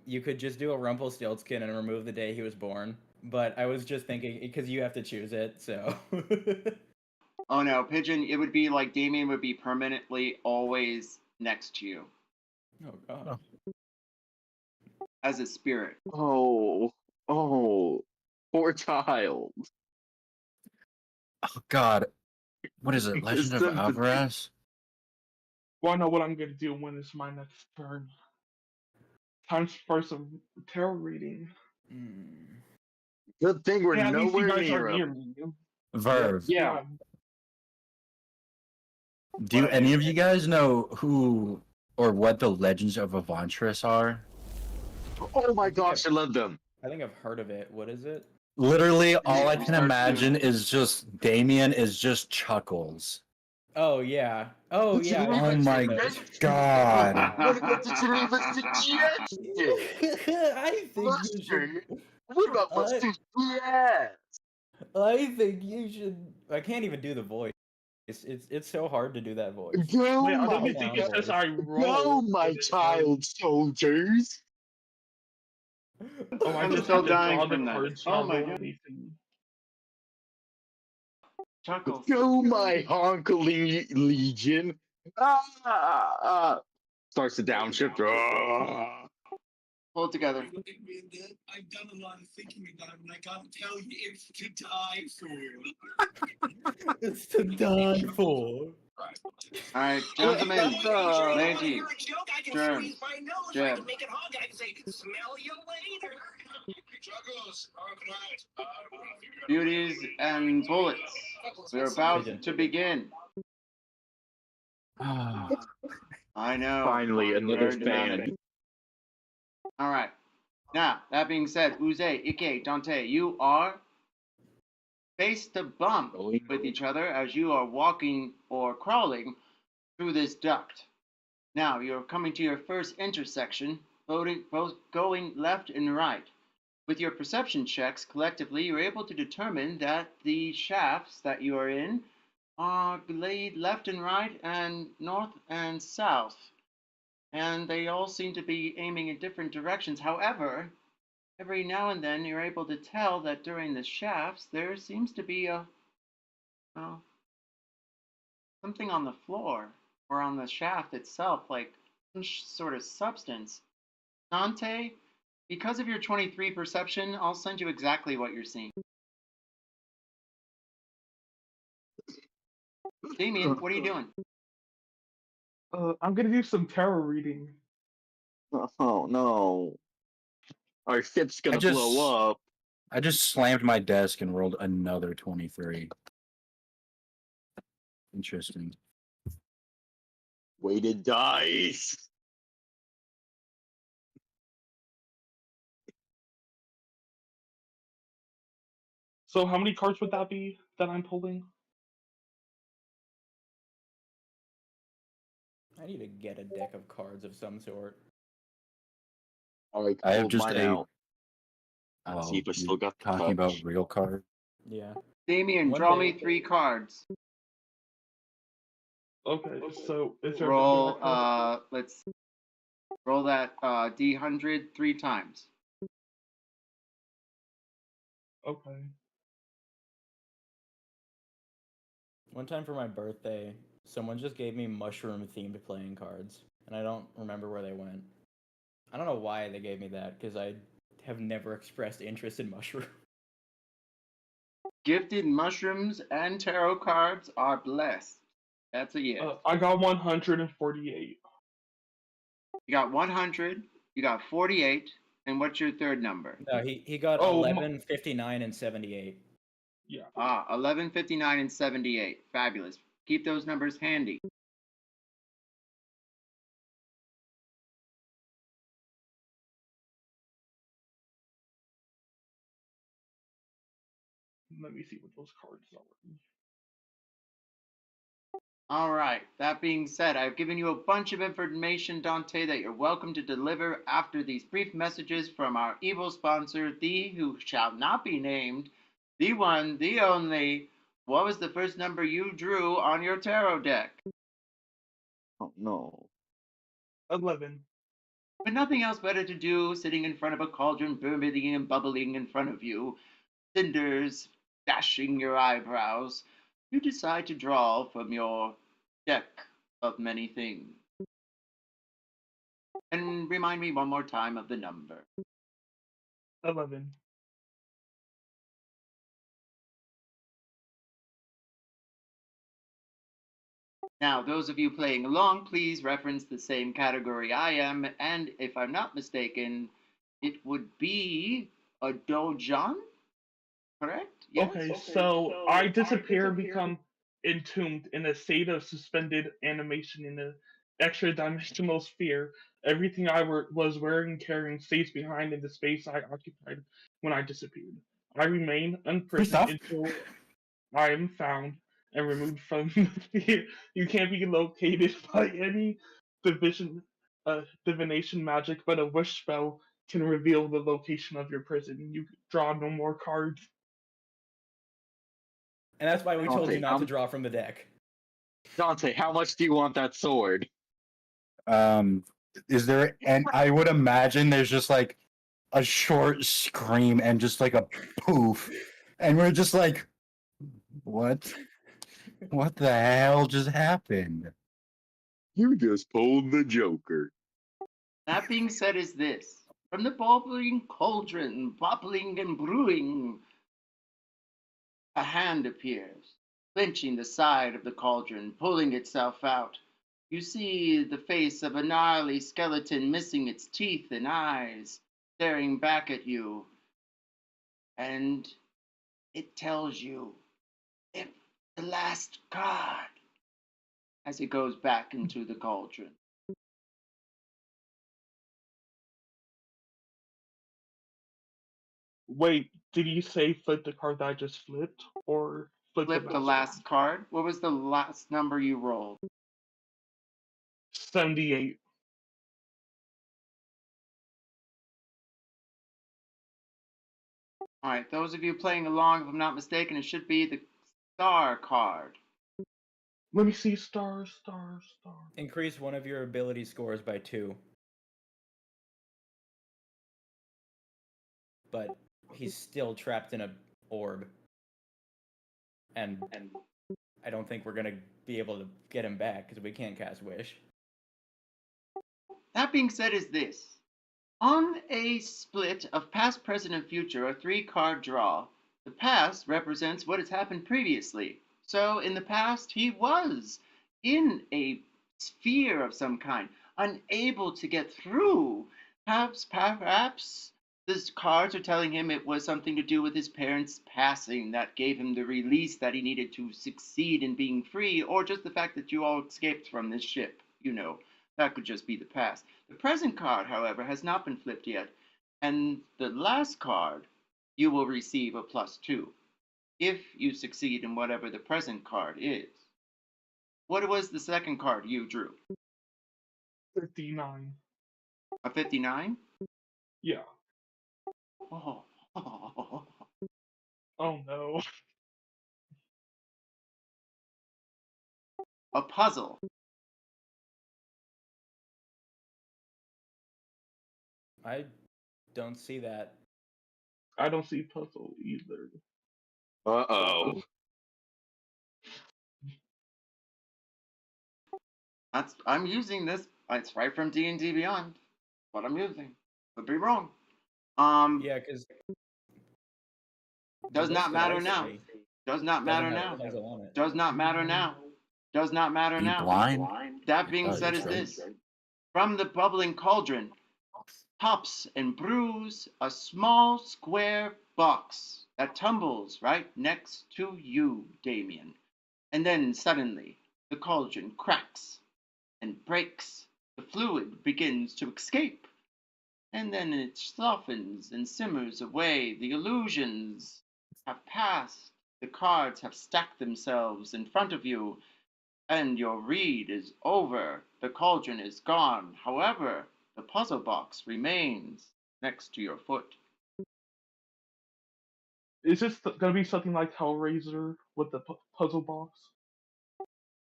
you could just do a Rumpelstiltskin and remove the day he was born, but I was just thinking because you have to choose it, so. Oh no, Pigeon, it would be like Damien would be permanently always next to you Oh god. as a spirit. Oh, poor child. Oh god. What is it? Legend of Sympathy. Alvarez? Well, I know what I'm gonna do when it's my next turn. Time for some tarot reading. Mm. Good thing we're Yeah, at least you nowhere guys near are near him. me. Verve. Yeah. Do What I any do. of you guys know who or what the Legends of Avantris are? Oh my gosh, I love them. I think I've heard of it. What is it? Literally, all I It can starts imagine to- is just Damien is just Chuckles. Oh yeah. Oh What's yeah. it I Oh have even my seen those. god. What about the Geneva suggestion? I think you should. Buster, what about Buster's yes? I think you should. I can't even do the voice. It's so hard to do that voice. Go, Wait, I don't my, even think it Sound says voice. I go, roll. my child soldiers. Oh, I I'm just still have to dying draw the from that. cards, Oh not my roll god. anything. Chuckles. Go, my honkling legion. Starts to downshift. Hold it together. I've done a lot of thinking about it, and I gotta tell you, it's to die for. It's to die for. Alright, gentlemen. Lady. You're a joke. I can Germs. squeeze my nose. I Jeb. can make it hug. I can say, smell you later. Beauties and bullets. We're about Pigeon. to begin. I know. Finally, another Very demanding. fan. Alright. Now, that being said, Uze, Ikki, Dante, you are face to bump with each other as you are walking or crawling through this duct. Now, you're coming to your first intersection, both going left and right. With your perception checks, collectively, you're able to determine that the shafts that you are in are laid left and right and north and south. And they all seem to be aiming in different directions. However, every now and then you're able to tell that during the shafts there seems to be something on the floor or on the shaft itself, like some sort of substance. Dante, because of your 23 perception, I'll send you exactly what you're seeing. Damien, what are you doing? I'm gonna do some tarot reading. Oh no. Our ship's I gonna blow up. I just slammed my desk and rolled another 23. Interesting. Weighted dice. So how many cards would that be that I'm pulling? I need to get a deck of cards of some sort. Alright, I have pulled just mine a. out. Oh, See if I you're still got the talking about touch. real card. Yeah. Damien, One draw day- me 3 cards. Okay, so is there Roll, a card? let's roll that D100 3 times. Okay. One time for my birthday, someone just gave me mushroom-themed playing cards, and I don't remember where they went. I don't know why they gave me that, because I have never expressed interest in mushroom. Gifted mushrooms and tarot cards are blessed. That's a yes. I got 148. You got 100, you got 48, and what's your third number? No, he got Oh, 11, 59, and 78. Yeah. 11, 59, and 78. Fabulous. Keep those numbers handy. Let me see what those cards are. All right. That being said, I've given you a bunch of information, Dante, that you're welcome to deliver after these brief messages from our evil sponsor, the who shall not be named, the one, the only. What was the first number you drew on your tarot deck? Oh no. 11. With nothing else better to do, sitting in front of a cauldron burning and bubbling in front of you, cinders dashing your eyebrows, you decide to draw from your deck of many things. And remind me one more time of the number. 11. Now, those of you playing along, please reference the same category I am, and if I'm not mistaken, it would be a dojon, correct? Yes? Okay, so I disappear and become entombed in a state of suspended animation in an extra dimensional sphere. Everything I was wearing and carrying stays behind in the space I occupied when I disappeared. I remain unprisoned off- until I am found and removed from the sphere. You can't be located by any divination magic, but a wish spell can reveal the location of your prison. You draw no more cards. And that's why we told you Dante, not to draw from the deck. Dante, how much do you want that sword? Is there? And I would imagine there's just like a short scream and just like a poof, and we're just like, what? What the hell just happened? You just pulled the Joker. That being said is this. From the bubbling cauldron, bubbling and brewing, a hand appears, clenching the side of the cauldron, pulling itself out. You see the face of a gnarly skeleton missing its teeth and eyes, staring back at you. And it tells you, if the last card, as it goes back into the cauldron. Wait, did you say flip the card that I just flipped, or flip Flip the last card. What was the last number you rolled? 78. All right, those of you playing along, if I'm not mistaken, it should be the star card. Let me see. Star. Increase one of your ability scores by 2. But he's still trapped in a orb. And I don't think we're gonna be able to get him back because we can't cast Wish. That being said is this. On a split of past, present, and future, a 3-card draw, the past represents what has happened previously. So in the past, he was in a sphere of some kind, unable to get through. Perhaps these cards are telling him it was something to do with his parents' passing that gave him the release that he needed to succeed in being free, or just the fact that you all escaped from this ship. That could just be the past. The present card, however, has not been flipped yet, and the last card, you will receive a +2 if you succeed in whatever the present card is. What was the second card you drew? 59. A 59? Yeah. Oh. Oh no. A puzzle. I don't see that. I don't see puzzle either. Uh-oh. I'm using this. It's right from D&D Beyond. What I'm using. Could be wrong. Yeah, because Does not matter now. Does not matter doesn't have now. a puzzle on it. Does not matter now. Does not matter Are you now. blind? That being does, said is right? this. From the bubbling cauldron pops and brews a small square box that tumbles right next to you, Damien. And then suddenly the cauldron cracks and breaks. The fluid begins to escape. And then it softens and simmers away. The illusions have passed. The cards have stacked themselves in front of you, and your read is over. The cauldron is gone. However, the puzzle box remains next to your foot. Is this gonna be something like Hellraiser with the puzzle box?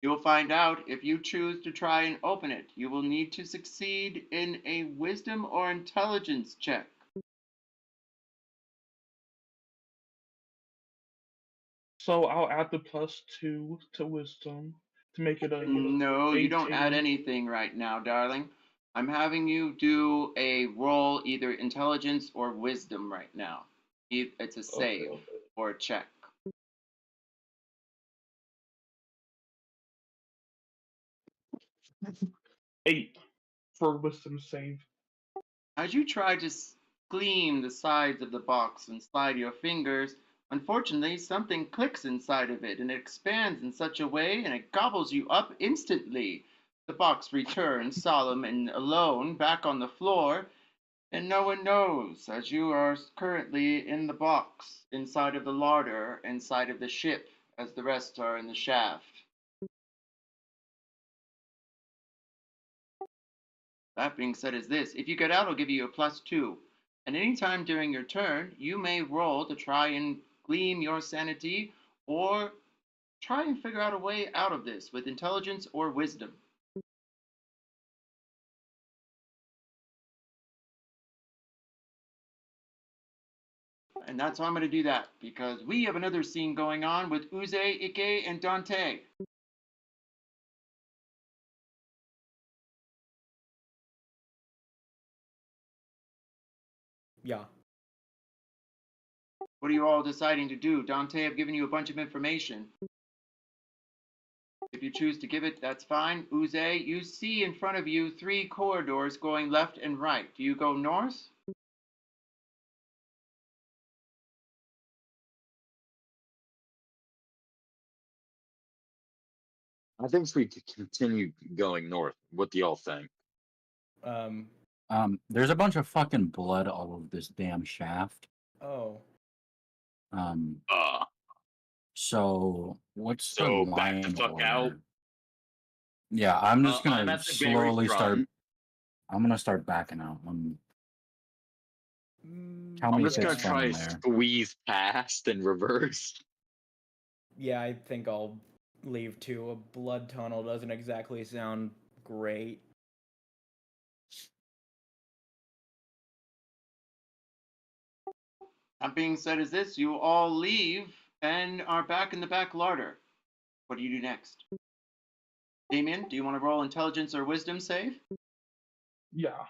You'll find out if you choose to try and open it. You will need to succeed in a wisdom or intelligence check. So I'll add the +2 to wisdom to make it a No, you don't add 18. anything right now, darling. I'm having you do a roll, either intelligence or wisdom right now. It's a save Okay. or a check. Eight for wisdom save. As you try to gleam the sides of the box and slide your fingers, unfortunately, something clicks inside of it and it expands in such a way and it gobbles you up instantly. The box returns, solemn and alone, back on the floor, and no one knows, as you are currently in the box, inside of the larder, inside of the ship, as the rest are in the shaft. That being said is this. If you get out, I'll give you a +2. And any time during your turn, you may roll to try and gleam your sanity or try and figure out a way out of this with intelligence or wisdom. And that's how I'm going to do that, because we have another scene going on with Uze, Ikki, and Dante. Yeah. What are you all deciding to do? Dante, I've given you a bunch of information. If you choose to give it, that's fine. Uze, you see in front of you 3 corridors going left and right. Do you go north? I think we could continue going north. What do y'all think? There's a bunch of fucking blood all over this damn shaft. Oh. Uh, So what's So the back the line fuck order? out. Yeah, I'm just I'm gonna at the very slowly start. front. I'm gonna start backing out. Tell I'm me just if gonna it's fun try in to there. squeeze past and reverse. Yeah, I think I'll leave too. A blood tunnel doesn't exactly sound great. That being said is this, you all leave and are back in the back larder. What do you do next? Damien, do you want to roll intelligence or wisdom save? Yeah.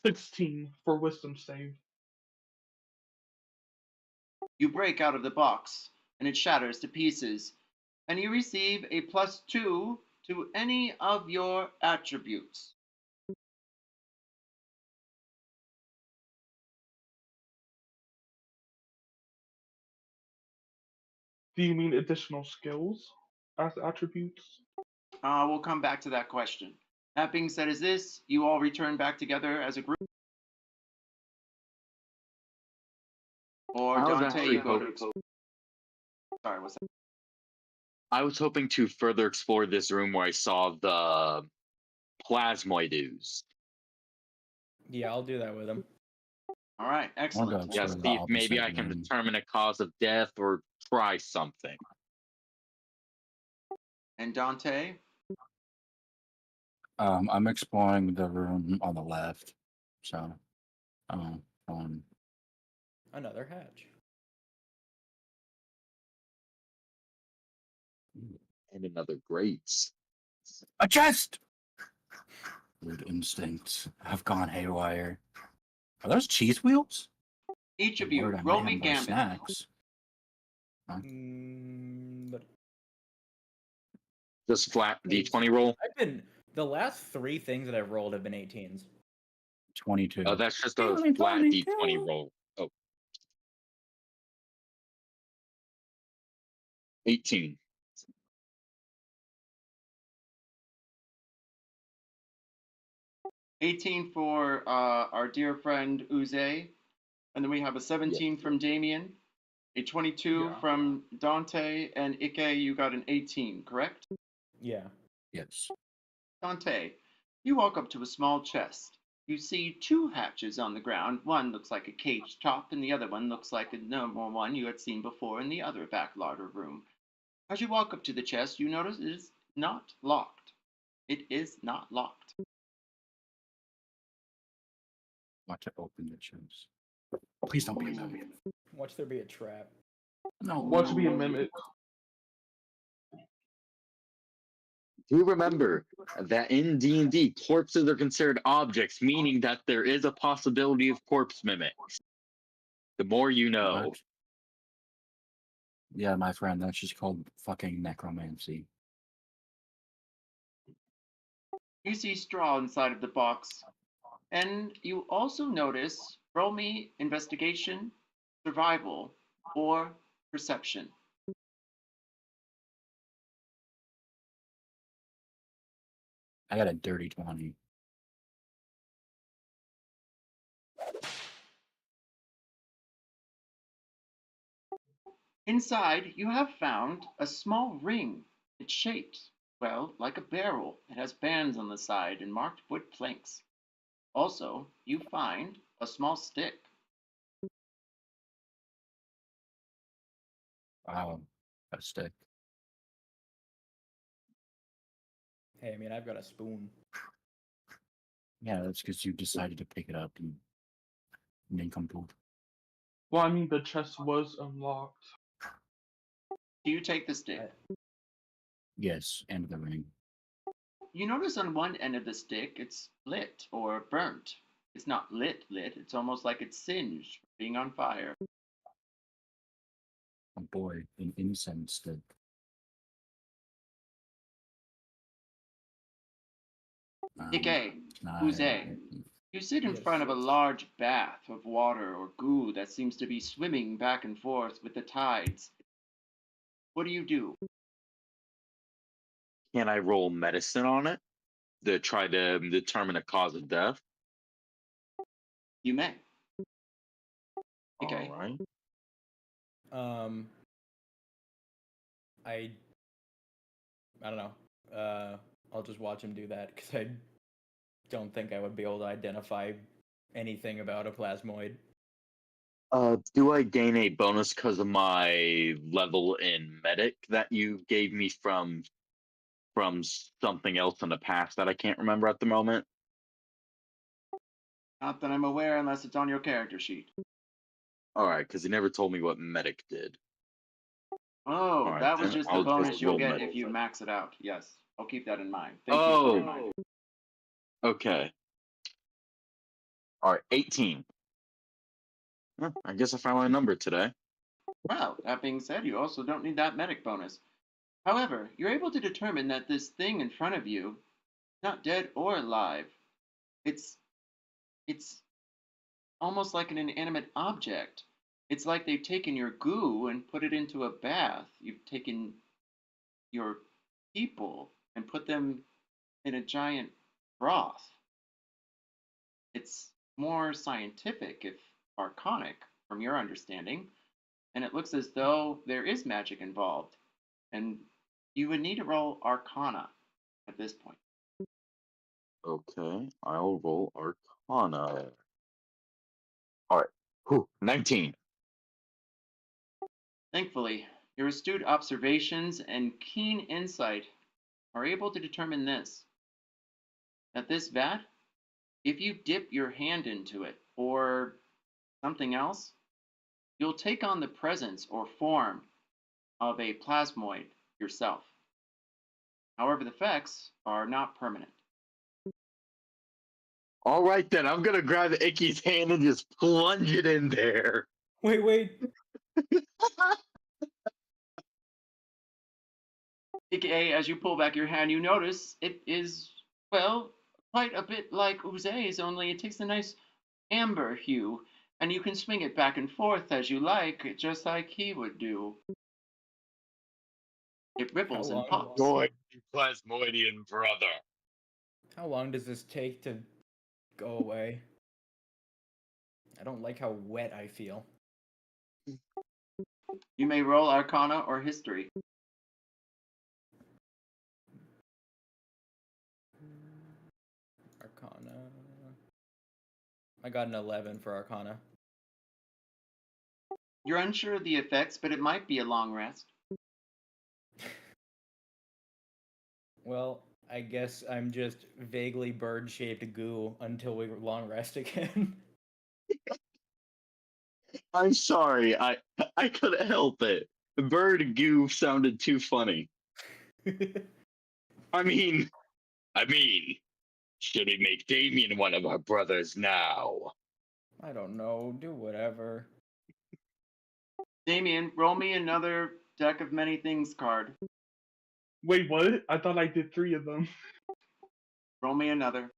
16 for wisdom save. You break out of the box, and it shatters to pieces, and you receive a +2 to any of your attributes. Do you mean additional skills as attributes? We'll come back to that question. That being said, is this, you all return back together as a group? Or I was Dante, actually you go hoping- to... Sorry, what's that? I was hoping to further explore this room where I saw the plasmoid ooze. Yeah, I'll do that with him. All right, excellent. Yeah, Sort of see the if maybe I opposite can room. determine a cause of death or try something. And Dante? I'm exploring the room on the left. So, Another hatch. And another greats. a chest. Weird instincts have gone haywire. Are those cheese wheels? Each of Good you, lord, I roll might me have more Gambit. snacks. But Just flat Please. D20 roll. I've been the last 3 things that I've rolled have been 18s. 22. Oh, that's just a Only flat 22. D20 roll. Oh. 18. 18 for our dear friend Uze. And then we have a 17 from Damien, a 22 Yeah. from Dante, and Ikki, you got an 18, correct? Yeah. Yes. Dante, you walk up to a small chest. You see 2 hatches on the ground. One looks like a cage top, and the other one looks like a normal one you had seen before in the other back larder room. As you walk up to the chest, you notice it is not locked. It is not locked. Want to open the chest. Please don't be a mimic. Watch there be a trap. No. Watch be a mimic. Do remember that in D&D, corpses are considered objects, meaning that there is a possibility of corpse mimics. The more you know. What? Yeah, my friend, that's just called fucking necromancy. You see straw inside of the box, and you also notice, roll me investigation, survival, or perception. I got a dirty 20. Inside, you have found a small ring. It's shaped, well, like a barrel. It has bands on the side and marked wood planks. Also, you find a small stick. Wow. A stick. Hey, I mean, I've got a spoon. Yeah, that's because you decided to pick it up and nincompoop. Well, I mean, the chest was unlocked. Do you take the stick? Yes, and the ring. You notice on one end of the stick it's lit or burnt. It's not lit, it's almost like it's singed from being on fire. Oh boy, an incense stick. Ikki, Nah, Uze, you sit in Yes. front of a large bath of water or goo that seems to be swimming back and forth with the tides. What do you do? Can I roll medicine on it to try to determine a cause of death? You may. Okay. All right. I don't know. I'll just watch him do that because I don't think I would be able to identify anything about a plasmoid. Do I gain a bonus because of my level in medic that you gave me from something else in the past that I can't remember at the moment? Not that I'm aware unless it's on your character sheet. All right, because he never told me what medic did. Oh, Alright, that was then just the I'll just bonus you'll roll get medic. if you max it out. Yes, I'll keep that in mind. Thank you for reminding. Okay. All right, 18. I guess I found my number today. Well, that being said, you also don't need that medic bonus. However, you're able to determine that this thing in front of you, not dead or alive, it's it's almost like an inanimate object. It's like they've taken your goo and put it into a bath. You've taken your people and put them in a giant broth. It's more scientific, if archonic, from your understanding, and it looks as though there is magic involved. And you would need to roll Arcana at this point. Okay, I'll roll Arcana. All right, whew, 19. Thankfully, your astute observations and keen insight are able to determine this: that this vat, if you dip your hand into it or something else, you'll take on the presence or form of a plasmoid yourself. However, the effects are not permanent. All right, then I'm gonna grab Icky's hand and just plunge it in there. Wait. AKA, as you pull back your hand, you notice it is, well, quite a bit like Uze's, only it takes a nice amber hue, and you can swing it back and forth as you like, just like he would do. It ripples How and long? pops. Good Plasmoidian brother. How long does this take to go away? I don't like how wet I feel. You may roll Arcana or History. Arcana. I got an 11 for Arcana. You're unsure of the effects, but it might be a long rest. Well, I guess I'm just vaguely bird-shaped goo until we long rest again. I'm sorry, I couldn't help it. Bird goo sounded too funny. I mean, should we make Damien one of our brothers now? I don't know. Do whatever. Damien, roll me another deck of many things card. Wait, what? I thought I did 3 of them. Roll me another.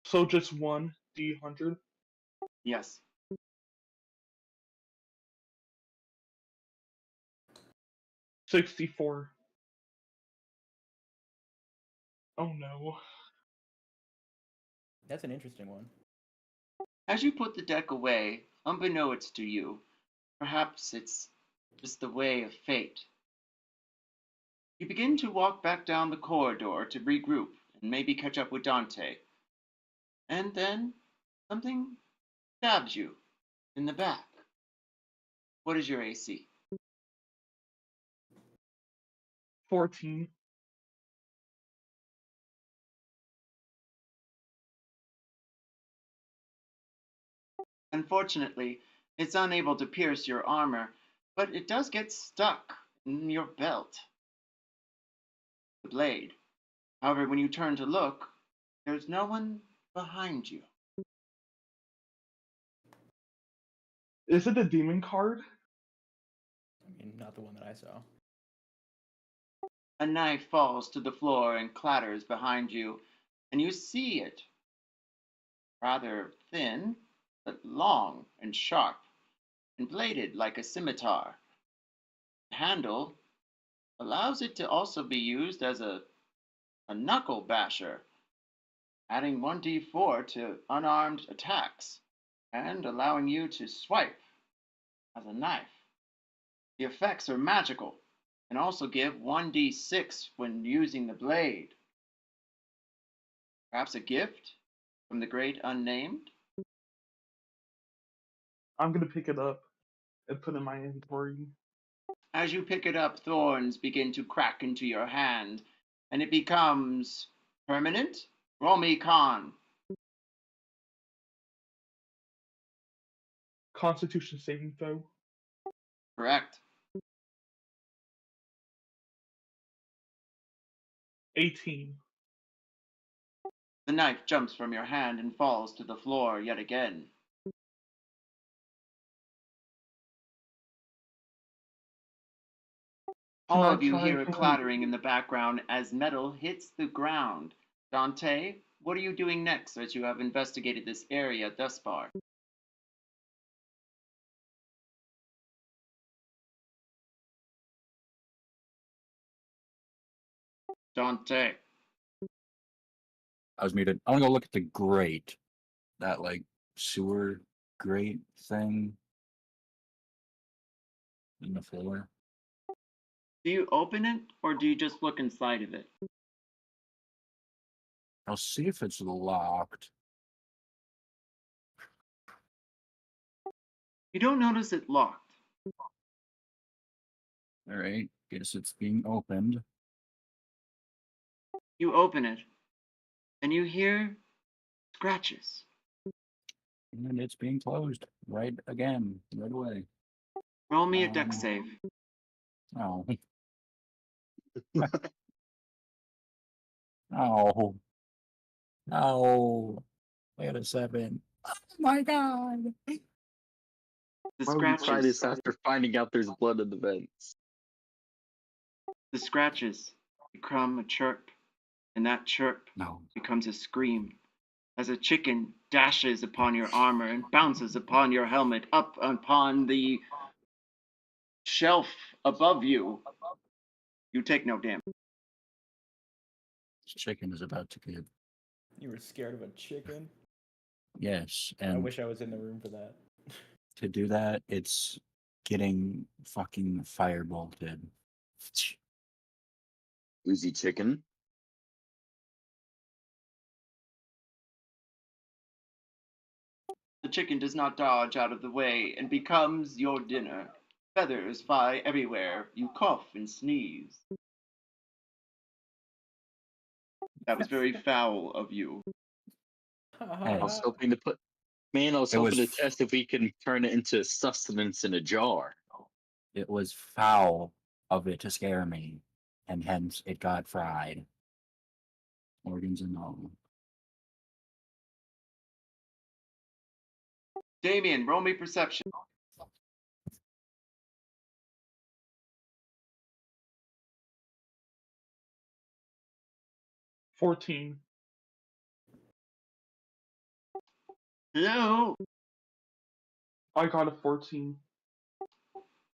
So just one D100. Yes. $64. Oh no. That's an interesting one. As you put the deck away, unbeknownst to you, perhaps it's just the way of fate, you begin to walk back down the corridor to regroup and maybe catch up with Dante. And then something stabs you in the back. What is your AC? 14. Unfortunately, it's unable to pierce your armor, but it does get stuck in your belt. The blade. However, when you turn to look, there's no one behind you. Is it a demon card? I mean, not the one that I saw. A knife falls to the floor and clatters behind you, and you see it. Rather thin, but long and sharp, and bladed like a scimitar. The handle allows it to also be used as a knuckle basher, adding 1d4 to unarmed attacks, and allowing you to swipe as a knife. The effects are magical, and also give 1d6 when using the blade. Perhaps a gift from the great unnamed? I'm gonna pick it up and put it in my inventory. As you pick it up, thorns begin to crack into your hand, and it becomes permanent. Roll me con. Constitution saving throw. Correct. 18. The knife jumps from your hand and falls to the floor yet again. Can All I of you try hear a to- clattering in the background as metal hits the ground. Dante, what are you doing next as you have investigated this area thus far? Dante. I was muted. I'm gonna go look at the grate. That like sewer grate thing in the floor. Do you open it or do you just look inside of it? I'll see if it's locked. You don't notice it locked. All right, guess it's being opened. You open it and you hear scratches. And it's being closed right away. Roll me a dex save. Oh. Oh. No. Wait a second. Oh my god. The Why would you try scratches. this after finding out there's blood in the vents? The scratches become a chirp, and that chirp No. becomes a scream as a chicken dashes upon your armor and bounces upon your helmet up upon the shelf above you. You take no damage. This chicken is about to get. You were scared of a chicken? Yes, I and wish I was in the room for that. to do that, it's getting fucking firebolted. Uzi chicken. The chicken does not dodge out of the way and becomes your dinner. Feathers fly everywhere. You cough and sneeze. That was very foul of you. I was hoping to put. Man, I was It hoping was to test if we can turn it into sustenance in a jar. It was foul of it to scare me, and hence it got fried. Organs and all. Damien, roll me perception. $14. Hello? I got a 14.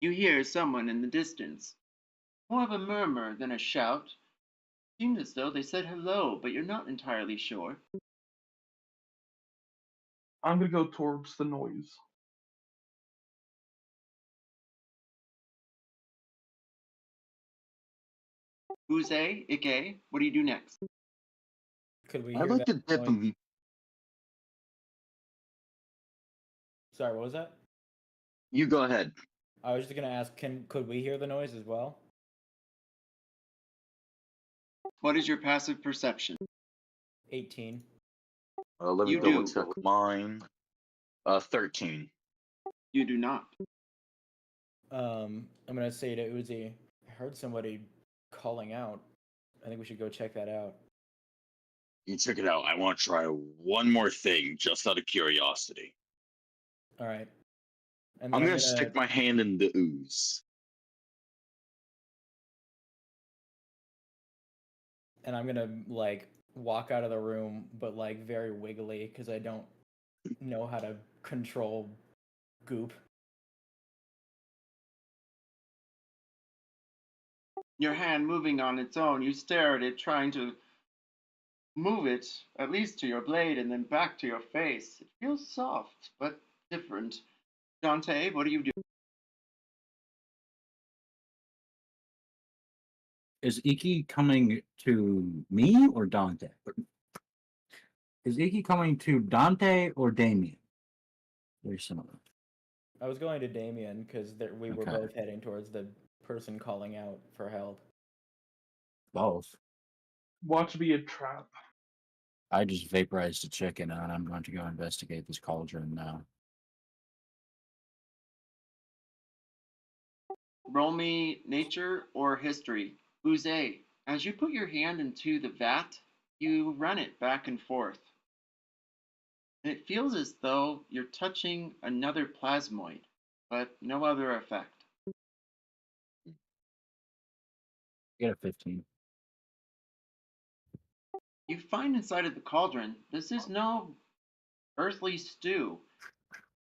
You hear someone in the distance. More of a murmur than a shout. Seemed as though they said hello, but you're not entirely sure. I'm gonna go towards the noise. Uze, Ikki, what do you do next? Could we I'd hear like that to dip noise? him. Sorry, what was that? You go ahead. I was just gonna ask, could we hear the noise as well? What is your passive perception? 18. Let me You double do. check mine. 13. You do not. I'm gonna say to Uzi, I heard somebody calling out. I think we should go check that out. You check it out. I want to try one more thing, just out of curiosity. All right. And I'm then gonna stick my hand in the ooze. and I'm gonna like walk out of the room, but like very wiggly because I don't know how to control goop. Your hand moving on its own, you stare at it, trying to move it, at least to your blade, and then back to your face. It feels soft, but different. Dante, what do you do? Is Ikki coming to me or Dante? Is Ikki coming to Dante or Damien? Very similar. I was going to Damien because we were Okay. both heading towards the person calling out for help. Both. Watch be a trap. I just vaporized a chicken and I'm going to go investigate this cauldron now. Roll me nature or history. Uze, as you put your hand into the vat, You run it back and forth, and it feels as though you're touching another plasmoid, but no other effect. Get a 15. You find inside of the cauldron this is no earthly stew.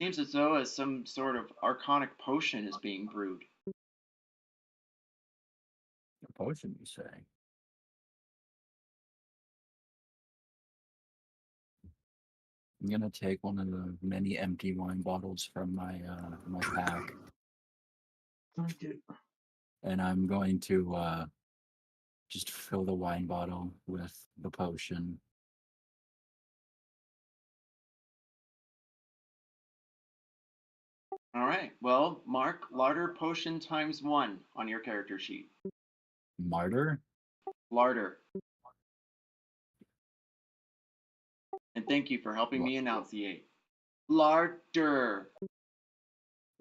Seems as though as some sort of archonic potion is being brewed. A potion, you say? I'm gonna take one of the many empty wine bottles from my pack, Drink it. and I'm going to just fill the wine bottle with the potion. All right. Well, mark larder potion ×1 on your character sheet. Martyr? Larder. And thank you for helping What? me enunciate. Larder.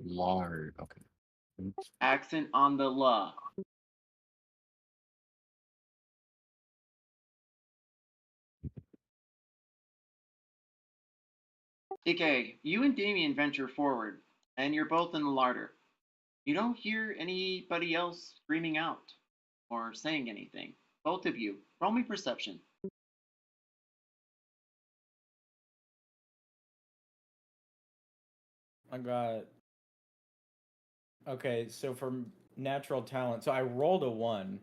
Lard. Okay. Oops. Accent on the la. Ikki, you and Damien venture forward, and you're both in the larder. You don't hear anybody else screaming out or saying anything. Both of you, roll me perception. I got. Okay, so for natural talent, so I rolled a 1,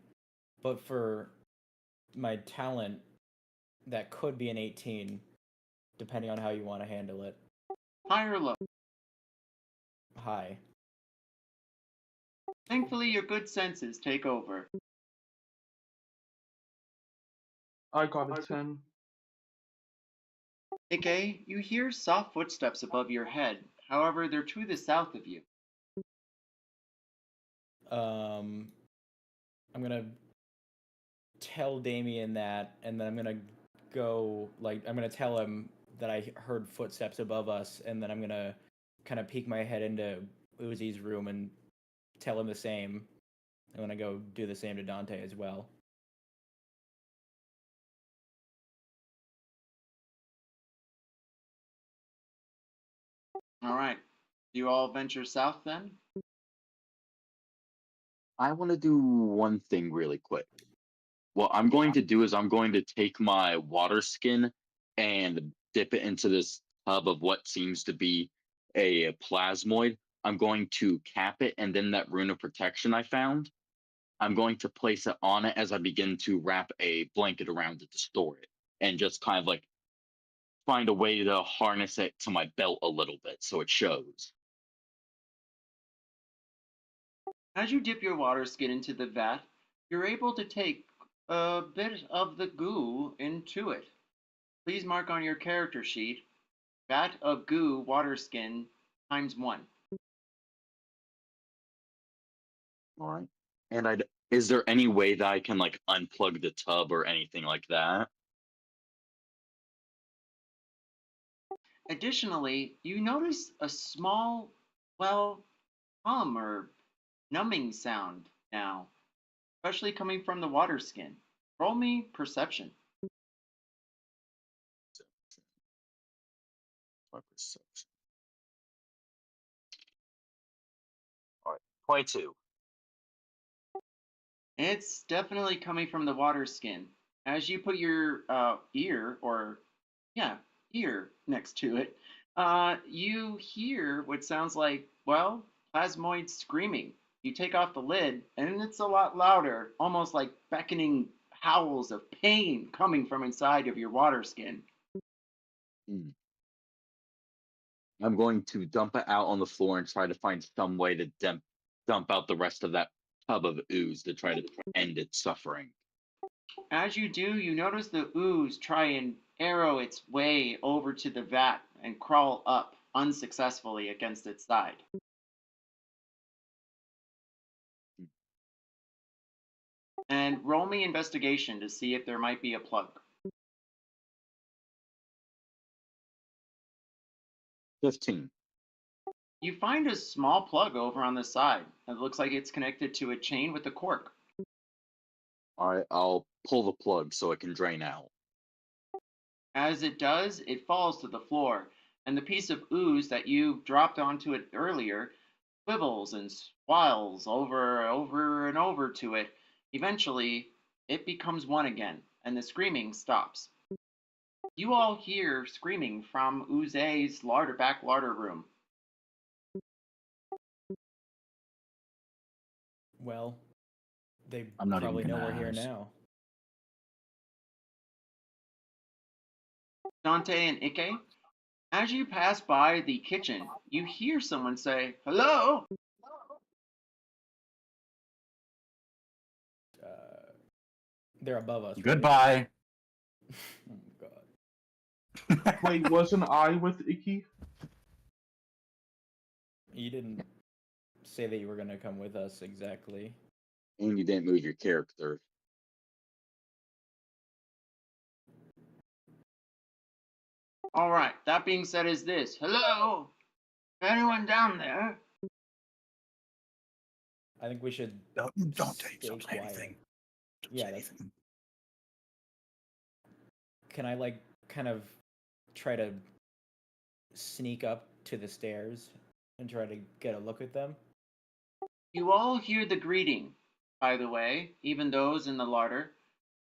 but for my talent, that could be an 18, depending on how you want to handle it. High or low? High. Thankfully, your good senses take over. I got a 10. Ikki, you hear soft footsteps above your head. However, they're to the south of you. I'm gonna tell Damien that, and then I'm gonna go, like, I'm gonna tell him that I heard footsteps above us, and then I'm gonna kind of peek my head into Uzi's room and tell him the same. I'm gonna go do the same to Dante as well. All right. Do you all venture south then? I want to do one thing really quick. What I'm going to do is I'm going to take my water skin and dip it into this tub of what seems to be a plasmoid. I'm going to cap it, and then that rune of protection I found, I'm going to place it on it as I begin to wrap a blanket around it to store it, and just kind of like find a way to harness it to my belt a little bit so it shows. As you dip your water skin into the vat, you're able to take a bit of the goo into it. Please mark on your character sheet, vat of goo water skin ×1. All right. And is there any way that I can like unplug the tub or anything like that? Additionally, you notice a small, well, hum or numbing sound now, especially coming from the water skin. Roll me perception. My perception. All right, 22. It's definitely coming from the water skin. As you put your ear, or yeah, ear next to it, you hear what sounds like, well, plasmoid screaming. You take off the lid, and it's a lot louder, almost like beckoning howls of pain coming from inside of your water skin. I'm going to dump it out on the floor and try to find some way to dump out the rest of that tub of ooze to try to end its suffering. As you do, you notice the ooze try and arrow its way over to the vat and crawl up unsuccessfully against its side. And roll me investigation to see if there might be a plug. 15. You find a small plug over on the side. It looks like it's connected to a chain with a cork. All right, I'll pull the plug so it can drain out. As it does, it falls to the floor, and the piece of ooze that you dropped onto it earlier swivels and swirls over and over to it. Eventually, it becomes one again, and the screaming stops. You all hear screaming from Uze's back larder room. Well, they I'm not probably even know gonna we're here ask. now. Dante and Ikki, as you pass by the kitchen, you hear someone say, "Hello?" They're above us. Right? Goodbye. Oh God. Wait, wasn't I with Ikki? You didn't say that you were gonna come with us exactly. And you didn't move your character. All right, that being said, is this, "Hello? Anyone down there?" I think we should. Don't stay say quiet. anything. Don't Yeah, say that's. anything. Can I like kind of try to sneak up to the stairs and try to get a look at them? You all hear the greeting, by the way, even those in the larder.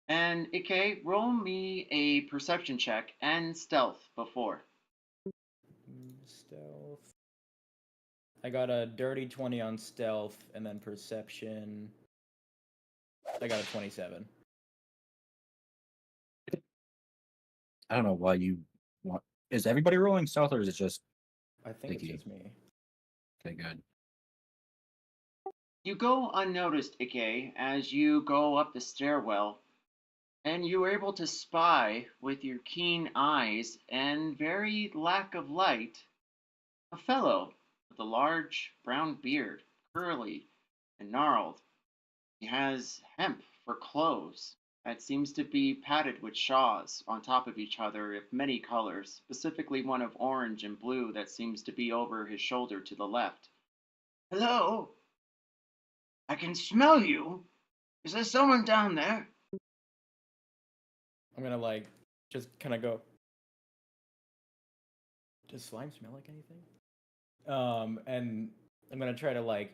And Ikki, roll me a perception check and stealth before. Stealth. I got a dirty 20 on stealth, and then perception. I got a 27. I don't know why you want. Is everybody rolling stealth, or is it just I think Ikki? it's just me. okay? Good. You go unnoticed, Ikki, as you go up the stairwell, and you are able to spy with your keen eyes and very lack of light a fellow with a large brown beard, curly and gnarled. He has hemp for clothes that seems to be padded with shawls on top of each other of many colors, specifically one of orange and blue that seems to be over his shoulder to the left. "Hello? I can smell you. Is there someone down there?" I'm gonna like just kind of go. Does slime smell like anything? And I'm gonna try to like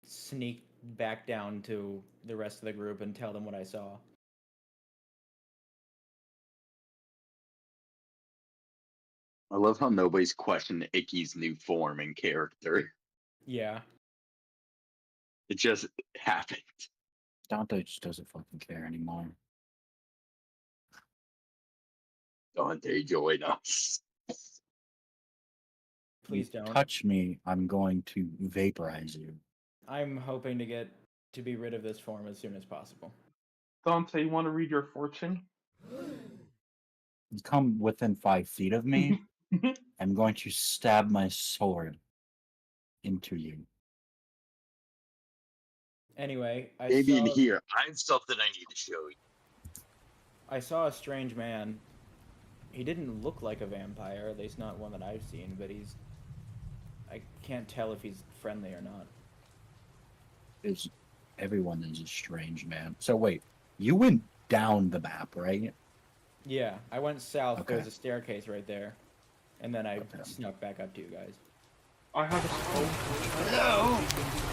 sneak back down to the rest of the group and tell them what I saw. I love how nobody's questioned Ikki's new form and character. Yeah. It just happened. Dante just doesn't fucking care anymore. Dante, join us. Please You don't. touch me, I'm going to vaporize you. I'm hoping to be rid of this form as soon as possible. Dante, you want to read your fortune? You come within 5 feet of me, I'm going to stab my sword into you. Anyway, Damien, here. I have something I need to show you. I saw a strange man. He didn't look like a vampire, at least not one that I've seen, but I can't tell if he's friendly or not. Everyone is a strange man. So wait, you went down the map, right? Yeah, I went south. Okay. There's a staircase right there. And then I Okay. snuck back up to you guys. I have a spell. "Hello?"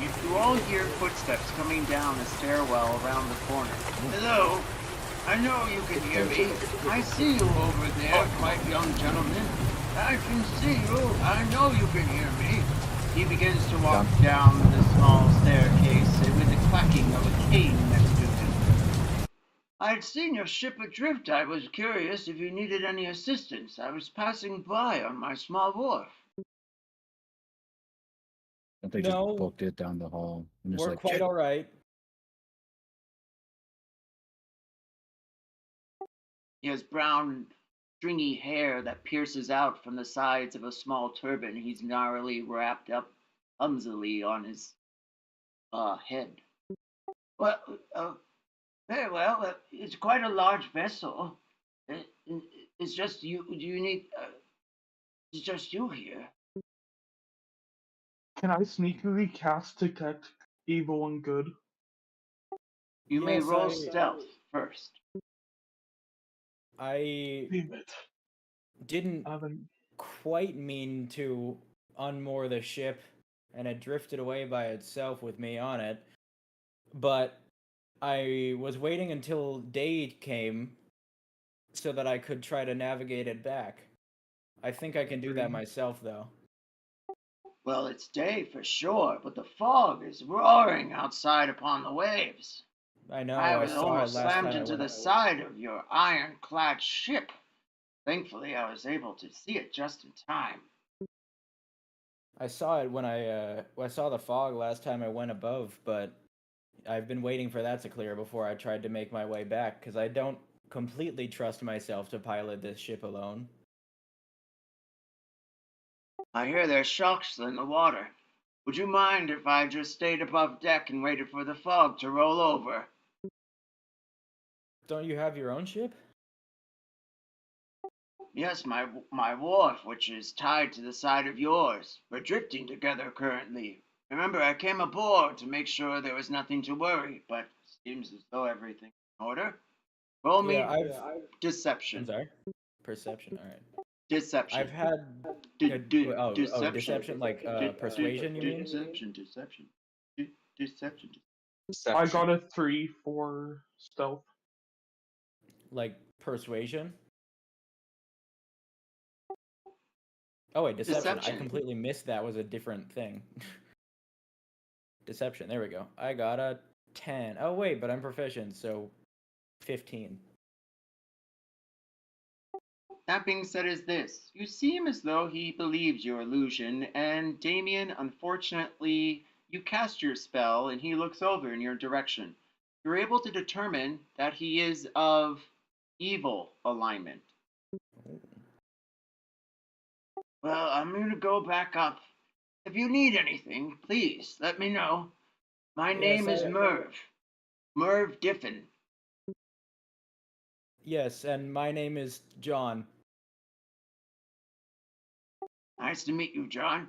You all hear footsteps coming down the stairwell around the corner. "Hello? I know you can hear me. I see you over there, quite young gentleman. I can see you. I know you can hear me." He begins to walk down the small staircase with the clacking of a cane next to him. "I'd seen your ship adrift. I was curious if you needed any assistance. I was passing by on my small wharf." Don't they No. just booked it down the hall? And it's We're like, quite all right. He has brown, stringy hair that pierces out from the sides of a small turban he's gnarly wrapped up clumsily on his head. "Well, very well. It's quite a large vessel. It's just you. Do you need? It's just you here." Can I sneakily cast Detect Evil and Good? You may Yes, roll stealth first. I Damn it. didn't I haven't. quite mean to unmoor the ship, and it drifted away by itself with me on it. But I was waiting until day came so that I could try to navigate it back. I think I can do that myself, though. Well, it's day for sure, but the fog is roaring outside upon the waves. I know, I I was saw it almost last slammed time I into went the out. side of your ironclad ship. Thankfully, I was able to see it just in time. I saw it when I saw the fog last time I went above, but I've been waiting for that to clear before I tried to make my way back, because I don't completely trust myself to pilot this ship alone. I hear there's sharks in the water. Would you mind if I just stayed above deck and waited for the fog to roll over? Don't you have your own ship? Yes, my wharf, which is tied to the side of yours. We're drifting together currently. Remember, I came aboard to make sure there was nothing to worry, but seems as though everything's in order. Roll me Yeah, I'm deception. sorry. Perception. All right. Deception. I've had deception, like persuasion. You mean? Deception. Deception. Deception. I got a 3 for stealth. Like persuasion? Oh wait, deception. I Deception. completely missed that was a different thing. Deception. There we go. I got a 10. Oh wait, but I'm proficient, so 15. That being said, is this. You seem as though he believes your illusion, and Damien, unfortunately, you cast your spell and he looks over in your direction. You're able to determine that he is of evil alignment. Well, I'm going to go back up. If you need anything, please let me know. My name is Merv. Merv Diffin. Yes, and my name is John. Nice to meet you, John.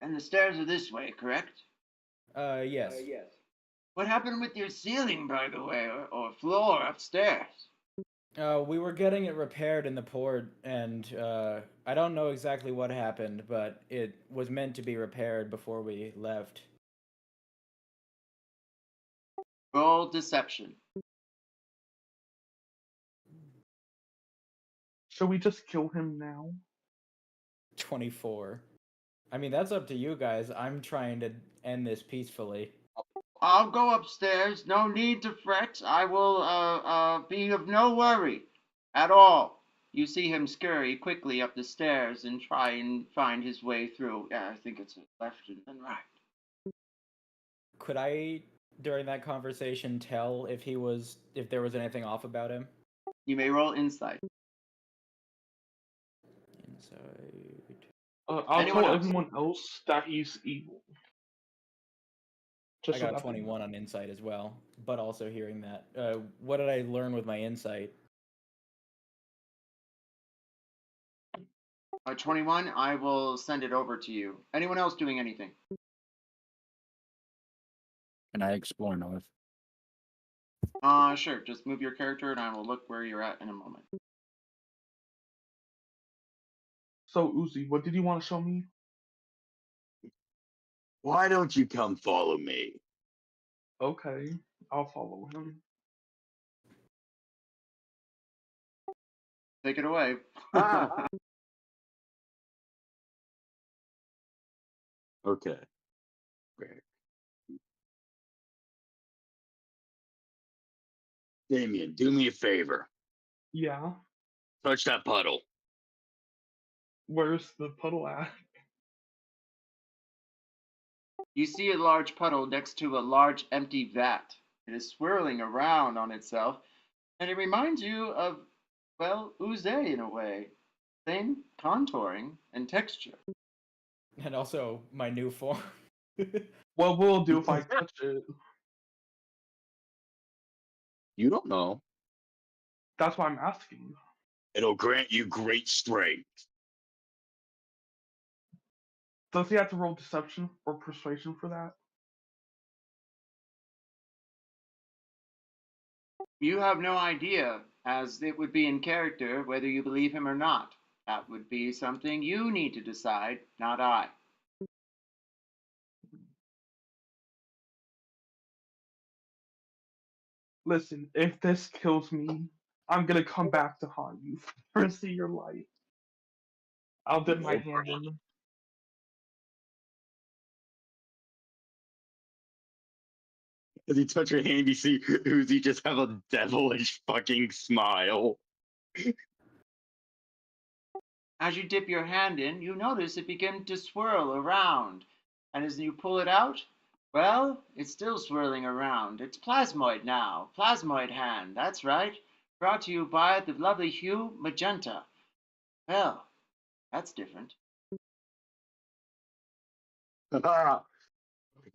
And the stairs are this way, correct? Yes. What happened with your ceiling, by the way, or floor upstairs? We were getting it repaired in the port, and I don't know exactly what happened, but it was meant to be repaired before we left. Roll deception. Shall we just kill him now? 24. I mean, that's up to you guys. I'm trying to end this peacefully. I'll go upstairs. No need to fret. I will be of no worry at all. You see him scurry quickly up the stairs and try and find his way through. Yeah, I think it's left and then right. Could I, during that conversation, tell if there was anything off about him? You may roll insight. Inside. I'll Anyone tell else? everyone else that he's evil. I got 21 on insight as well, but also hearing that. What did I learn with my insight? 21, I will send it over to you. Anyone else doing anything? Can I explore north? Sure. Just move your character and I will look where you're at in a moment. So, Uzi, what did you want to show me? Why don't you come follow me? Okay, I'll follow him. Take it away. Ah. Okay. Great. Damien, do me a favor. Yeah, Touch that puddle. where's the puddle at? You see a large puddle next to a large empty vat. It is swirling around on itself, and it reminds you of, well, Uze in a way. Same contouring and texture. And also my new form. What will it do if I touch it? You don't know. That's why I'm asking. It'll grant you great strength. Does he have to roll deception or persuasion for that? You have no idea as it would be in character whether you believe him or not. That would be something you need to decide, not I. Listen, if this kills me, I'm gonna come back to haunt you for the rest of your life. I'll dip my hand in. As you touch your hand, you see Uzi just have a devilish fucking smile. As you dip your hand in, you notice it begin to swirl around. And as you pull it out, well, it's still swirling around. It's plasmoid now. Plasmoid hand, that's right. Brought to you by the lovely hue magenta. Well, that's different.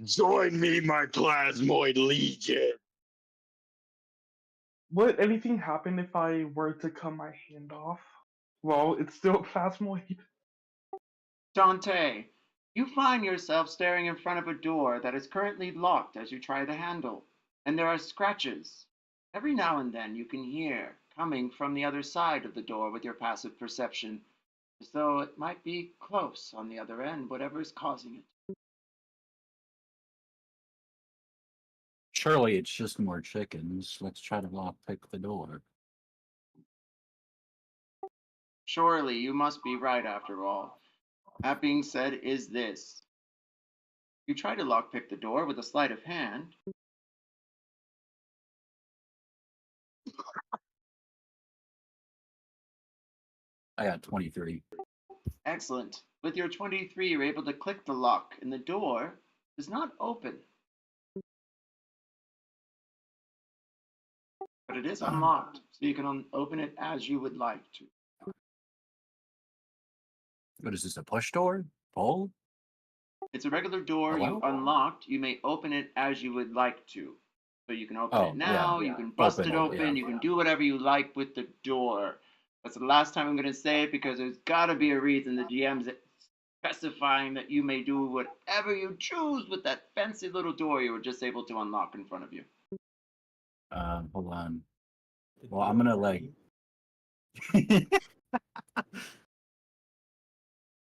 Join me, my plasmoid legion. Would anything happen if I were to cut my hand off? Well, it's still plasmoid. Dante, you find yourself staring in front of a door that is currently locked as you try the handle, and there are scratches. Every now and then you can hear coming from the other side of the door with your passive perception, as though it might be close on the other end, whatever is causing it. Surely it's just more chickens. Let's try to lockpick the door. Surely you must be right after all. That being said, is this. You try to lockpick the door with a sleight of hand. I got 23. Excellent. With your 23, you're able to click the lock, and the door does not open. But it is unlocked, so you can open it as you would like to. What is this, a push door? Pull? It's a regular door you Hello? unlocked. You may open it as you would like to. So you can open Oh, it now, yeah. you can bust Open it it, open, yeah. you can do whatever you like with the door. That's the last time I'm going to say it because there's got to be a reason the GM's specifying that you may do whatever you choose with that fancy little door you were just able to unlock in front of you. Hold on. The Well, I'm gonna like.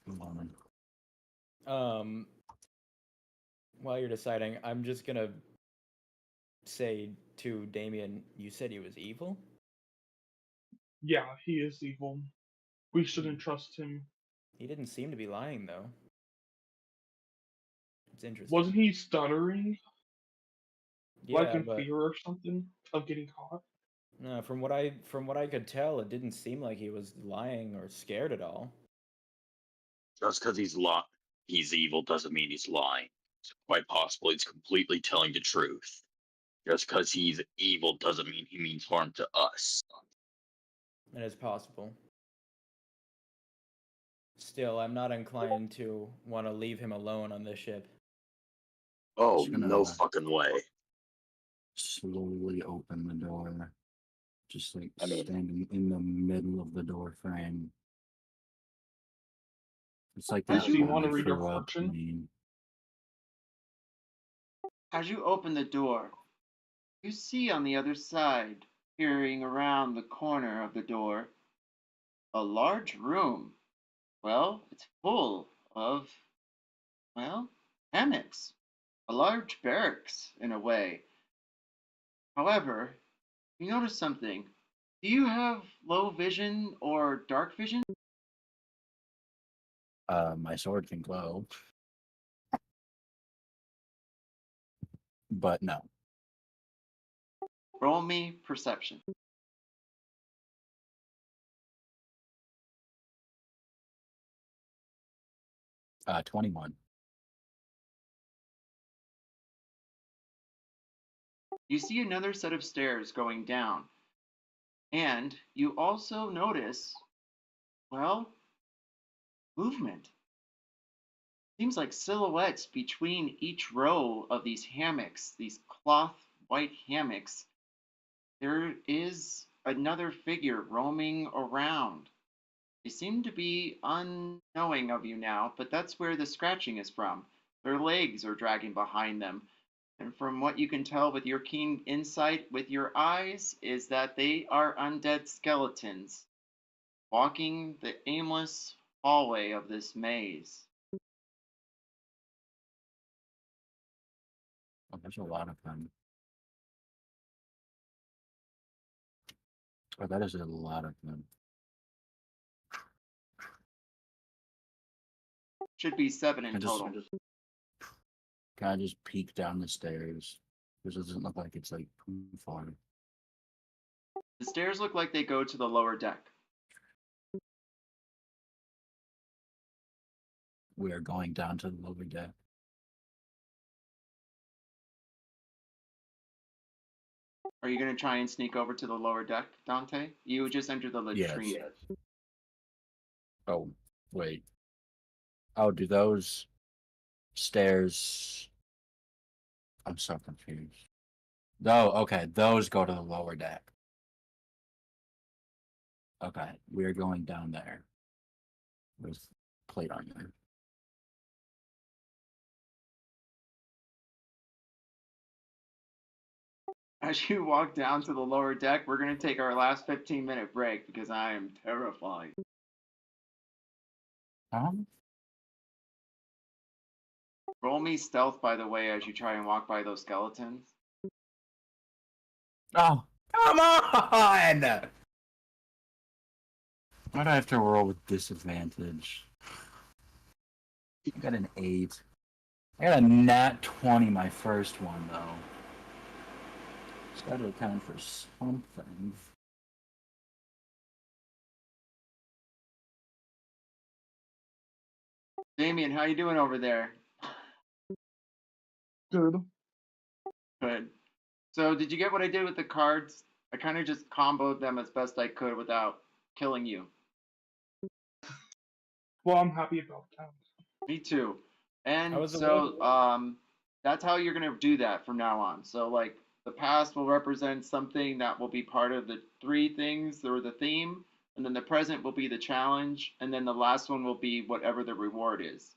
Come on. While you're deciding, I'm just gonna say to Damien, you said he was evil? Yeah, he is evil. We shouldn't trust him. He didn't seem to be lying, though. It's interesting. Wasn't he stuttering? Like Yeah, in but fear or something of getting caught? no, from what I could tell, it didn't seem like he was lying or scared at all. Just because he's evil doesn't mean he's lying. It's quite possible he's completely telling the truth. Just because he's evil doesn't mean he means harm to us. It is possible. Still, I'm not inclined to want to leave him alone on this ship. Oh, Just gonna- no fucking way. Slowly open the door. Just like I mean- standing in the middle of the door frame. It's like As that you Do you one want I to read your threw up fortune? meme. As you open the door, you see on the other side, peering around the corner of the door, a large room. Well, it's full of, well, hammocks. A large barracks, in a way. However, you notice something. Do you have low vision or dark vision? My sword can glow. But no. Roll me perception. 21. You see another set of stairs going down. And you also notice, well, movement. Seems like silhouettes between each row of these hammocks, these cloth white hammocks. There is another figure roaming around. They seem to be unknowing of you now, but that's where the scratching is from. Their legs are dragging behind them. And from what you can tell with your keen insight with your eyes, is that they are undead skeletons walking the aimless hallway of this maze. Oh, there's a lot of them. Oh, that is a lot of them. Should be 7 in I just- total. Can I just peek down the stairs? This doesn't look like it's like too far. The stairs look like they go to the lower deck. We are going down to the lower deck. Are you going to try and sneak over to the lower deck, Dante? You just entered the latrine. Yes. Oh, wait. Oh, do those stairs... I'm so confused. Oh, okay. Those go to the lower deck. Okay, we're going down there. With plate on there. As you walk down to the lower deck, we're going to take our last 15-minute break because I am terrified. Roll me stealth, by the way, as you try and walk by those skeletons. Oh, come on! Why do I have to roll with disadvantage? I got an 8. I got a nat 20 my first one, though. It's got to account for something. Damien, how you doing over there? Good. Good. So, did you get what I did with the cards? I kind of just comboed them as best I could without killing you. Well, I'm happy about that. Me too. And How was the so, that's how you're gonna do that from now on. So, like, the past will represent something that will be part of the 3 things or the theme, and then the present will be the challenge, and then the last one will be whatever the reward is.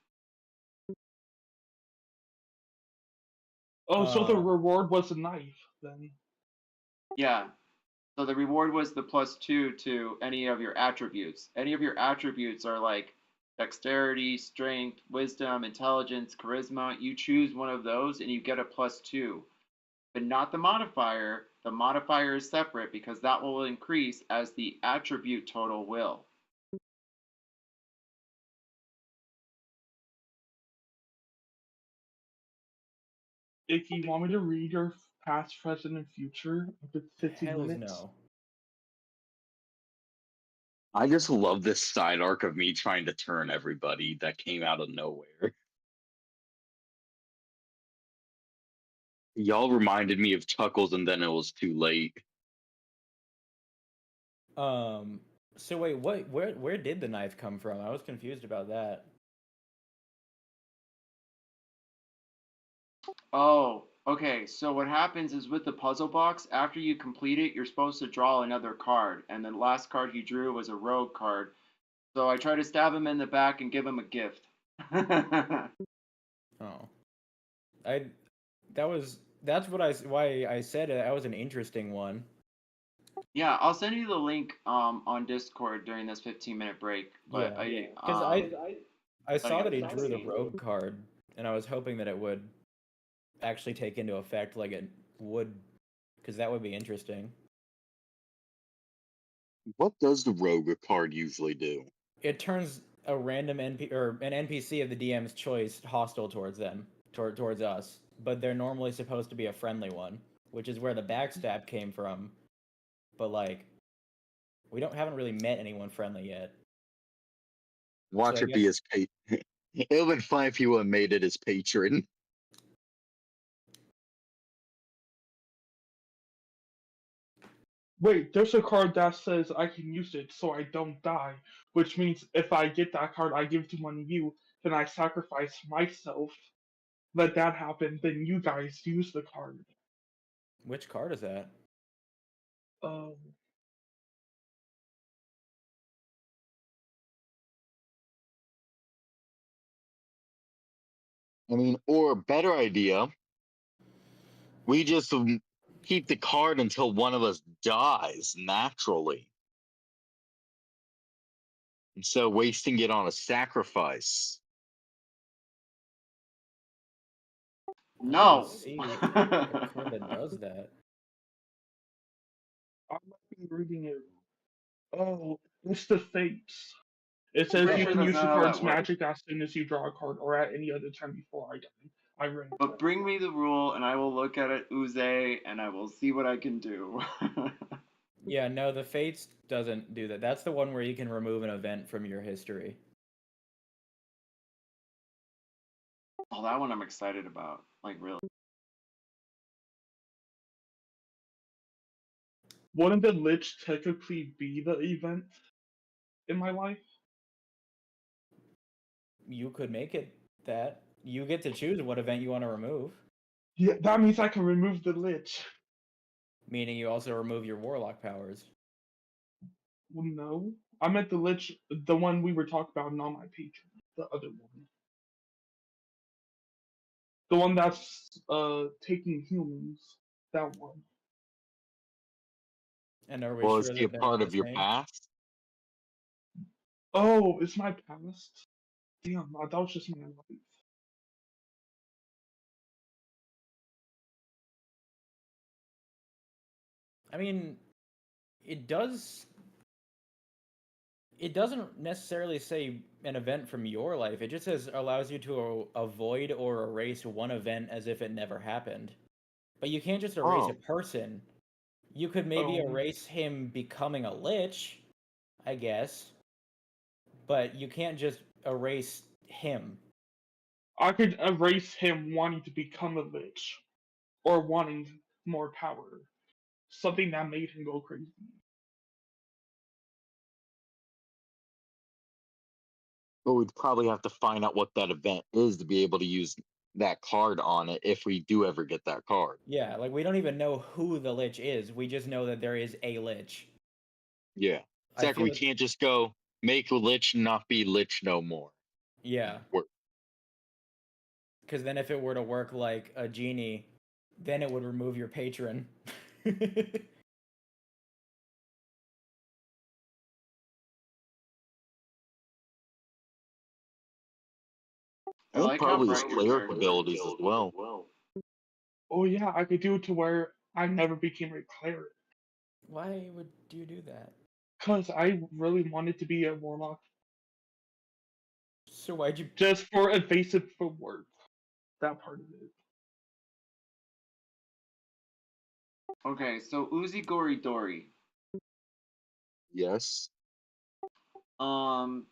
Oh, so the Uh, reward was a knife, then. Yeah. So the reward was the +2 to any of your attributes. Any of your attributes are like dexterity, strength, wisdom, intelligence, charisma. You choose one of those and you get a +2. But not the modifier. The modifier is separate because that will increase as the attribute total will. Ikki, you want me to read your past, present, and future of the 15 hells minutes? no. I just love this side arc of me trying to turn everybody that came out of nowhere. Y'all reminded me of Chuckles, and then it was too late. So wait, where did the knife come from? I was confused about that. Oh, okay. So what happens is with the puzzle box, after you complete it, you're supposed to draw another card, and the last card he drew was a rogue card. So I try to stab him in the back and give him a gift. Oh, I that's why I said it. That was an interesting one. Yeah, I'll send you the link on Discord during this 15-minute break. But Yeah, I because I saw yeah. that he drew the rogue card, and I was hoping that it would actually take into effect like it would, because that would be interesting. What does the rogue card usually do? It turns a random NPC of the DM's choice hostile towards them, towards us, but they're normally supposed to be a friendly one, which is where the backstab came from. But like, we haven't really met anyone friendly yet. Watch So I it be his patron. It would have been fine if he would have made it his patron. Wait, there's a card that says I can use it so I don't die, which means if I get that card, I give to one of you, then I sacrifice myself. Let that happen, then you guys use the card. Which card is that? Um, I mean, or a better idea, We just keep the card until one of us dies naturally. Instead of wasting it on a sacrifice. I don't No. see a card that does that. I might be reading it. Oh, it's the Fates. It says pretty you sure can that's use the not how that card's works. magic as soon as you draw a card or at any other time before I die. I read it. But bring me the rule, and I will look at it, Uze, and I will see what I can do. Yeah, no, the Fates doesn't do that. That's the one where you can remove an event from your history. Oh, that one I'm excited about. Like, really. Wouldn't the Lich technically be the event in my life? You could make it that. You get to choose what event you want to remove, Yeah, that means I can remove the Lich. meaning you also remove your Warlock powers. Well, no. I meant the Lich, the one we were talking about, not my patron. The other one. The one that's taking humans. That one. And are we Well, is sure he a that they're part not of the your same? past? Oh, it's my past? Damn, that was just my life. I mean, it does. It doesn't necessarily say an event from your life. It just says allows you to avoid or erase one event as if it never happened. But you can't just erase a Oh. person. You could maybe Oh. erase him becoming a lich, I guess. But you can't just erase him. I could erase him wanting to become a Lich. Or wanting more power. Something that made him go crazy. But we'd probably have to find out what that event is to be able to use that card on it if we do ever get that card. Yeah, like we don't even know who the lich is. We just know that there is a lich. Yeah. I Exactly. feel We can't just go make Lich not be Lich no more. yeah. Work. Because then if it were to work like a genie, then it would remove your patron. I And like how probably his bright your cleric character abilities as well. Oh yeah, I could do it to where I never became a cleric. Why would you do that? Because I really wanted to be a warlock. So why'd you? Just for evasive footwork. That part of it. Okay, so Uzi Gory Dory. Yes. Um,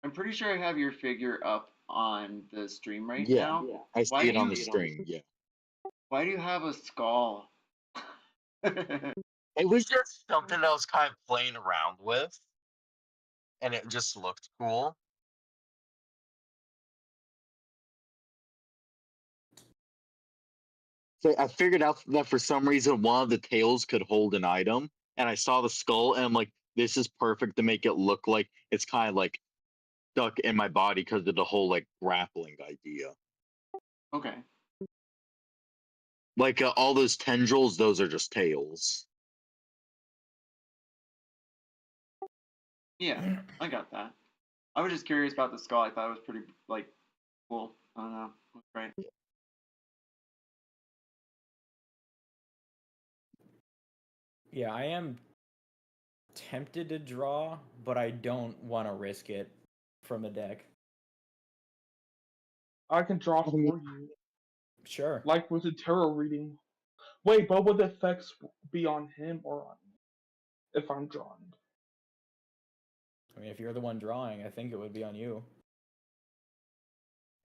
I'm pretty sure I have your figure up on the stream right Yeah. now. I Why see do it on you the string. Yeah. why do you have a skull? It was just something I was kind of playing around with, and it just looked cool. So I figured out that for some reason one of the tails could hold an item, and I saw the skull, and I'm like, this is perfect to make it look like it's kind of like stuck in my body because of the whole like grappling idea. Okay. Like all those tendrils, those are just tails. Yeah, I got that. I was just curious about the skull. I thought it was pretty like cool. I don't know. Looks great. Yeah, I am tempted to draw, but I don't want to risk it from a deck. I can draw for you. Sure. Like with the tarot reading. Wait, but would the effects be on him or on me? If I'm drawing. I mean, if you're the one drawing, I think it would be on you.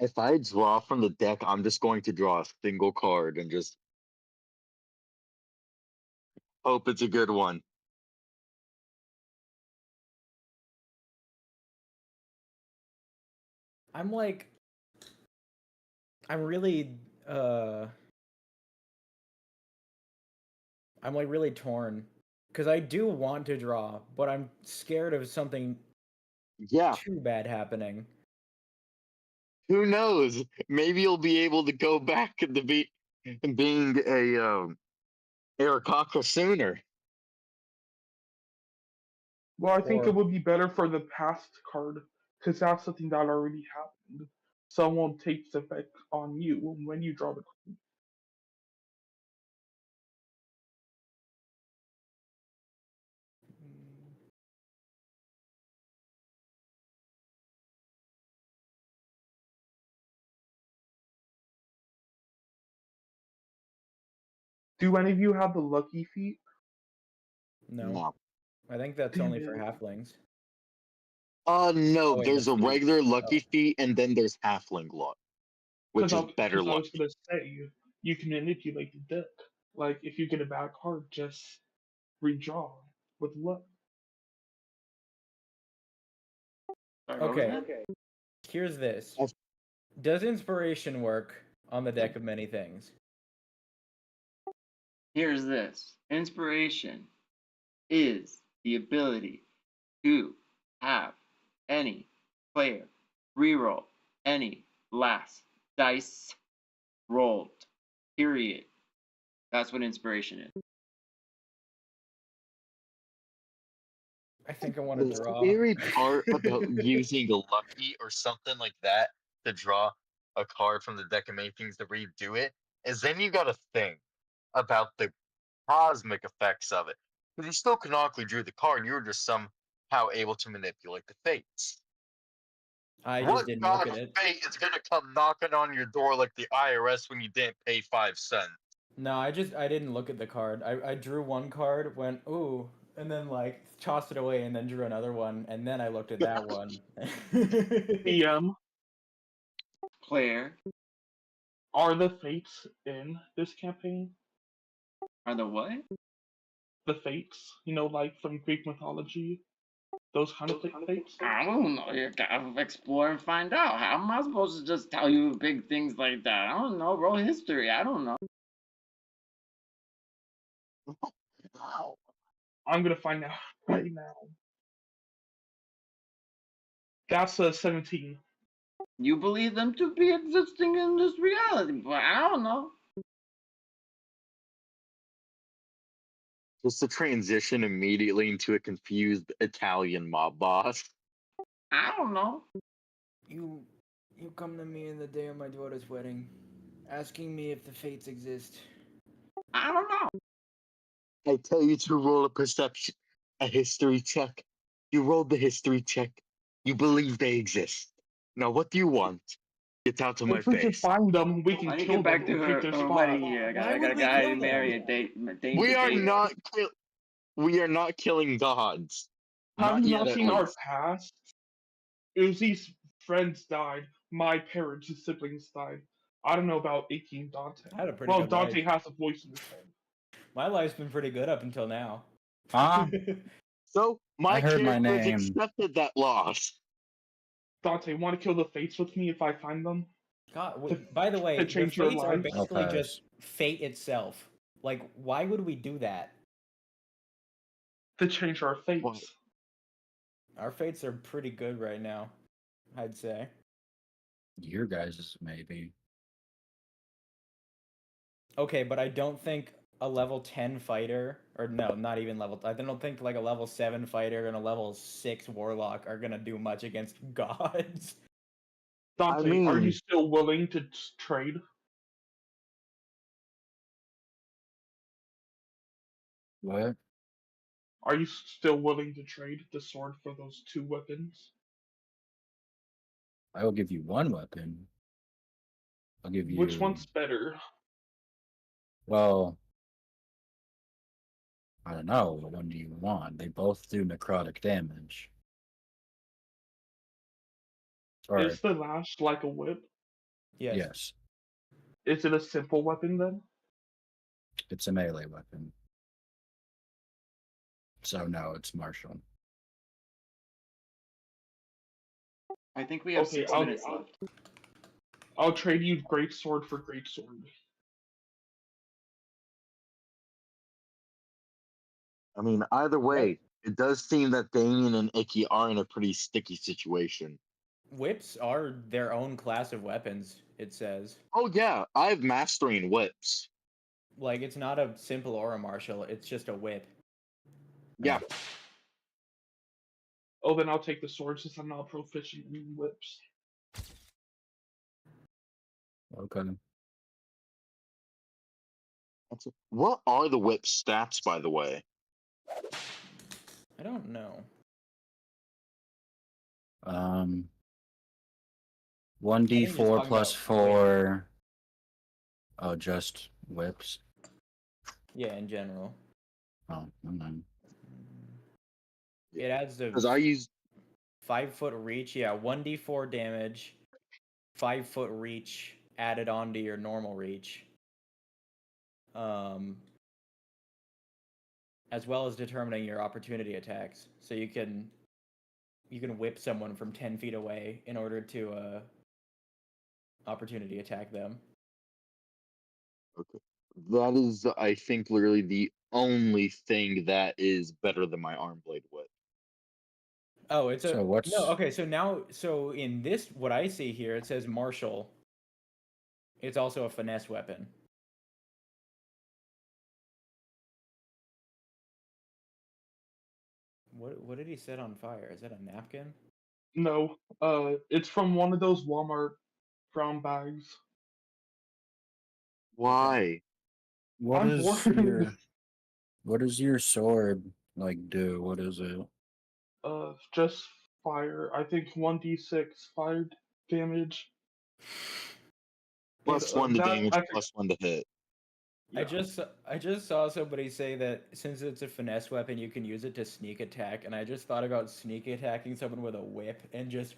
If I draw from the deck, I'm just going to draw a single card and just hope it's a good one. I'm like, I'm really, I'm like really torn because I do want to draw, but I'm scared of something Yeah. too bad happening. Who knows? Maybe you'll be able to go back to being a Arakaka sooner. Well, I think Or it would be better for the past card, because that's something that already happened. So it won't take effect on you when you draw the card. Do any of you have the lucky feat? no, No. I think that's Damn only for it. halflings. No. Oh wait, the There's a feet. regular lucky Oh. feat, and then there's halfling luck, which is better Because I luck. was gonna say you can manipulate the deck. Like if you get a bad card, just redraw with luck. Sorry, what was Okay, that? here's this. I've- Does inspiration work on the deck of many things? Here's this. Inspiration is the ability to have any player reroll any last dice rolled. Period. That's what inspiration is. I think I want The to draw. scary part about using a lucky or something like that to draw a card from the deck of many things to redo it is then you got to think about the cosmic effects of it. Because you still canonically drew the card, you were just somehow able to manipulate the fates. I just What didn't look god at of it. fate is gonna come knocking on your door like the IRS when you didn't pay 5 cents? No, I didn't look at the card. I drew one card, went ooh, and then like tossed it away, and then drew another one, and then I looked at that one. PM, Player are the fates in this campaign? are the what? The fates, like from Greek mythology, those kind of fates. I don't know. You gotta explore and find out. How am I supposed to just tell you big things like that? I don't know. Roll history. I don't know. Wow. I'm gonna find out right now. That's a 17. You believe them to be existing in this reality, but I don't know. Just to transition immediately into a confused Italian mob boss. I don't know. you come to me in the day of my daughter's wedding, asking me if the fates exist. I don't know. I tell you to roll a history check. You rolled the history check. You believe they exist. Now, what do you want? Get out of my If we can face. find them, we can I need to kill get back them to and take their her spot. wedding here. Why I would we gotta kill marry them? a date. We are not we are not killing gods. Have Not you yet, not at seen our least. past? Uzi's friends died. My parents and siblings died. I don't know about Ikki and Dante. I had a pretty Well, good Dante life. has a voice in his head. My life's been pretty good up until now. Ah, So my I heard my characters name. accepted that loss. Dante, want to kill the fates with me if I find them? God, To, by the way, to the change your fates are lives? basically Okay. just fate itself. Like, why would we do that? To change our fates. What? Our fates are pretty good right now, I'd say. Your guys' maybe. Okay, but I don't think a level 10 fighter, or no, not even level, I don't think like a level 7 fighter and a level 6 warlock are gonna do much against gods. Dante, are you mean- still willing to trade? What? Are you still willing to trade the sword for those 2 weapons? I will give you one weapon. I'll give you. Which one's better? Well, I don't know. What one do you want? They both do necrotic damage. Sorry. Is the lash like a whip? Yes. Yes. Is it a simple weapon then? It's a melee weapon. So no, it's martial. I think we have Okay, 6 minutes left. I'll trade you great sword for great sword. I mean, either way, it does seem that Damien and Ikki are in a pretty sticky situation. Whips are their own class of weapons, it says. Oh yeah, I have mastery in whips. Like, it's not a simple or a martial, it's just a whip. Yeah. Oh, then I'll take the sword since I'm not proficient in whips. Okay. What are the whip stats, by the way? I don't know. Um, I think he's 1d4 talking plus about 4. Oh, just whips. Yeah, in general. Oh, okay. It adds the Because I use 5-foot reach. Yeah, 1d4 damage, 5-foot reach added onto your normal reach. As well as determining your opportunity attacks. So you can whip someone from 10 feet away in order to opportunity attack them. okay. That is, I think, literally the only thing that is better than my arm blade whip. Oh, it's a So what's no. Okay, so in this, what I see here, it says martial. It's also a finesse weapon. What did he set on fire? Is that a napkin? No, it's from one of those Walmart brown bags. Why? what I'm is bored. what does your sword like do? What is it? Just fire. I think 1d6 fire damage. And Plus 1 to that damage, I think plus 1 to hit. yeah. I just saw somebody say that since it's a finesse weapon, you can use it to sneak attack, and I just thought about sneak attacking someone with a whip and just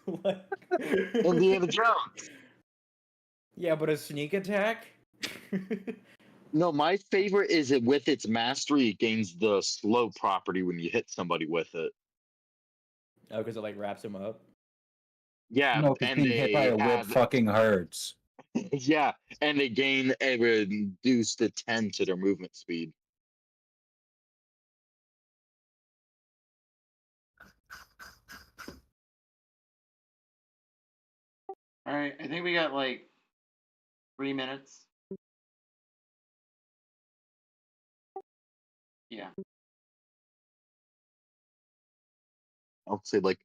like... Indiana Jones. Yeah, but a sneak attack? No, my favorite is it with its mastery, it gains the slow property when you hit somebody with it. Oh, because it like wraps him up. Yeah, No, because and being hit by they a whip have fucking hurts. yeah, and they gain a reduced to 10 to their movement speed. All right, I think we got like 3 minutes. Yeah. I'll say like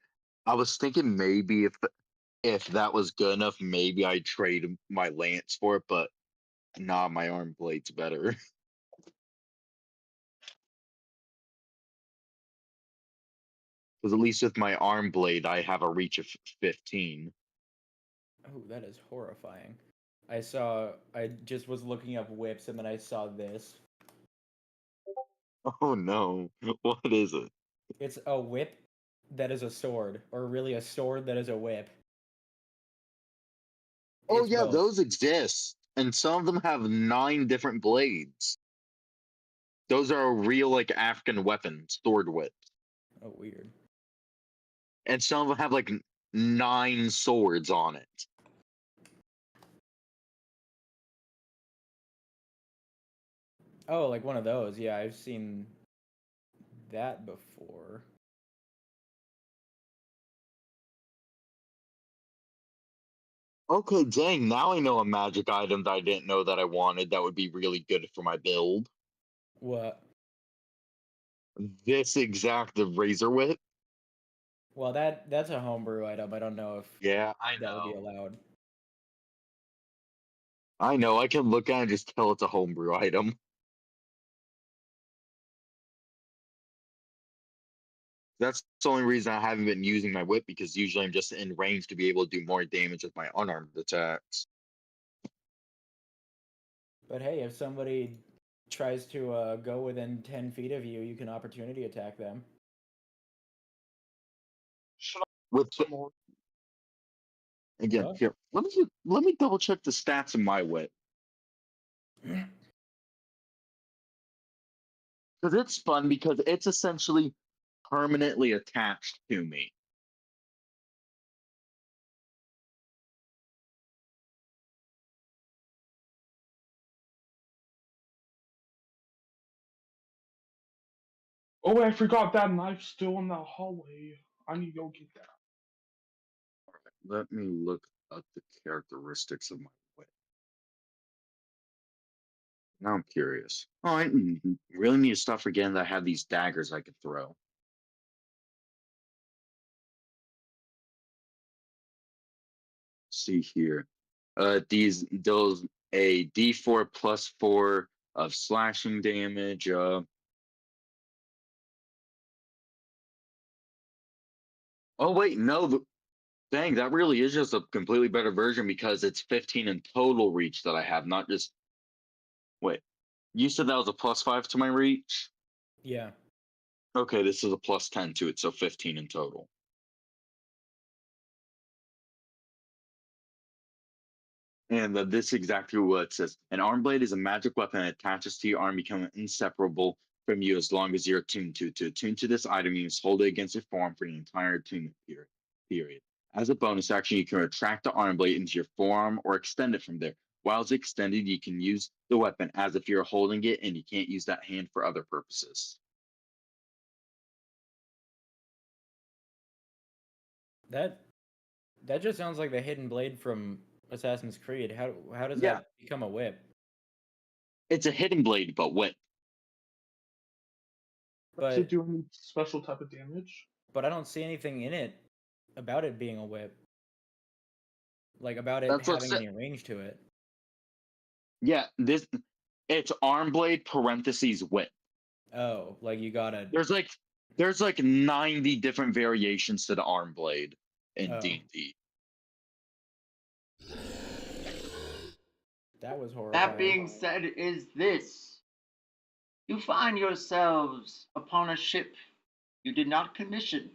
I was thinking maybe if that was good enough, maybe I'd trade my lance for it, but nah, my arm blade's better. Because at least with my arm blade, I have a reach of 15. Oh, that is horrifying. I just was looking up whips and then I saw this. Oh no, what is it? It's a whip that is a sword, or really a sword that is a whip. Oh It's yeah, both. those exist, and some of them have 9 different blades. Those are real like African weapons, sword whips, Oh, weird. and some of them have like 9 swords on it. Oh, like one of those. Yeah, I've seen that before. Okay, dang, now I know a magic item that I didn't know that I wanted that would be really good for my build. What? This exact the razor whip. Well, that's a homebrew item. I don't know if Yeah, I that would be know. allowed. I know, I can look at it and just tell it's a homebrew item. That's the only reason I haven't been using my whip because usually I'm just in range to be able to do more damage with my unarmed attacks. But hey, if somebody tries to go within 10 feet of you, you can opportunity attack them. Should I With some more? again, What? here, let me double check the stats of my whip. Because it's fun because it's essentially permanently attached to me. Oh, wait, I forgot that knife's still in the hallway. I need to go get that. Let me look up the characteristics of my whip. Now I'm curious. Oh, I really need to stop forgetting that I have these daggers I could throw. See here. These those a D4 plus 4 of slashing damage. Oh wait, no. Dang, that really is just a completely better version because it's 15 in total reach that I have, not just. Wait, you said that was a plus 5 to my reach? Yeah. Okay, this is a plus 10 to it, so 15 in total. And this is exactly what it says. An arm blade is a magic weapon that attaches to your arm, becoming inseparable from you as long as you're attuned to it. To attune to this item, you must hold it against your forearm for the entire attunement period. As a bonus action, you can retract the arm blade into your forearm or extend it from there. While it's extended, you can use the weapon as if you're holding it, and you can't use that hand for other purposes. That just sounds like the hidden blade from Assassin's Creed. How does Yeah, that become a whip? it's a hidden blade, but what? Does it But do any special type of damage? I don't see anything in it about it being a whip. Like about it That's what. having any range to it. Yeah, it's arm blade parentheses whip. Oh, like you gotta. There's like 90 different variations to the arm blade in Oh. D&D. That was horrifying. That being said, is this. You find yourselves upon a ship you did not commission.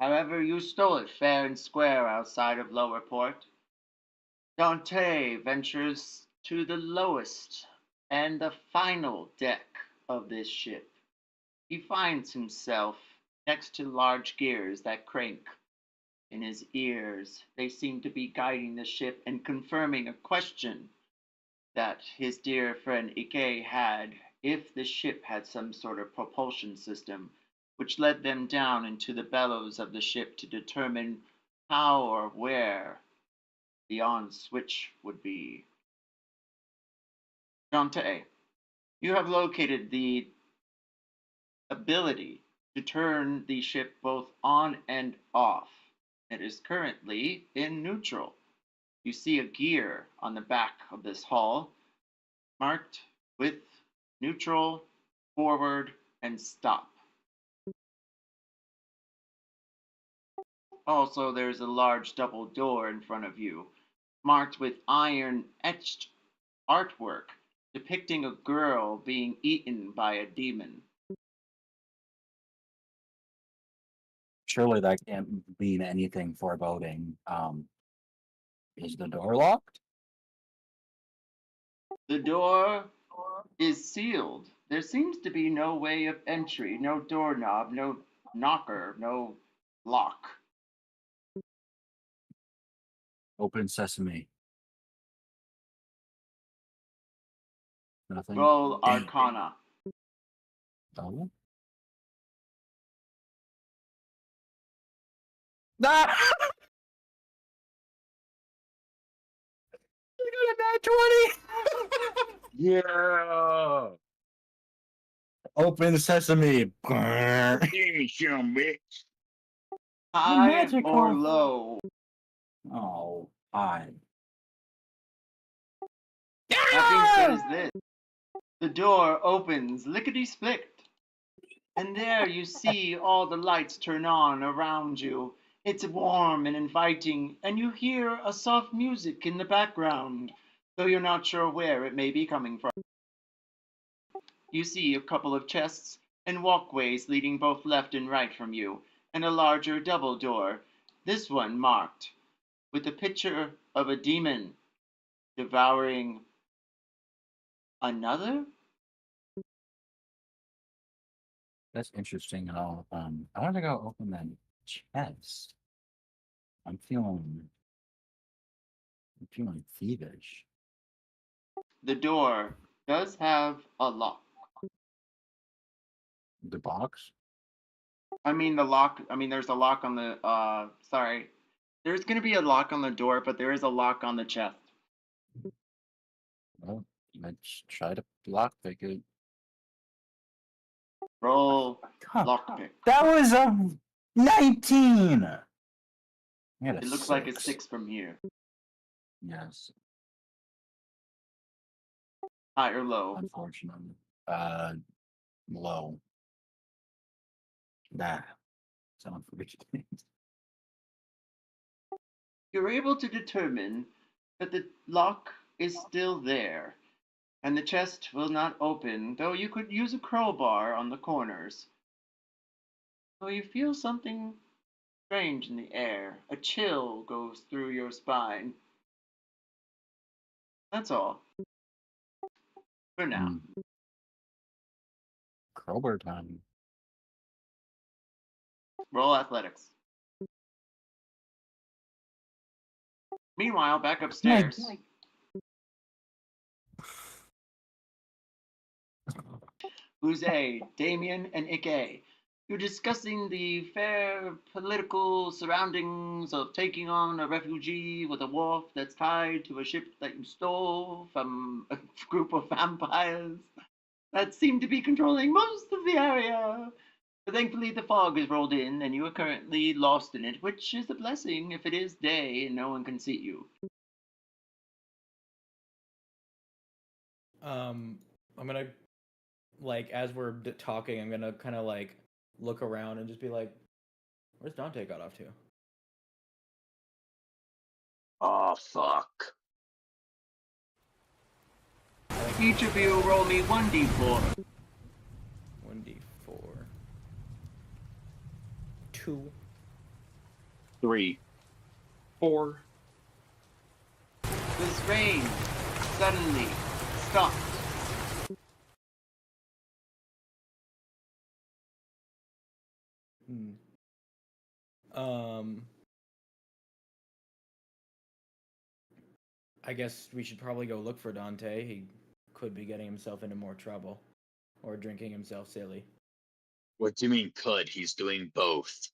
However, you stole it fair and square outside of Lower Port. Dante ventures to the lowest and the final deck of this ship. He finds himself next to large gears that crank. In his ears, they seem to be guiding the ship and confirming a question that his dear friend Ikki had if the ship had some sort of propulsion system, which led them down into the bellows of the ship to determine how or where the on switch would be. Dante, you have located the ability to turn the ship both on and off. It is currently in neutral. You see a gear on the back of this hull marked with neutral, forward, and stop. Also, there's a large double door in front of you, marked with iron etched artwork depicting a girl being eaten by a demon. Surely that can't mean anything foreboding. Is the door locked? The door is sealed. There seems to be no way of entry, no doorknob, no knocker, no lock. Open sesame. Nothing. Roll Dang. Arcana. Oh. Ah! You got a nat 20! Yeah. Open sesame. Give me some, bitch. High magical. or low? Oh, hi. That being said is this. The door opens lickety-split. And there you see all the lights turn on around you. It's warm and inviting, and you hear a soft music in the background, though you're not sure where it may be coming from. You see a couple of chests and walkways leading both left and right from you, and a larger double door, this one marked with a picture of a demon devouring another? That's interesting. I want to go open that chest. I'm feeling thievish. The door does have a lock. The box? I mean, there's a lock on the, sorry. There's going to be a lock on the door, but there is a lock on the chest. Well, let's try to lockpick it. Roll Huh. lockpick. That was a 19! I got a It looks like a 6 from here. Yes, High or low? unfortunately. Low. Nah. It's unfortunate. You're able to determine that the lock is still there, and the chest will not open, though you could use a crowbar on the corners. So you feel something strange in the air. A chill goes through your spine. That's all. For now. Crowbar time. Roll athletics. Meanwhile, back upstairs. Uze, Damien, and Ikki. You're discussing the fair political surroundings of taking on a refugee with a wharf that's tied to a ship that you stole from a group of vampires that seem to be controlling most of the area. But thankfully, the fog has rolled in, and you are currently lost in it, which is a blessing if it is day and no one can see you. I'm gonna, like, as we're talking, I'm gonna kind of like look around and just be like, "Where's Dante got off to?" Oh fuck. Each of you roll me 1d4. 1d4. 2. 3. 4. This rain suddenly stopped. I guess we should probably go look for Dante. He could be getting himself into more trouble, or drinking himself silly. What do you mean could? He's doing both.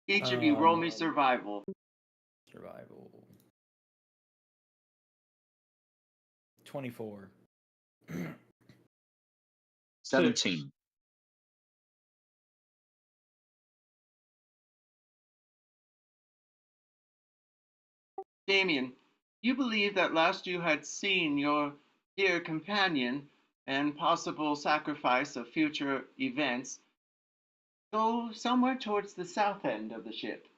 Each of you roll me survival. Survival. 24. 17. Damien, you believe that last you had seen your dear companion and possible sacrifice of future events go somewhere towards the south end of the ship.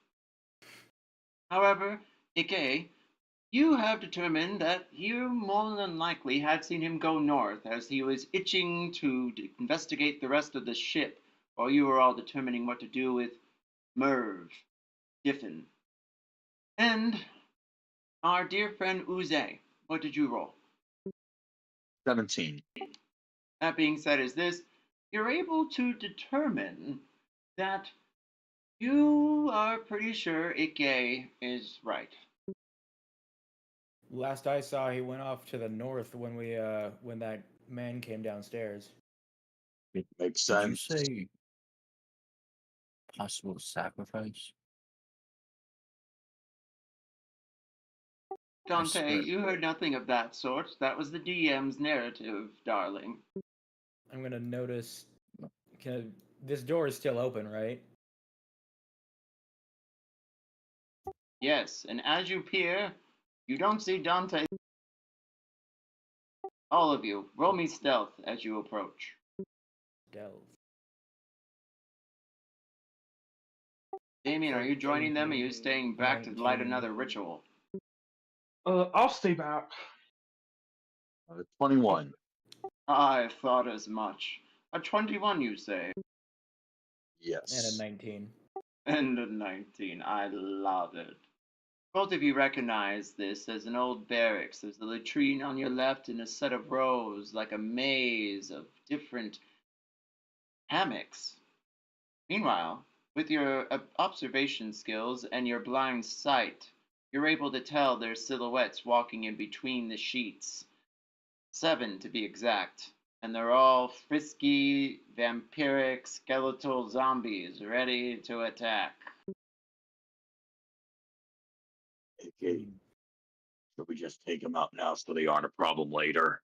However, Ikki, you have determined that you more than likely had seen him go north as he was itching to investigate the rest of the ship while you were all determining what to do with Merv, Diffin, and our dear friend Uze. What did you roll? 17. That being said, is this you're able to determine that you are pretty sure Ikki is right. Last I saw, he went off to the north when when that man came downstairs. It makes Did you sense. say possible sacrifice? Dante, swear. you heard nothing of that sort. That was the DM's narrative, darling. I'm gonna notice. This door is still open, right? Yes, and as you peer, you don't see Dante. All of you, roll me stealth as you approach. Stealth. Damien, are you joining them, or are you staying back to light 19. another ritual? I'll stay back. 21. I thought as much. A 21, you say? And Yes. a 19. And a 19. I love it. Both of you recognize this as an old barracks. There's a latrine on your left and a set of rows, like a maze of different hammocks. Meanwhile, with your observation skills and your blind sight, you're able to tell their silhouettes walking in between the sheets. 7 to be exact, and they're all frisky, vampiric, skeletal zombies ready to attack. Okay. Should we just take them out now so they aren't a problem later?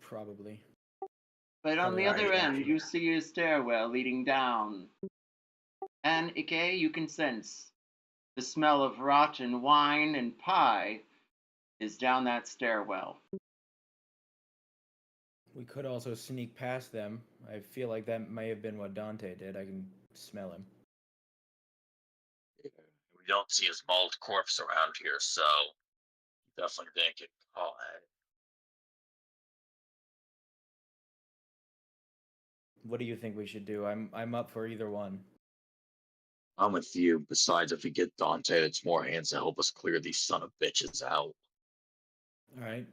Probably. But on the Probably other right, end, actually. you see a stairwell leading down. And, Ikki, you can sense the smell of rotten wine and pie is down that stairwell. We could also sneak past them. I feel like that may have been what Dante did. I can smell him. We don't see his mauled corpse around here, so definitely didn't get caught. What do you think we should do? I'm up for either one. I'm with you. Besides, if we get Dante, it's more hands to help us clear these son of bitches out. All right.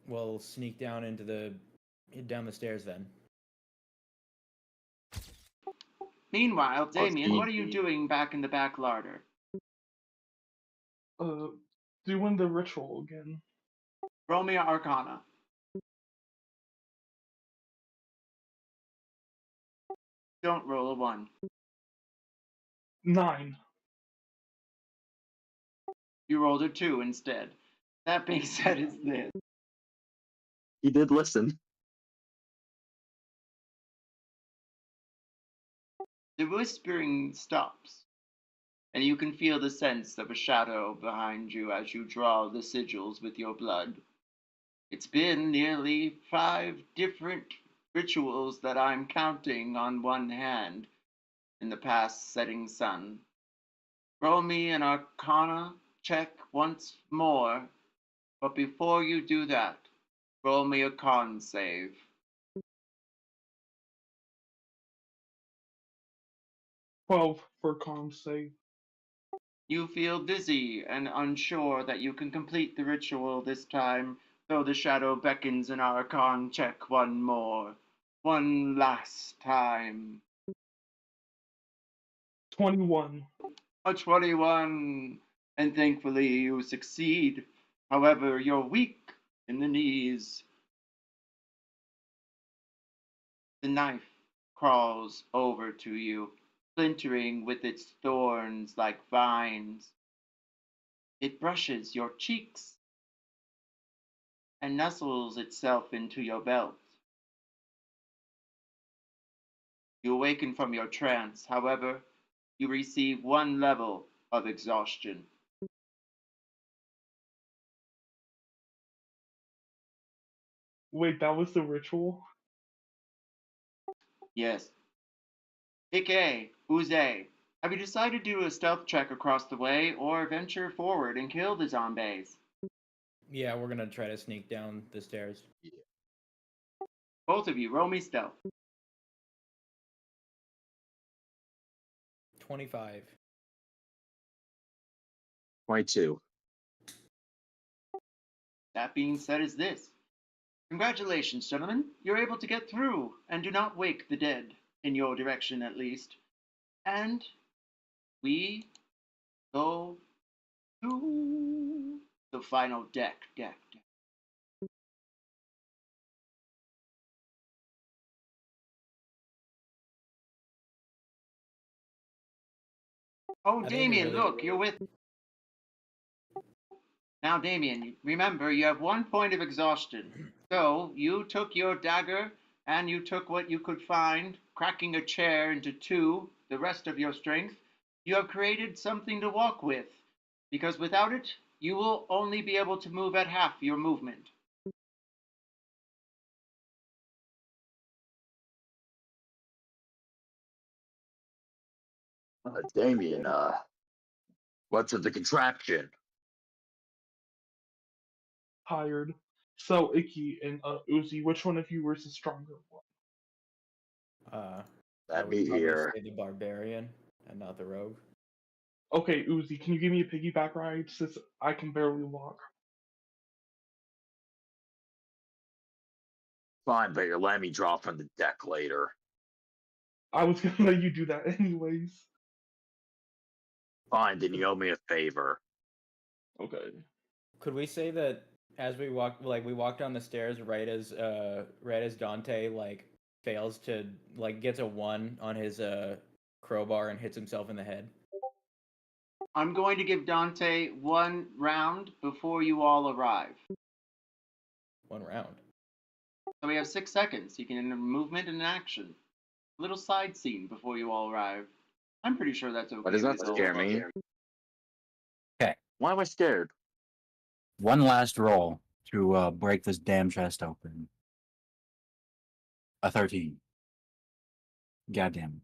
We'll sneak down down the stairs then. Meanwhile, Damien, what are you indeed. doing back in the back larder? Doing the ritual again. Roll me an Arcana. Don't roll a 1. 9. You rolled a 2 instead. That being said, is this. He did listen. The whispering stops, and you can feel the sense of a shadow behind you as you draw the sigils with your blood. It's been nearly 5 different rituals that I'm counting on one hand in the past setting sun. Roll me an Arcana check once more, but before you do that, roll me a con save. 12 for con save. You feel dizzy and unsure that you can complete the ritual this time, though the shadow beckons an Arcana check one more. One last time. 21. A 21, and thankfully you succeed. However, you're weak in the knees. The knife crawls over to you, splintering with its thorns like vines. It brushes your cheeks and nestles itself into your belt. You awaken from your trance, however, you receive 1 level of exhaustion. Wait, that was the ritual? Yes. Ikki, Uze, have you decided to do a stealth check across the way or venture forward and kill the zombies? Yeah, we're gonna try to sneak down the stairs. Both of you, roll me stealth. 25. 22. That being said is this. Congratulations, gentlemen. You're able to get through and do not wake the dead, in your direction at least. And we go to the final deck. Oh, I think it'd be Damien, really- look, you're with. Now, Damien, remember you have 1 point of exhaustion. So you took your dagger and you took what you could find, cracking a chair into 2, the rest of your strength. You have created something to walk with, because without it, you will only be able to move at half your movement. Damien, what's with the contraption? Tired. So, Ikki and Uzi, which one of you is the stronger one? I That would me probably here. say the barbarian and not the rogue. Okay, Uzi, can you give me a piggyback ride since I can barely walk? Fine, but you're letting me draw from the deck later. I was gonna let you do that anyways. Fine, then you owe me a favor. Okay. Could we say that As we walk down the stairs right as Dante like fails to like gets a 1 on his crowbar and hits himself in the head. I'm going to give Dante 1 round before you all arrive. 1 round. So we have 6 seconds. He can enter movement and action. A little side scene before you all arrive. I'm pretty sure that's okay. Why does that with all scare of us. me? Okay. Why am I scared? One last roll to break this damn chest open. A 13. Goddamn.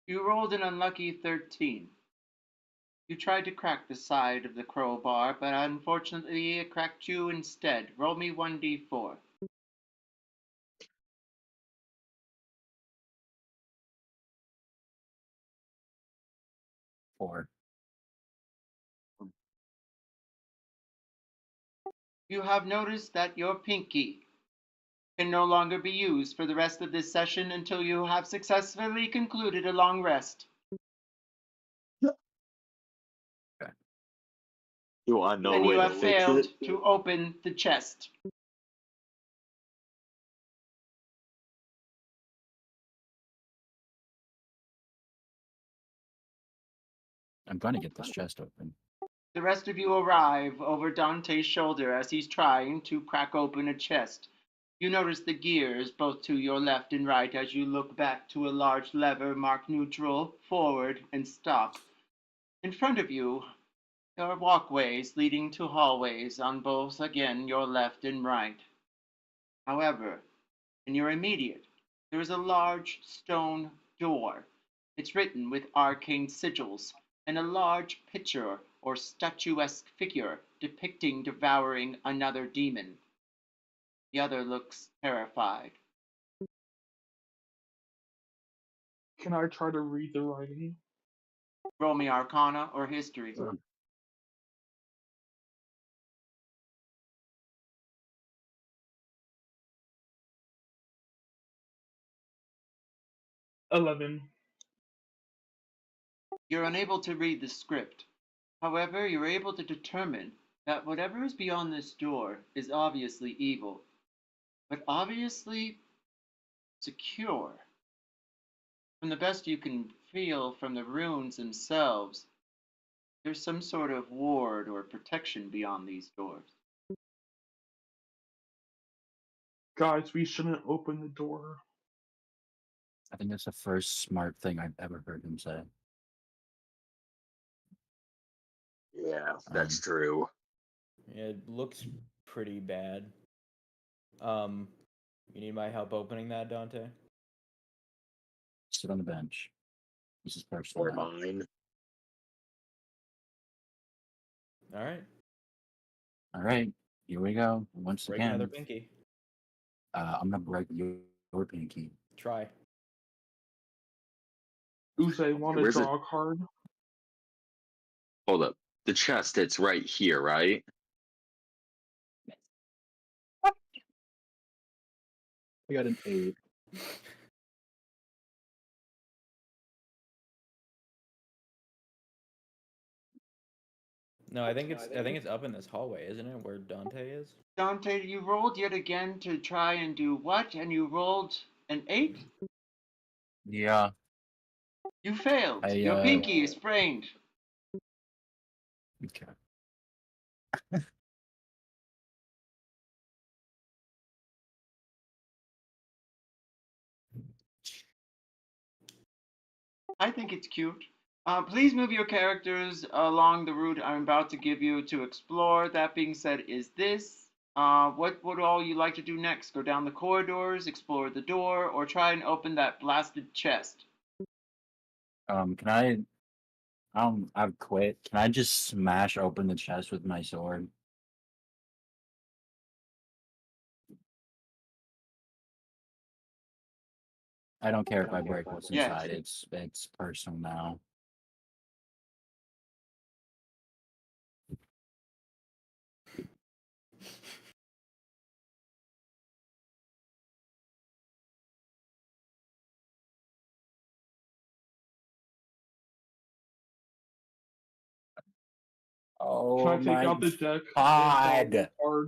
You rolled an unlucky 13. You tried to crack the side of the crowbar, but unfortunately it cracked you instead. Roll me 1d4. Four. You have noticed that your pinky can no longer be used for the rest of this session until you have successfully concluded a long rest. You want no And way you to have fix failed it? to open the chest. I'm gonna get this chest open. The rest of you arrive over Dante's shoulder as he's trying to crack open a chest. You notice the gears both to your left and right as you look back to a large lever marked neutral, forward, and stop. In front of you are walkways leading to hallways on both, again, your left and right. However, in your immediate, there is a large stone door. It's written with arcane sigils, and a large picture or statuesque figure depicting devouring another demon. The other looks terrified. Can I try to read the writing? Roll me Arcana or History. 11. You're unable to read the script. However, you're able to determine that whatever is beyond this door is obviously evil, but obviously secure. From the best you can feel from the runes themselves, there's some sort of ward or protection beyond these doors. Guys, we shouldn't open the door. I think that's the first smart thing I've ever heard him say. Yeah, that's true. It looks pretty bad. You need my help opening that, Dante? Sit on the bench. This is personal. Or now. mine. All right. All right, here we go. Once Break again, another pinky. I'm gonna break your pinky. Try. Uze, want to Where's it? draw a card? Hold up. The chest, it's right here, right? I got an 8. No, I think it's up in this hallway, isn't it? Where Dante is. Dante, you rolled yet again to try and do what? And you rolled an 8? Yeah. You failed. I, Your pinky is sprained. Okay. I think it's cute. Please move your characters along the route I'm about to give you to explore. That being said, is this what would all you like to do next? Go down the corridors, explore the door, or try and open that blasted chest? Can I? I've quit. Can I just smash open the chest with my sword? I don't care if I break what's Yes. inside. It's personal now. Oh Can I take my out the deck? God. And card?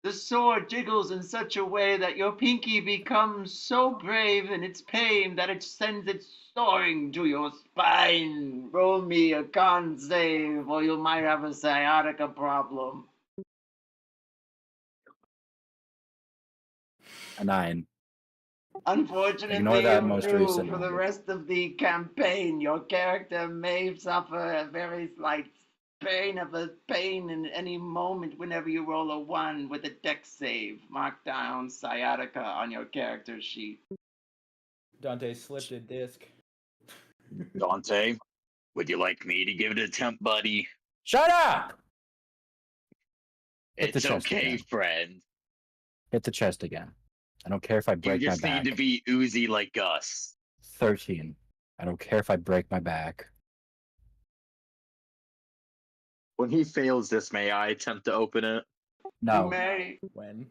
The sword jiggles in such a way that your pinky becomes so brave in its pain that it sends it soaring to your spine. Roll me a con save, or you might have a sciatica problem. A 9. Unfortunately, Ignore that you most do. recent For the number. rest of the campaign, your character may suffer a very slight pain in any moment whenever you roll a 1 with a dex save. Mark down sciatica on your character sheet. Dante slipped a disc. Dante, would you like me to give it a attempt, buddy? Shut up! Hit the It's chest okay, again. friend. Hit the chest again. I don't care if I You break my just need back. to be oozy like us. 13. I don't care if I break my back. When he fails this, may I attempt to open it? You No. may. When?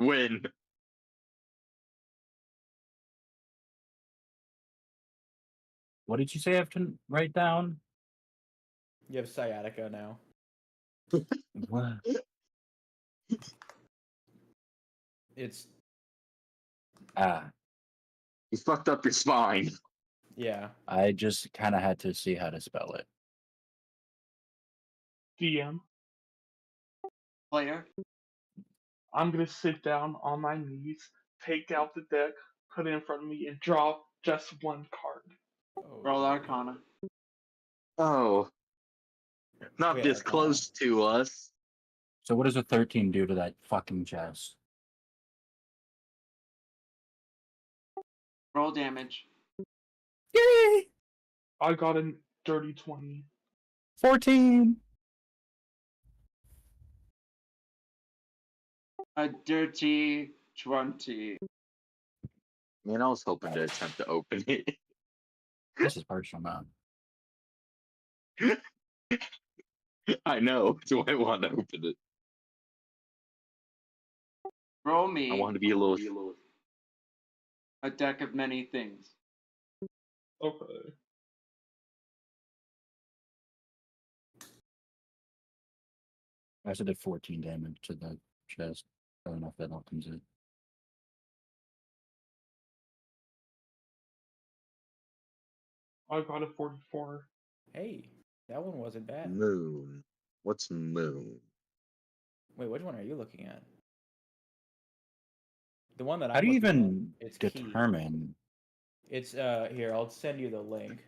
Win. What did you say I have to write down? You have sciatica now. What? It's Ah, You fucked up your spine. yeah. I just kind of had to see how to spell it. DM. Player. I'm gonna sit down on my knees, take out the deck, put it in front of me, and draw just one card. Oh, Roll Arcana. Oh, not Wait, this Arcana. close to us. So what does a 13 do to that fucking chest? Roll damage. Yay! I got a dirty 20. 14! A dirty 20. Man, I was hoping to attempt to open it. This is partial, man. I know. Do I want to open it? Roll me I want to be a little. a deck of many things. Okay. I also did 14 damage to the chest. I don't know if that opens it. I got a 44. Hey, that one wasn't bad. Moon. What's moon? Wait, which one are you looking at? The one that How I'm do you looking even at, it's key. determine? It's here. I'll send you the link.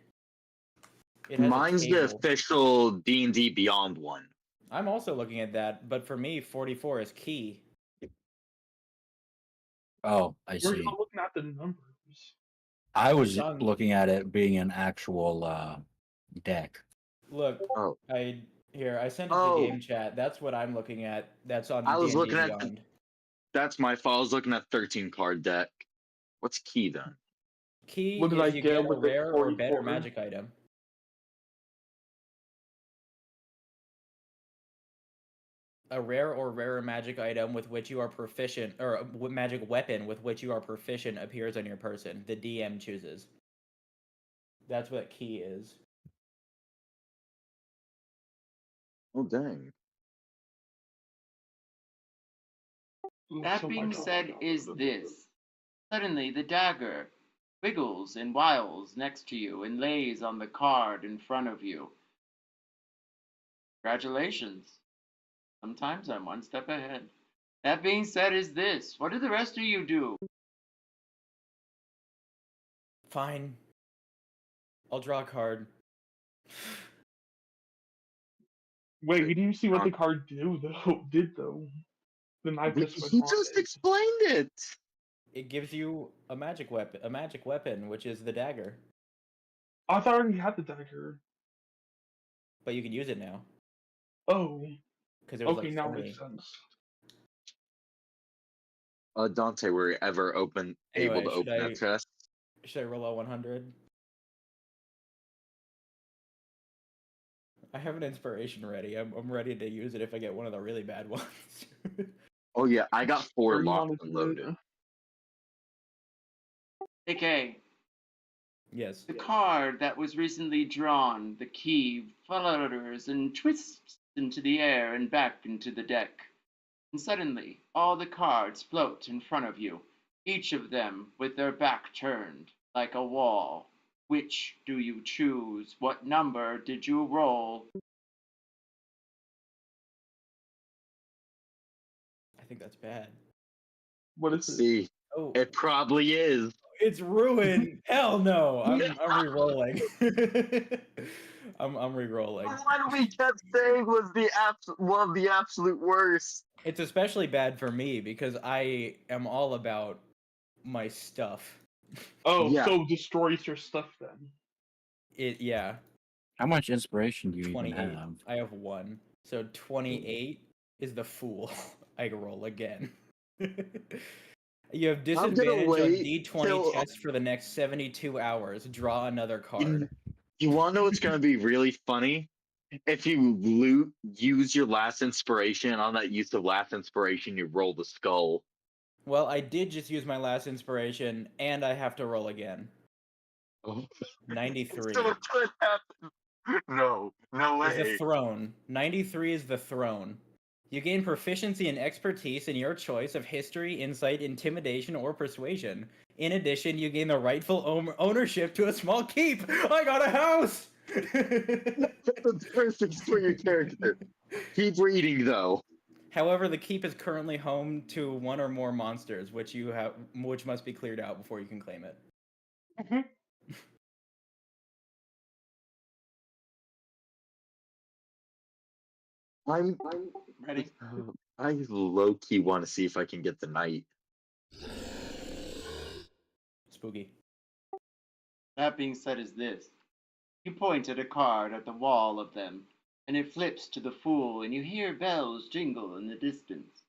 It has a Mine's the table. official D&D Beyond one. I'm also looking at that, but for me, 44 is key. Oh, I We're see. not looking at the numbers. I was It's on- looking at it being an actual deck. Look, Oh. I sent it Oh. to game chat. That's what I'm looking at. That's on I was D&D looking at the- Beyond. That's my fault. I was looking at 13 card deck. What's key then? Key What did I is you get get a with the rare or better 44? magic item. A rare or rarer magic item with which you are proficient, or a magic weapon with which you are proficient appears on your person. The DM chooses. That's what key is. Oh dang. That So my being God. said, is this. Suddenly, the dagger wiggles and wiles next to you and lays on the card in front of you. Congratulations. Sometimes I'm one step ahead. That being said, is this. What do the rest of you do? Fine. I'll draw a card. Wait, you didn't see what the card did though. The knife just He went on just it. explained it. It gives you a magic weapon, which is the dagger. I thought I already had the dagger. But you can use it now Oh, because it was okay, like now 40. makes sense. Dante, were you ever able Anyway, to open that chest? Should I roll a 100? I have an inspiration ready. I'm ready to use it if I get one of the really bad ones. Oh yeah, I got 4 Where you locked wanted and to loaded. AK, Yes. The card that was recently drawn, the key, flutters and twists into the air and back into the deck. And suddenly, all the cards float in front of you, each of them with their back turned, like a wall. Which do you choose? What number did you roll? I think that's bad. What Let's is it? see. Oh, It probably is. it's ruined. Hell no. I'm re-rolling. I'm re-rolling. The one we kept saying was one of the absolute worst. It's especially bad for me because I am all about my stuff. Oh, Yeah. so destroys your stuff then. Yeah, How much inspiration do you even 28. have? I have 1. So 28 is the fool. I roll again. You have gonna disadvantage on wait D20 till- tests for the next 72 hours. Draw another card. You want to know what's going to be really funny? If you use your last inspiration, on that use of last inspiration, you roll the skull. Well, I did just use my last inspiration, and I have to roll again. Oh. 93 So what could happen? No is the way. throne. 93 is the throne. You gain proficiency and expertise in your choice of history, insight, intimidation, or persuasion. In addition, you gain the rightful ownership to a small keep. I got a house! That's perfect for your character. Keep reading, though. However, the keep is currently home to one or more monsters, which must be cleared out before you can claim it. I'm Ready? I low key want to see if I can get the knight. Spooky. That being said, is this. You point at a card at the wall of them, and it flips to the fool, and you hear bells jingle in the distance.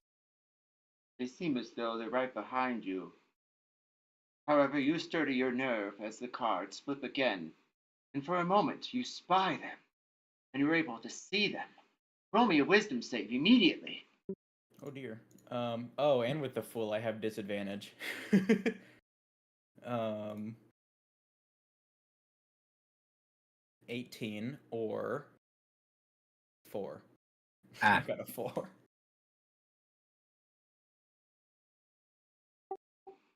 They seem as though they're right behind you. However, you sturdy your nerve as the cards flip again, and for a moment you spy them, and you're able to see them. Roll me a wisdom save immediately. Oh dear. Oh, and with the fool, I have disadvantage. 18 or 4. I got a 4.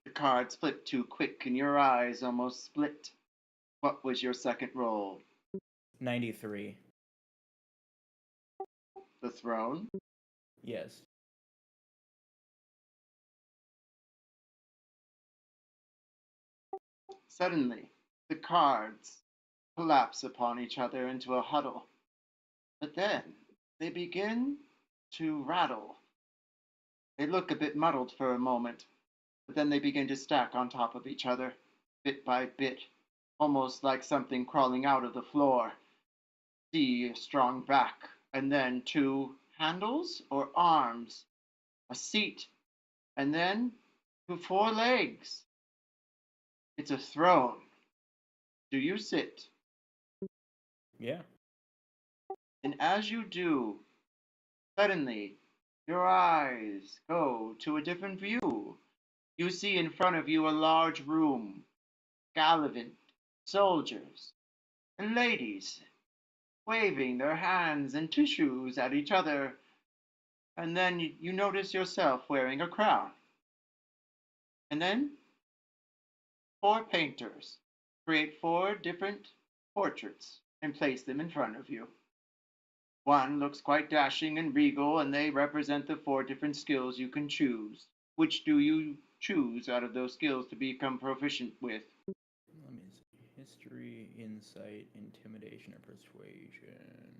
The cards flip too quick, and your eyes almost split. What was your second roll? 93. The throne? Yes. Suddenly, the cards collapse upon each other into a huddle. But then they begin to rattle. They look a bit muddled for a moment, but then they begin to stack on top of each other, bit by bit, almost like something crawling out of the floor. See a strong back, and then 2 handles or arms, a seat, and then 4 legs. It's a throne. Do you sit? Yeah. And as you do, suddenly your eyes go to a different view. You see in front of you a large room, gallivant, soldiers, and ladies waving their hands and tissues at each other. And then you notice yourself wearing a crown. And then 4 painters create 4 different portraits and place them in front of you. One looks quite dashing and regal, and they represent the 4 different skills you can choose. Which do you choose out of those skills to become proficient with? Let me see. History, insight, intimidation, or persuasion.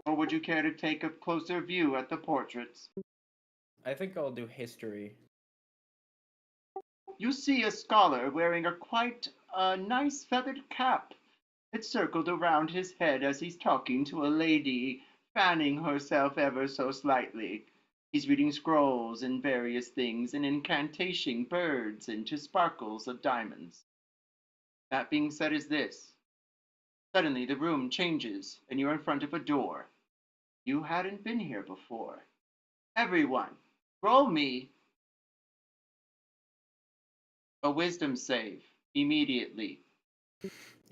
Or would you care to take a closer view at the portraits? I think I'll do history. You see a scholar wearing a quite nice feathered cap. It's circled around his head as he's talking to a lady, fanning herself ever so slightly. He's reading scrolls and various things and incantation birds into sparkles of diamonds. That being said, is this. Suddenly the room changes and you're in front of a door. You hadn't been here before. Everyone, roll me a wisdom save immediately.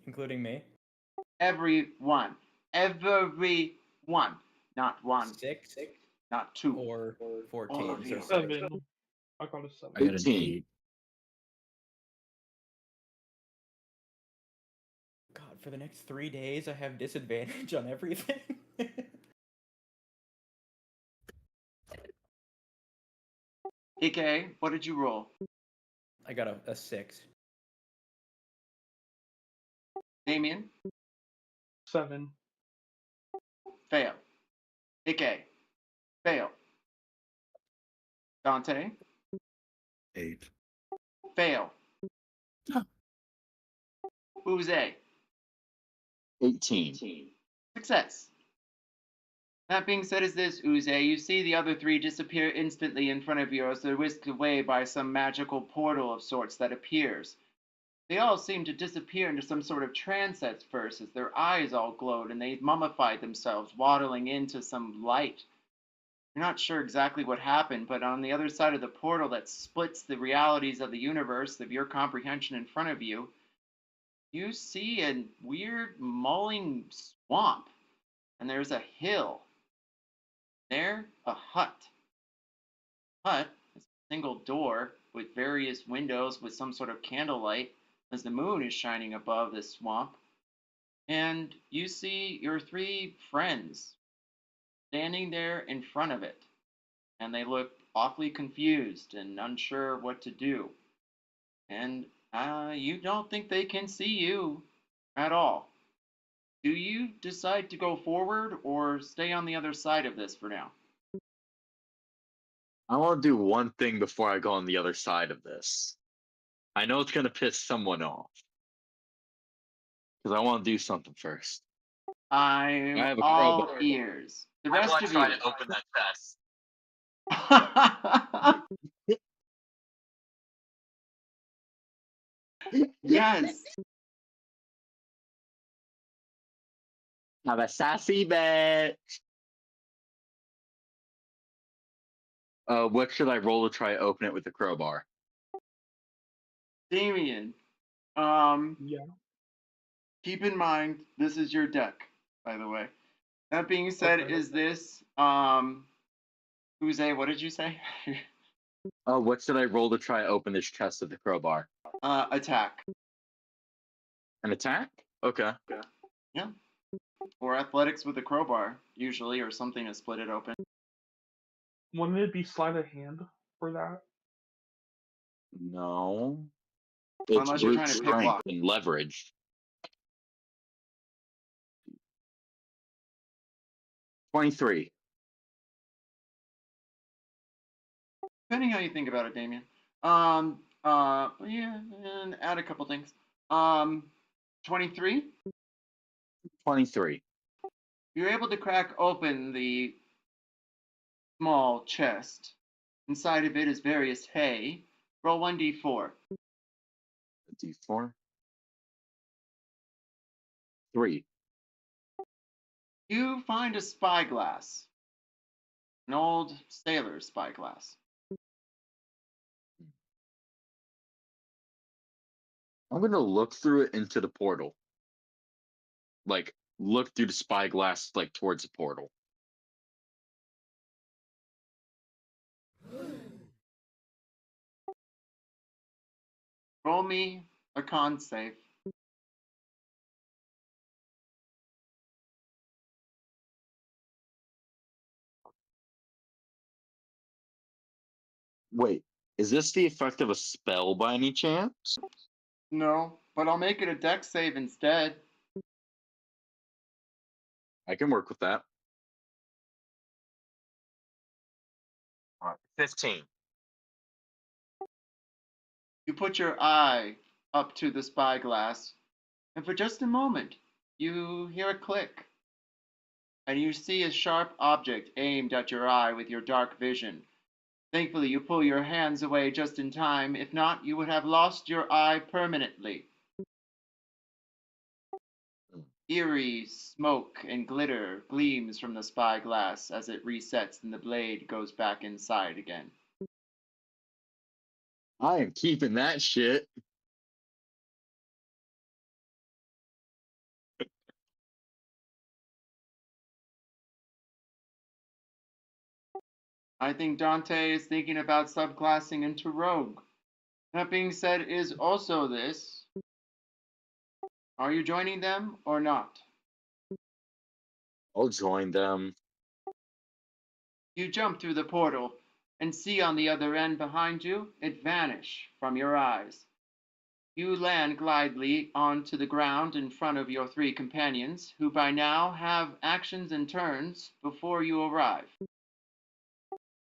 Including me. Everyone. Everyone. Not one, 6 not two. or All 14. of So you. 6. 7. I got a 7. I got an 18. 8. God, for the next 3 days, I have disadvantage on everything. Ike, what did you roll? I got a 6. Damien? 7. Fail. Ike? Fail. Dante? 8. Fail. Huh. Uze? 18. Success. That being said, is this, Uze, you see the other three disappear instantly in front of you as they're whisked away by some magical portal of sorts that appears. They all seem to disappear into some sort of trance at first as their eyes all glowed and they mummified themselves, waddling into some light. You're not sure exactly what happened, but on the other side of the portal that splits the realities of the universe of your comprehension in front of you, you see a weird mulling swamp, and there's a hill. There, a hut. Hut is a single door with various windows with some sort of candlelight as the moon is shining above this swamp. And you see your three friends standing there in front of it, and they look awfully confused and unsure what to do. And you don't think they can see you at all. Do you decide to go forward or stay on the other side of this for now? I want to do one thing before I go on the other side of this. I know it's going to piss someone off. Because I want to do something first. I I'm have a all crowbar. ears. The I rest want of to try you. to open that chest. Yes. Have a sassy bitch. What should I roll to try to open it with the crowbar? Damien, Yeah. keep in mind this is your deck, by the way. That being said, Okay. is this Uze, what did you say? What should I roll to try to open this chest with the crowbar? Attack. An attack? Okay. Yeah. Or athletics with a crowbar, usually, or something to split it open. Wouldn't it be sleight of hand for that? No. It's Unless you're brute trying to pick strength lock. and leverage. 23. Depending how you think about it, Damien. Yeah, and add a couple things. 23. 23. You're able to crack open the small chest. Inside of it is various hay. Roll 1d4. D4. 3. You find a spyglass. An old sailor's spyglass. I'm gonna look through it into the portal. Like, look through the spyglass, like, towards the portal. Roll me a con save. Wait, is this the effect of a spell by any chance? No, but I'll make it a dex save instead. I can work with that. All right, 15. You put your eye up to the spyglass, and for just a moment, you hear a click. And you see a sharp object aimed at your eye with your dark vision. Thankfully, you pull your hands away just in time. If not, you would have lost your eye permanently. Eerie smoke and glitter gleams from the spyglass as it resets and the blade goes back inside again. I am keeping that shit. I think Dante is thinking about subclassing into rogue. That being said, is also this. Are you joining them or not? I'll join them. You jump through the portal and see on the other end behind you it vanish from your eyes. You land glidely onto the ground in front of your three companions, who by now have actions and turns before you arrive.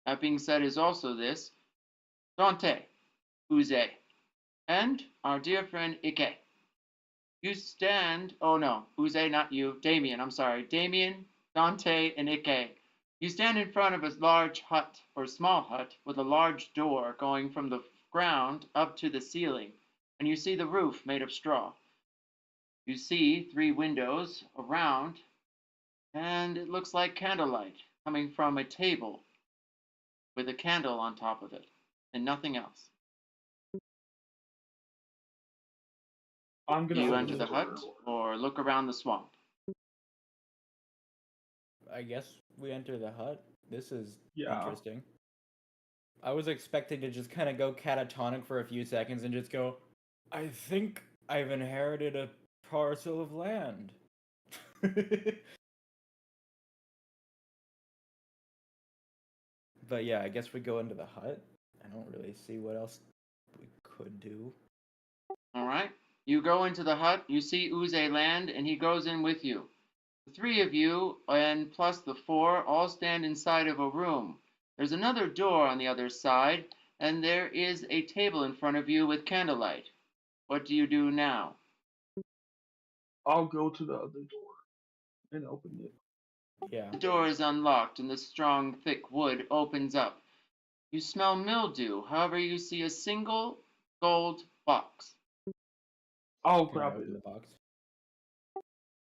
That being said is also this. Dante, Uze, and our dear friend Ikki. You stand, oh no, Uze, not you, Damien, I'm sorry, Damien, Dante, and Ikki. You stand in front of a large hut, or small hut, with a large door going from the ground up to the ceiling, and you see the roof made of straw. You see 3 windows around, and it looks like candlelight coming from a table with a candle on top of it, and nothing else. I'm Do gonna you open enter the the hut, door. or look around the swamp? I guess we enter the hut. This is Yeah. interesting. I was expecting to just kind of go catatonic for a few seconds and just go, I think I've inherited a parcel of land. But yeah, I guess we go into the hut. I don't really see what else we could do. All right. You go into the hut, you see Uze land, and he goes in with you. The 3 of you, and plus the 4, all stand inside of a room. There's another door on the other side, and there is a table in front of you with candlelight. What do you do now? I'll go to the other door and open it. Yeah. The door is unlocked, and the strong, thick wood opens up. You smell mildew, however, you see a single gold box. I'll Can I grab open it. the box?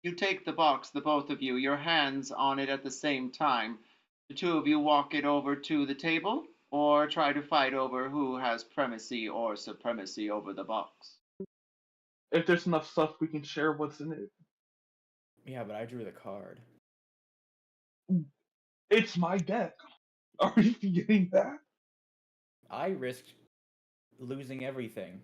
You take the box, the both of you, your hands on it at the same time. The 2 of you walk it over to the table, or try to fight over who has primacy or supremacy over the box. If there's enough stuff, we can share what's in it. Yeah, but I drew the card. It's my deck. Are you forgetting that? I risked losing everything.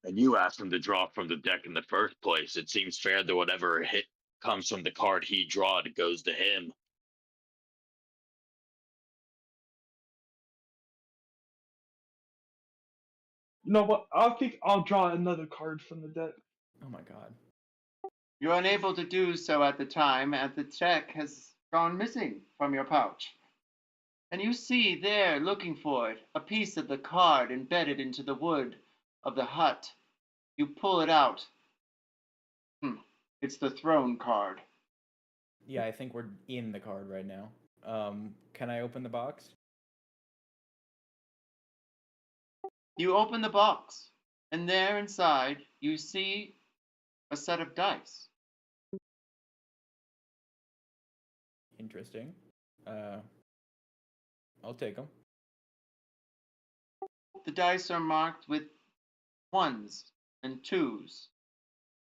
And you asked him to draw from the deck in the first place. It seems fair that whatever hit comes from the card he drawed goes to him. No, but I think I'll draw another card from the deck. Oh my god. You're unable to do so at the time, as the check has gone missing from your pouch. And you see there, looking for it, a piece of the card embedded into the wood of the hut. You pull it out. It's the throne card. Yeah, I think we're in the card right now. Can I open the box? You open the box, and there inside you see a set of dice. Interesting. I'll take them. The dice are marked with 1s and 2s,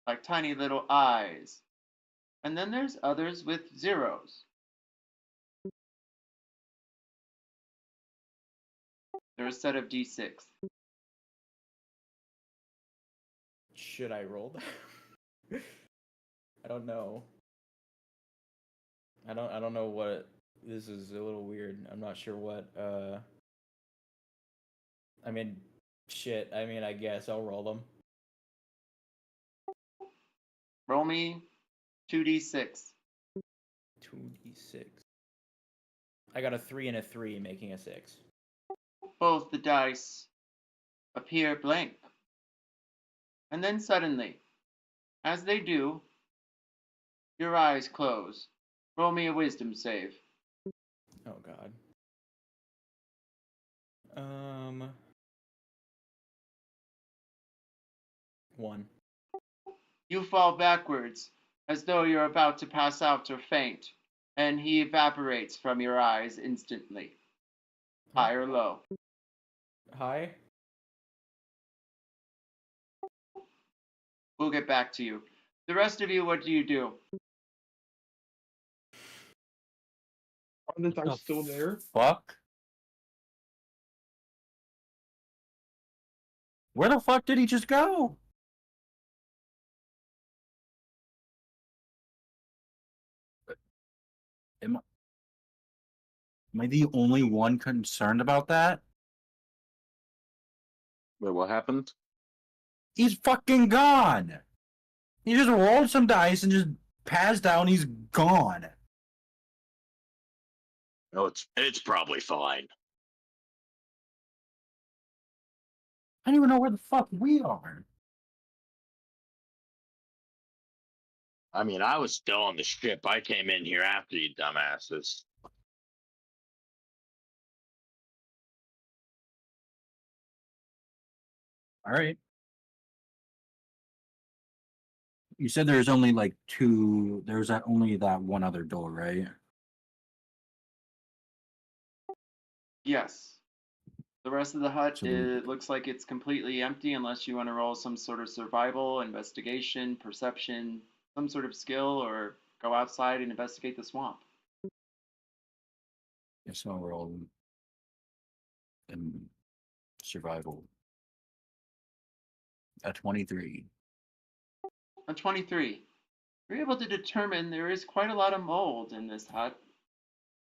like tiny little eyes. And then there's others with 0s. They're a set of d6. Should I roll them? I don't know. I don't know what this is a little weird. I'm not sure what I mean shit. I mean I guess I'll roll them. Roll me 2d6. 2d6. I got a 3 and a 3, making a 6. Both the dice appear blank. And then suddenly, as they do, your eyes close. Roll me a wisdom save. Oh god. 1. You fall backwards, as though you're about to pass out or faint, and he evaporates from your eyes instantly. High or low? High. We'll get back to you. The rest of you, what do you do? Aren't I still there? Fuck? Where the fuck did he just go? Am I the only one concerned about that? Wait, what happened? He's fucking gone. He just rolled some dice and just passed down. He's gone. Oh, it's probably fine. I don't even know where the fuck we are. I mean, I was still on the ship. I came in here after you dumbasses. All right. You said there's only like two. There's only that one other door, right? Yes. The rest of the hut, So it looks like it's completely empty unless you want to roll some sort of survival, investigation, perception, some sort of skill, or go outside and investigate the swamp. Yes, no, we're all in survival. At 23. On 23, you're able to determine there is quite a lot of mold in this hut.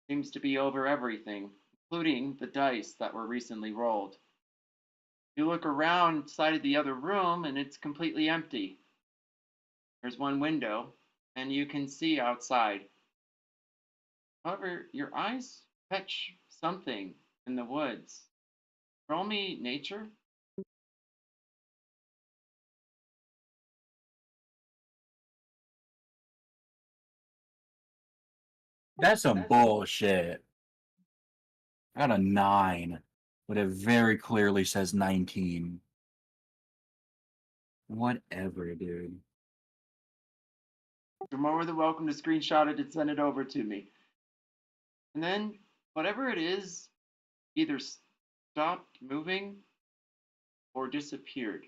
Seems to be over everything, including the dice that were recently rolled. You look around side of the other room and it's completely empty. There's one window and you can see outside. However, your eyes catch something in the woods. Roll me nature. That's some bullshit. I got a 9, but it very clearly says 19. Whatever, dude. You're more than welcome to screenshot it and send it over to me. And then, whatever it is, either stopped moving or disappeared.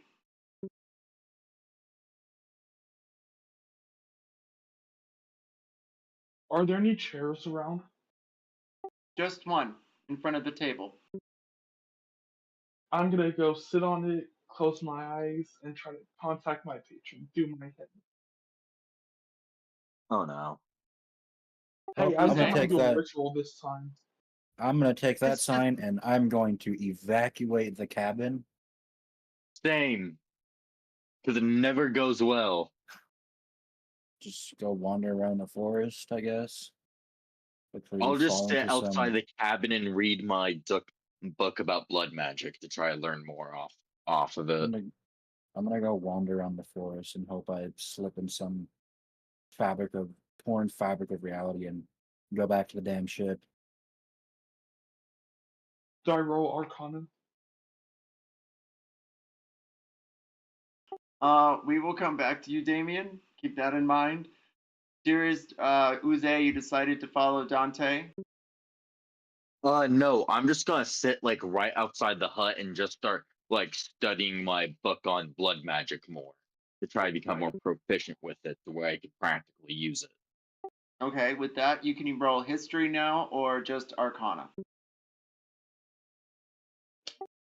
Are there any chairs around? Just one in front of the table. I'm gonna go sit on it, close my eyes, and try to contact my patron. Do my head. Oh no. Hey, I'm I'm gonna gonna take do a that. ritual this time. I'm gonna take that It's just- sign and I'm going to evacuate the cabin. Same. Because it never goes well. Just go wander around the forest, I guess. Hopefully we I'll just fall sit into outside some. the cabin and read my book about blood magic to try to learn more off of it. I'm gonna go wander around the forest and hope I slip in some torn fabric of reality and go back to the damn ship. Do I roll Arcana? We will come back to you, Damien. Keep that in mind. Dearest Uze, you decided to follow Dante. No, I'm just gonna sit like right outside the hut and just start like studying my book on blood magic more to try to become more proficient with it to where I can practically use it. Okay, with that, you can roll history now or just Arcana.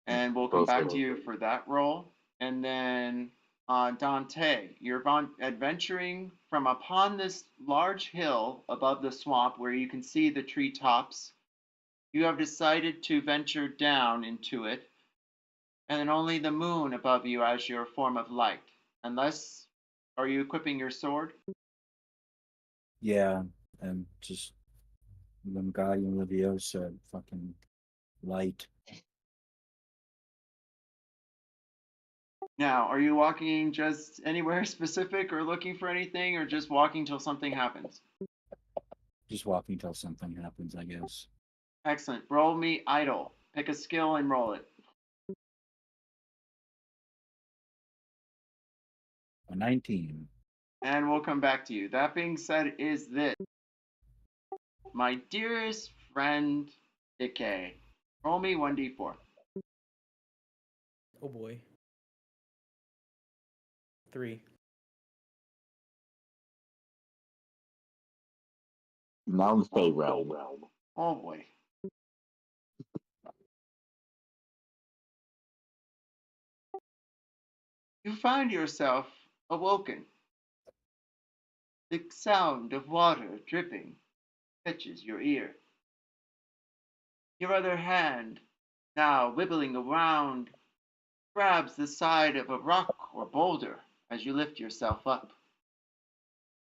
And we'll come Both back of to them. you for that roll. And then Dante, you're adventuring from upon this large hill above the swamp where you can see the treetops. You have decided to venture down into it, and then only the moon above you as your form of light. Unless, are you equipping your sword? Yeah, and just Wingardium Leviosa, fucking light. Now, are you walking just anywhere specific or looking for anything, or just walking till something happens? Just walking till something happens, I guess. Excellent. Roll me idle. Pick a skill and roll it. A 19. And we'll come back to you. That being said, is this. My dearest friend, Ikki, Roll me 1d4. Oh boy. 3. Now in the Fey realm. Oh boy. You find yourself awoken. The sound of water dripping catches your ear. Your other hand, now wibbling around, grabs the side of a rock or boulder as you lift yourself up.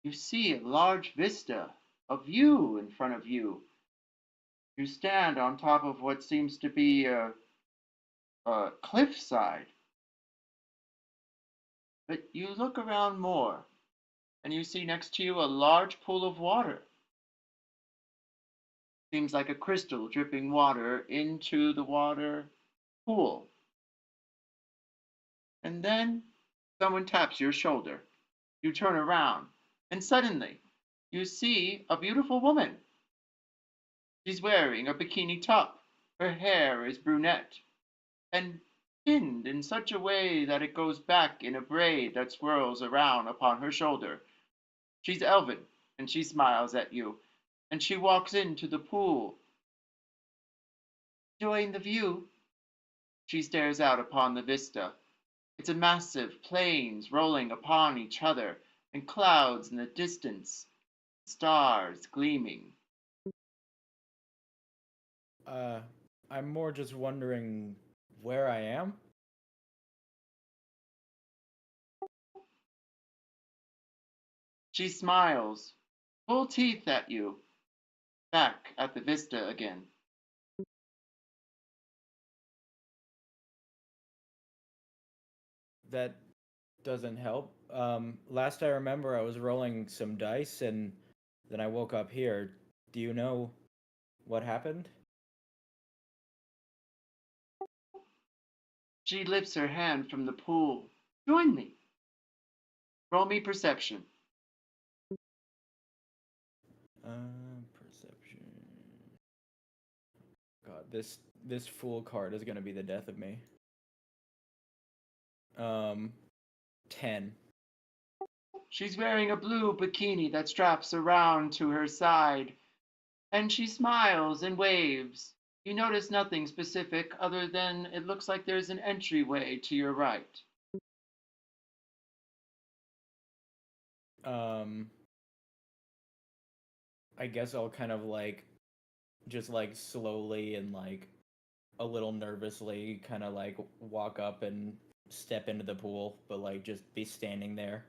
You see a large vista of view in front of you. You stand on top of what seems to be a cliffside. But you look around more, and you see next to you a large pool of water. Seems like a crystal dripping water into the water pool. And then someone taps your shoulder. You turn around, and suddenly you see a beautiful woman. She's wearing a bikini top. Her hair is brunette and pinned in such a way that it goes back in a braid that swirls around upon her shoulder. She's elven, and she smiles at you, and she walks into the pool. Enjoying the view, she stares out upon the vista. It's a massive plains rolling upon each other, and clouds in the distance, stars gleaming. I'm more just wondering where I am. She smiles, full teeth at you, back at the vista again. That doesn't help. Last I remember, I was rolling some dice, and then I woke up here. Do you know what happened? She lifts her hand from the pool. Join me. Roll me perception. Perception. God, this fool card is gonna be the death of me. 10. She's wearing a blue bikini that straps around to her side, and she smiles and waves. You notice nothing specific other than it looks like there's an entryway to your right. I guess I'll kind of like just like slowly and like a little nervously kind of like walk up and step into the pool, but like just be standing there.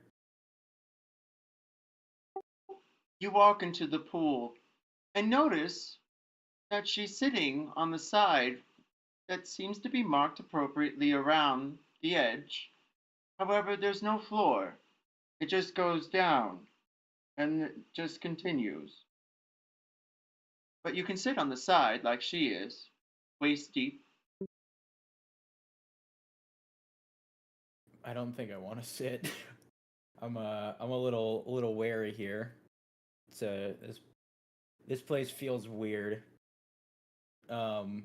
You walk into the pool and notice that she's sitting on the side that seems to be marked appropriately around the edge. However, there's no floor. It just goes down and it just continues. But you can sit on the side like she is, waist deep. I don't think I want to sit. I'm a little wary here. This place feels weird. I'm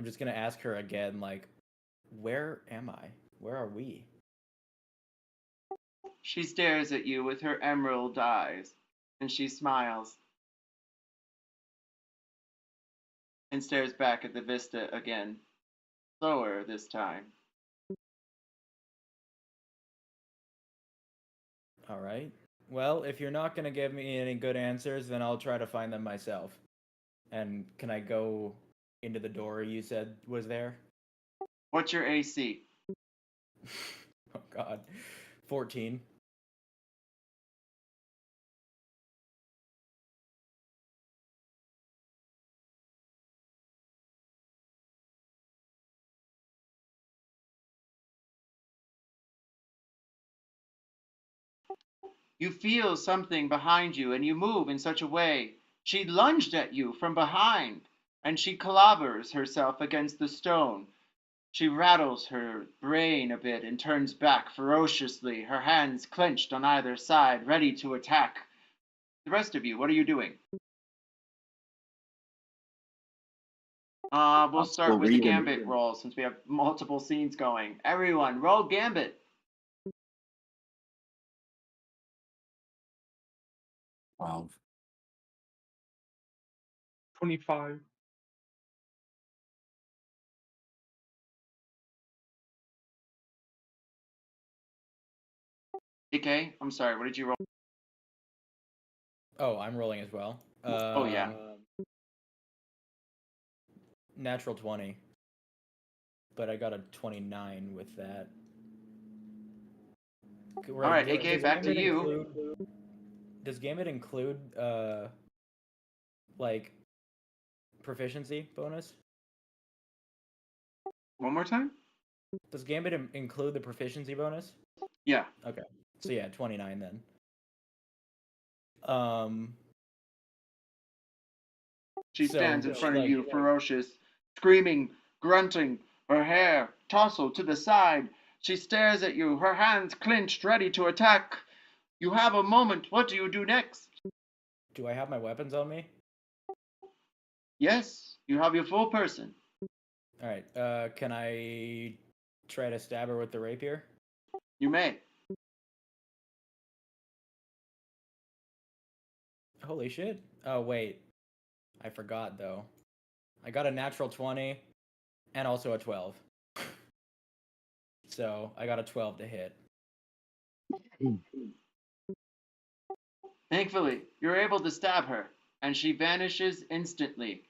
just gonna ask her again, like, where am I? Where are we? She stares at you with her emerald eyes, and she smiles and stares back at the vista again, slower this time. All right. Well, if you're not gonna give me any good answers, then I'll try to find them myself. And can I go into the door you said was there? What's your AC? Oh God, 14. You feel something behind you and you move in such a way. She lunged at you from behind and she clobbers herself against the stone. She rattles her brain a bit and turns back ferociously, her hands clenched on either side, ready to attack. The rest of you, what are you doing? We'll I'm start still with the reading. Gambit roll since we have multiple scenes going. Everyone, roll Gambit. 12. 25. DK, I'm sorry, what did you roll? Oh, I'm rolling as well. Oh, yeah. Natural 20. But I got a 29 with that. Alright, AK, back to you. Does Gambit include, like, proficiency bonus? One more time? Does Gambit include the proficiency bonus? Yeah. Okay. So yeah, 29 then. She stands in front of like- you, ferocious, screaming, grunting, her hair tousled to the side. She stares at you, her hands clenched, ready to attack. You have a moment. What do you do next? Do I have my weapons on me? Yes, you have your full person. Alright, can I try to stab her with the rapier? You may. Holy shit. Oh, wait. I forgot, though. I got a natural 20 and also a 12. So, I got a 12 to hit. Thankfully, you're able to stab her, and she vanishes instantly,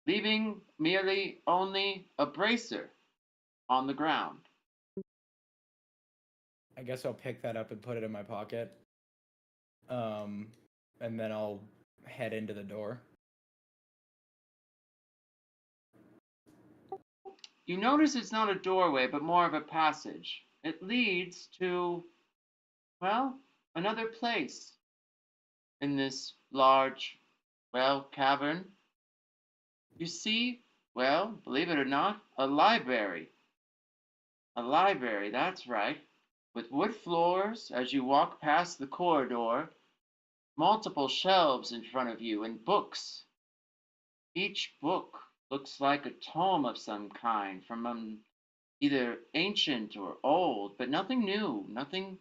leaving merely only a bracer on the ground. I guess I'll pick that up and put it in my pocket. And then I'll head into the door. You notice it's not a doorway, but more of a passage. It leads to, well, another place in this large, well, cavern. You see, well, believe it or not, a library. A library, that's right. With wood floors as you walk past the corridor, multiple shelves in front of you and books. Each book looks like a tome of some kind from either ancient or old, but nothing new, nothing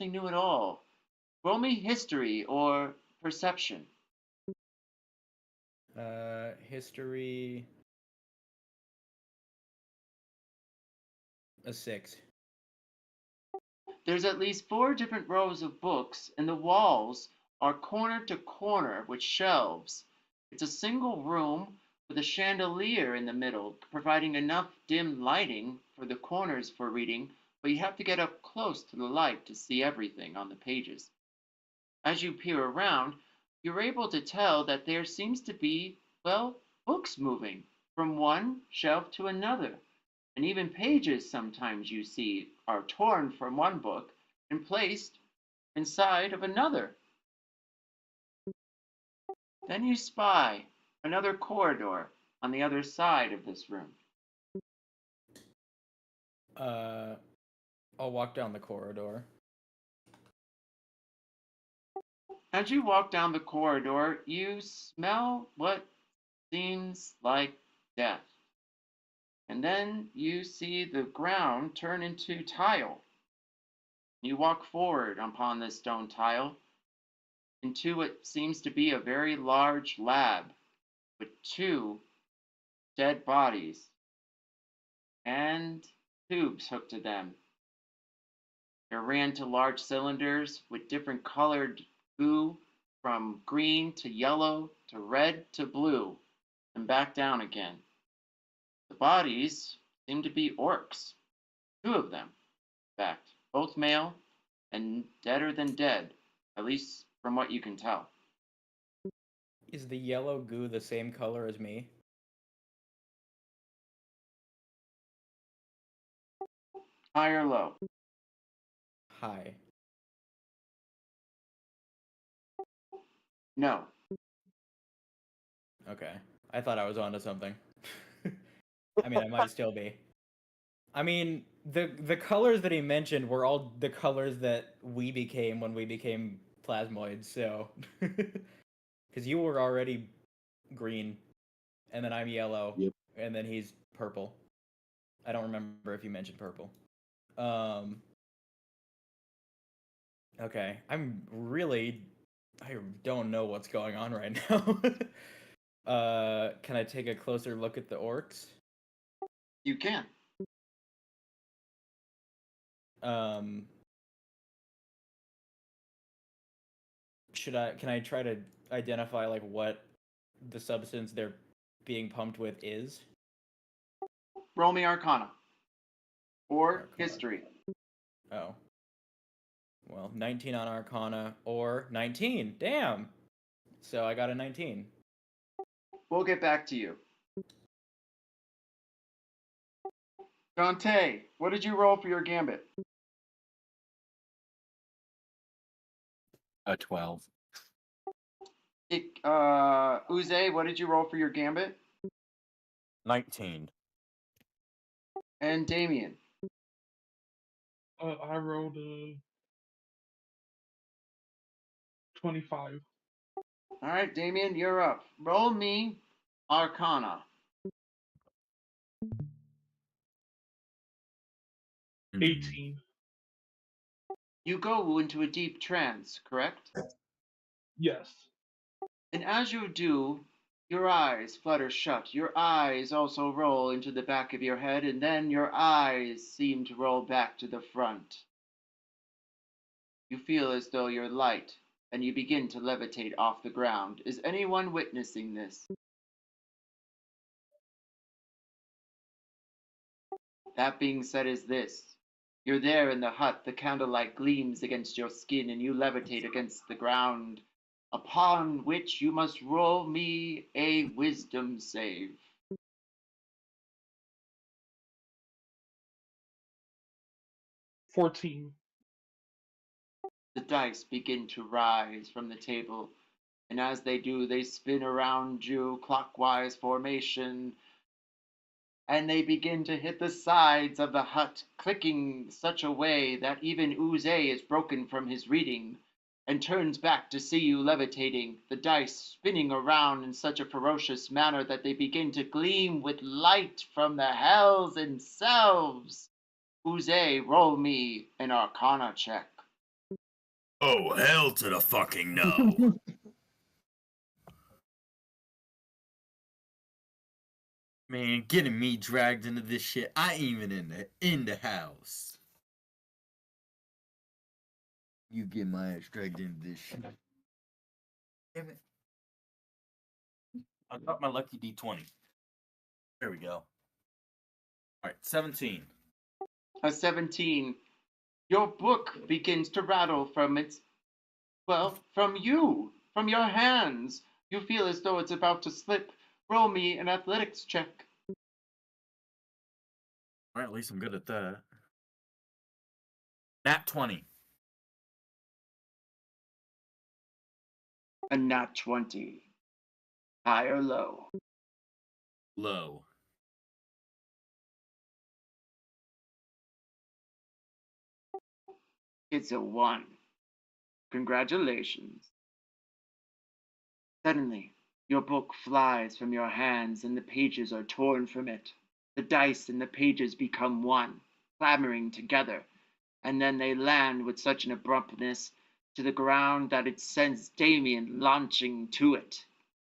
new at all. Roll me history or perception. History. A 6. There's at least 4 different rows of books, and the walls are corner to corner with shelves. It's a single room with a chandelier in the middle, providing enough dim lighting for the corners for reading, but you have to get up close to the light to see everything on the pages. As you peer around, you're able to tell that there seems to be, well, books moving from one shelf to another. And even pages sometimes you see are torn from one book and placed inside of another. Then you spy another corridor on the other side of this room. I'll walk down the corridor. As you walk down the corridor, you smell what seems like death. And then you see the ground turn into tile. You walk forward upon this stone tile into what seems to be a very large lab with 2 dead bodies and tubes hooked to them. They're ran to large cylinders with different colored goo from green to yellow to red to blue and back down again. The bodies seem to be orcs, 2 of them, in fact, both male and deader than dead, at least from what you can tell. Is the yellow goo the same color as me? High or low? Hi. No. Okay. I thought I was onto something. I mean, I might still be. I mean, the colors that he mentioned were all the colors that we became when we became plasmoids, so because you were already green, and then I'm yellow, Yep. and then he's purple. I don't remember if you mentioned purple. Okay, I don't know what's going on right now. Can I take a closer look at the orcs? You can. Can I try to identify like what the substance they're being pumped with is? Roll me Arcana. Or Arcana. History. Oh. Well, 19 on Arcana or 19. Damn. So I got a 19. We'll get back to you. Dante, what did you roll for your gambit? A 12. Uze, what did you roll for your gambit? 19. And Damien. I rolled a 25. All right, Damien, you're up. Roll me Arcana. 18. You go into a deep trance, correct? Yes. And as you do, your eyes flutter shut. Your eyes also roll into the back of your head, and then your eyes seem to roll back to the front. You feel as though you're light, and you begin to levitate off the ground. Is anyone witnessing this? That being said is this. You're there in the hut, the candlelight gleams against your skin, and you levitate against the ground, upon which you must roll me a wisdom save. 14. The dice begin to rise from the table, and as they do, they spin around you clockwise formation, and they begin to hit the sides of the hut, clicking such a way that even Uze is broken from his reading and turns back to see you levitating, the dice spinning around in such a ferocious manner that they begin to gleam with light from the hells themselves. Uze, roll me an Arcana check. Oh, hell to the fucking no. Man, getting me dragged into this shit. I ain't even in the house. You get my ass dragged into this shit. Damn it. I got my lucky D20. There we go. Alright, 17. A 17. Your book begins to rattle from from you, from your hands. You feel as though it's about to slip. Roll me an athletics check. Alright, at least I'm good at that. Nat 20. A nat 20. High or low? Low. It's a 1. Congratulations. Suddenly, your book flies from your hands and the pages are torn from it. The dice and the pages become one, clamoring together, and then they land with such an abruptness to the ground that it sends Damien launching to it.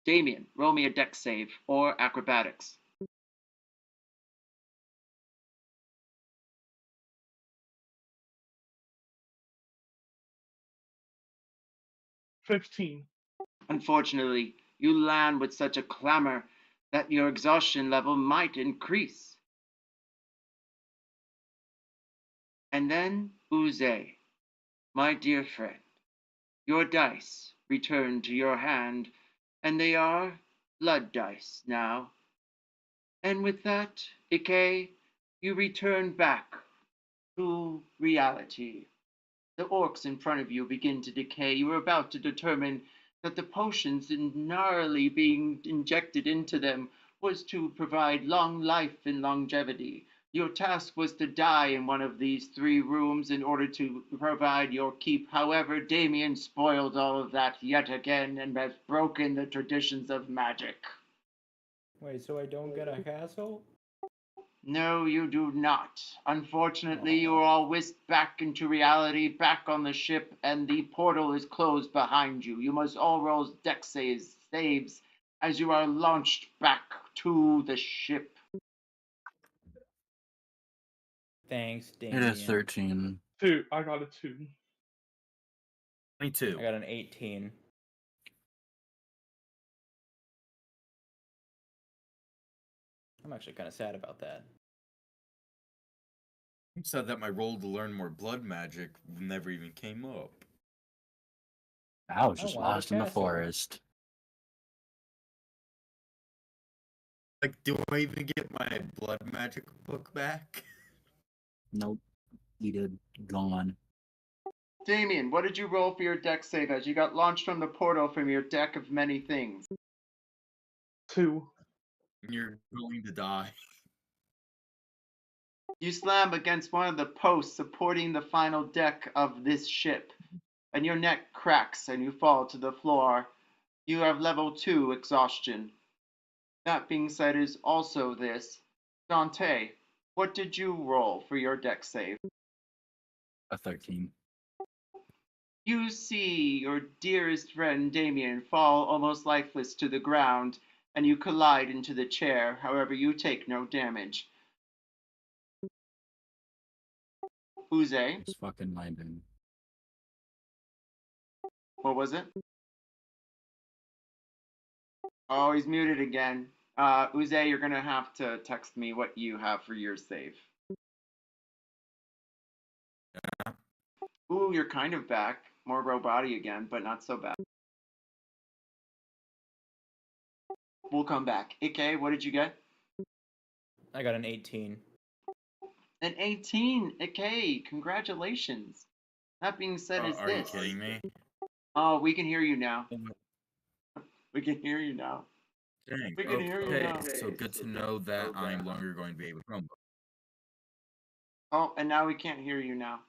Damien, roll me a dex save or acrobatics. 15. Unfortunately, you land with such a clamor that your exhaustion level might increase. And then, Uze, my dear friend, your dice return to your hand, and they are blood dice now. And with that, Ikki, you return back to reality. The orcs in front of you begin to decay. You are about to determine that the potions gnarly being injected into them was to provide long life and longevity. Your task was to die in one of these 3 rooms in order to provide your keep. However, Damien spoiled all of that yet again and has broken the traditions of magic. Wait, so I don't get a castle? No, you do not. Unfortunately, you Aw. are all whisked back into reality, back on the ship, and the portal is closed behind you. You must all roll deck saves as you are launched back to the ship. Thanks, It is Damien. 13. 2. I got a 2. 22. I got an 18. I'm actually kind of sad about that. You said that my roll to learn more blood magic never even came up. I was I just wanted a lost in the castle. forest. Like, do I even get my blood magic book back? Nope. He did. Gone. Damien, what did you roll for your deck save as you got launched from the portal from your deck of many things? 2. You're going to die. You slam against one of the posts supporting the final deck of this ship, and your neck cracks and you fall to the floor. You have level 2 exhaustion. That being said, is also this. Dante, what did you roll for your deck save? A 13. You see your dearest friend Damien fall almost lifeless to the ground, and you collide into the chair. However, you take no damage. Uze, It's fucking landing. what was it? Oh, he's muted again. Uze, you're gonna have to text me what you have for your save. Ooh, you're kind of back. More robot-y again, but not so bad. We'll come back. Ikki, what did you get? I got an 18. An 18. Ikki, congratulations. That being said, is Are you this. kidding me? Oh, we can hear you now. We can hear you now. Dang. We can hear you Okay, now. so good to know that I'm no longer going to be able to crumble. Oh, and now we can't hear you now.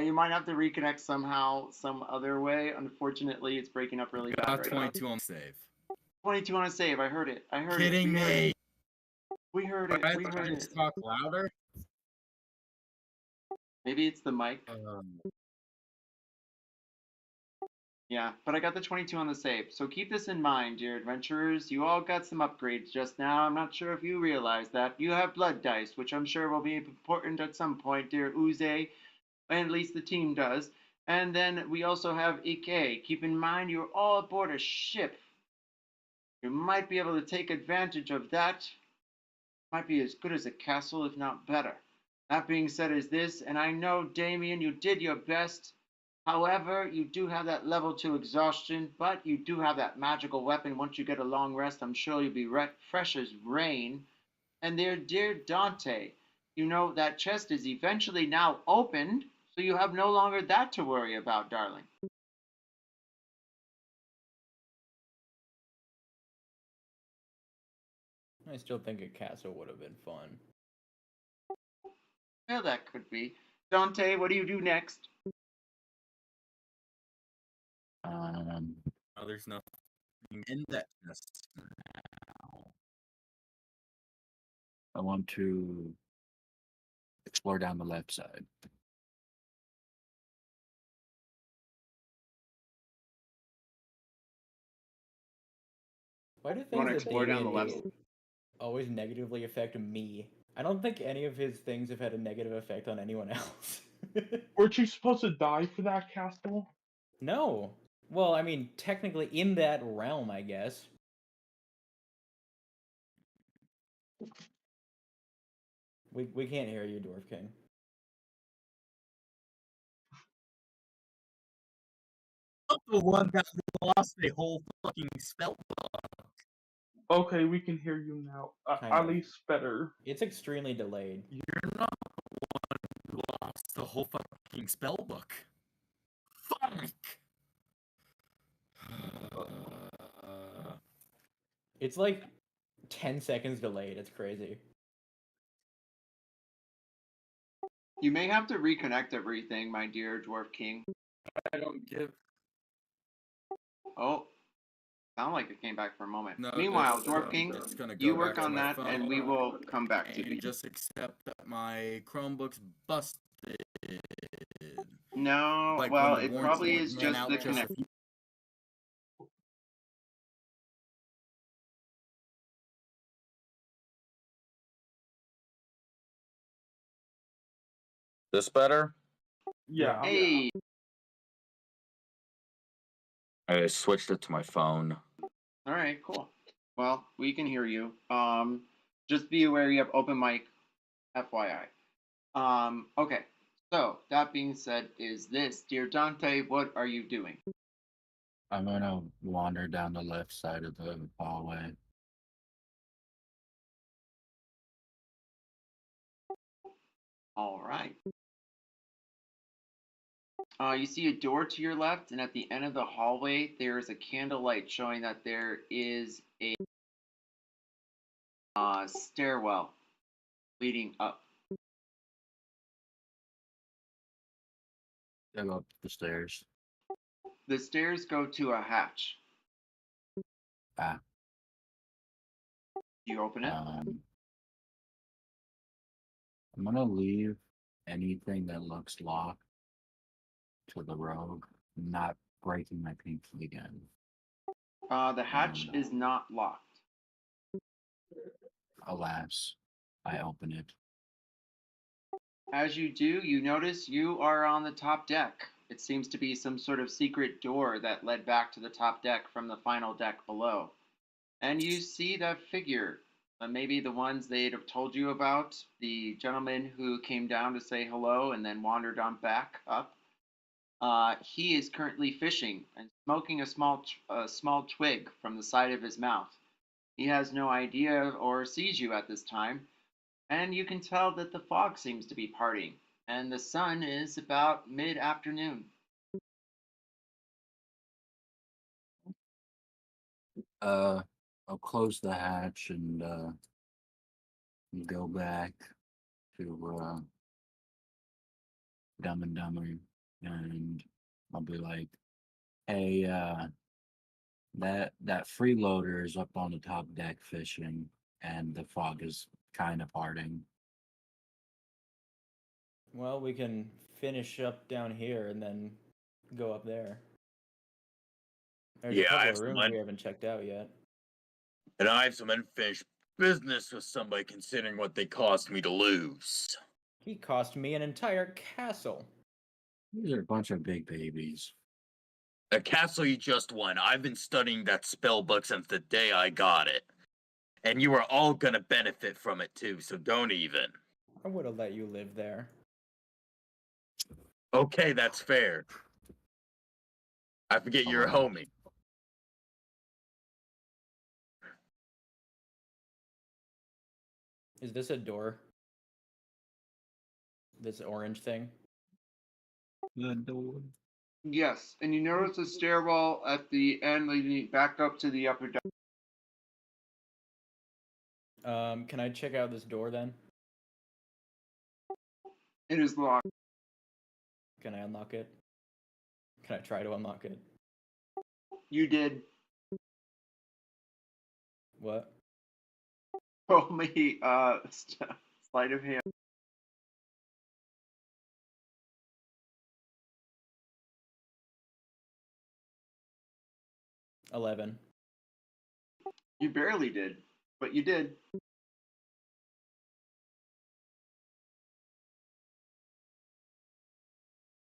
You might have to reconnect somehow, some other way. Unfortunately, it's breaking up really bad Got right now. 22 on save. 22 on a save. I heard it. I heard Kidding it. me? We heard it. We heard it. Talk louder. Maybe it's the mic. Yeah, but I got the 22 on the save. So keep this in mind, dear adventurers. You all got some upgrades just now. I'm not sure if you realize that. You have blood dice, which I'm sure will be important at some point, dear Uze. At least the team does. And then we also have Ikki. Keep in mind you're all aboard a ship. You might be able to take advantage of that. Might be as good as a castle, if not better. That being said, is this, and I know, Damien, you did your best. However, you do have that level 2 exhaustion, but you do have that magical weapon. Once you get a long rest, I'm sure you'll be fresh as rain. And there, dear Dante, you know that chest is eventually now opened, so you have no longer that to worry about, darling. I still think a castle would have been fun. Well, that could be. Dante, what do you do next? Oh, there's nothing in that chest now. I want to explore down the left side. Why do You want things to that explore down the Damien left? do always negatively affect me? I don't think any of his things have had a negative effect on anyone else. Weren't you supposed to die for that castle? No. Well, I mean, technically in that realm, I guess. We can't hear you, Dwarf King. The one that lost a whole fucking spell book. Okay, we can hear you now. Kind At of. least better. It's extremely delayed. You're not the one who lost the whole fucking spell book. Fuck! It's like 10 seconds delayed. It's crazy. You may have to reconnect everything, my dear Dwarf King. I don't give. Oh, Sound like it came back for a moment. No, Meanwhile, it's, Dwarf King, it's gonna go you back work to on my that, phone and we will come back to and you. just accept that my Chromebook's busted. No, Like well, when the it warranty probably is ran just out the just a connect. few- This better? Yeah. Hey, I switched it to my phone. all right, cool. Well, we can hear you. Just be aware you have open mic, FYI. Okay. So that being said, is this, dear Dante? What are you doing? I'm gonna wander down the left side of the hallway. All right. You see a door to your left, and at the end of the hallway, there is a candlelight showing that there is a stairwell leading up. I go up the stairs. The stairs go to a hatch. Ah. You open it. I'm gonna leave anything that looks locked to the rogue, not breaking my pinky again. The hatch is not locked. Alas, I open it. As you do, you notice you are on the top deck. It seems to be some sort of secret door that led back to the top deck from the final deck below. And you see that figure. Maybe the ones they'd have told you about, the gentleman who came down to say hello and then wandered on back up. He is currently fishing and smoking a small twig from the side of his mouth. He has no idea or sees you at this time, and you can tell that the fog seems to be parting, and the sun is about mid-afternoon. I'll close the hatch and go back to Dumb and Dumber, and I'll be like, "Hey, that freeloader is up on the top deck fishing, and the fog is kind of parting." Well, we can finish up down here and then go up there. There's a Yeah, I couple have of some rooms we haven't checked out yet. and I have some unfinished business with somebody considering what they cost me to lose. He cost me an entire castle. These are a bunch of big babies. A castle you just won. I've been studying that spell book since the day I got it. And you are all gonna benefit from it too, so don't even. I would have let you live there. Okay, that's fair. I forget you're a homie. Is this a door? This orange thing? The door. Yes, and you notice a stairwell at the end leading back up to the upper deck. Can I check out this door then? It is locked. Can I unlock it? Can I try to unlock it? You did. What? Roll me sleight of hand. $11. You barely did, but you did.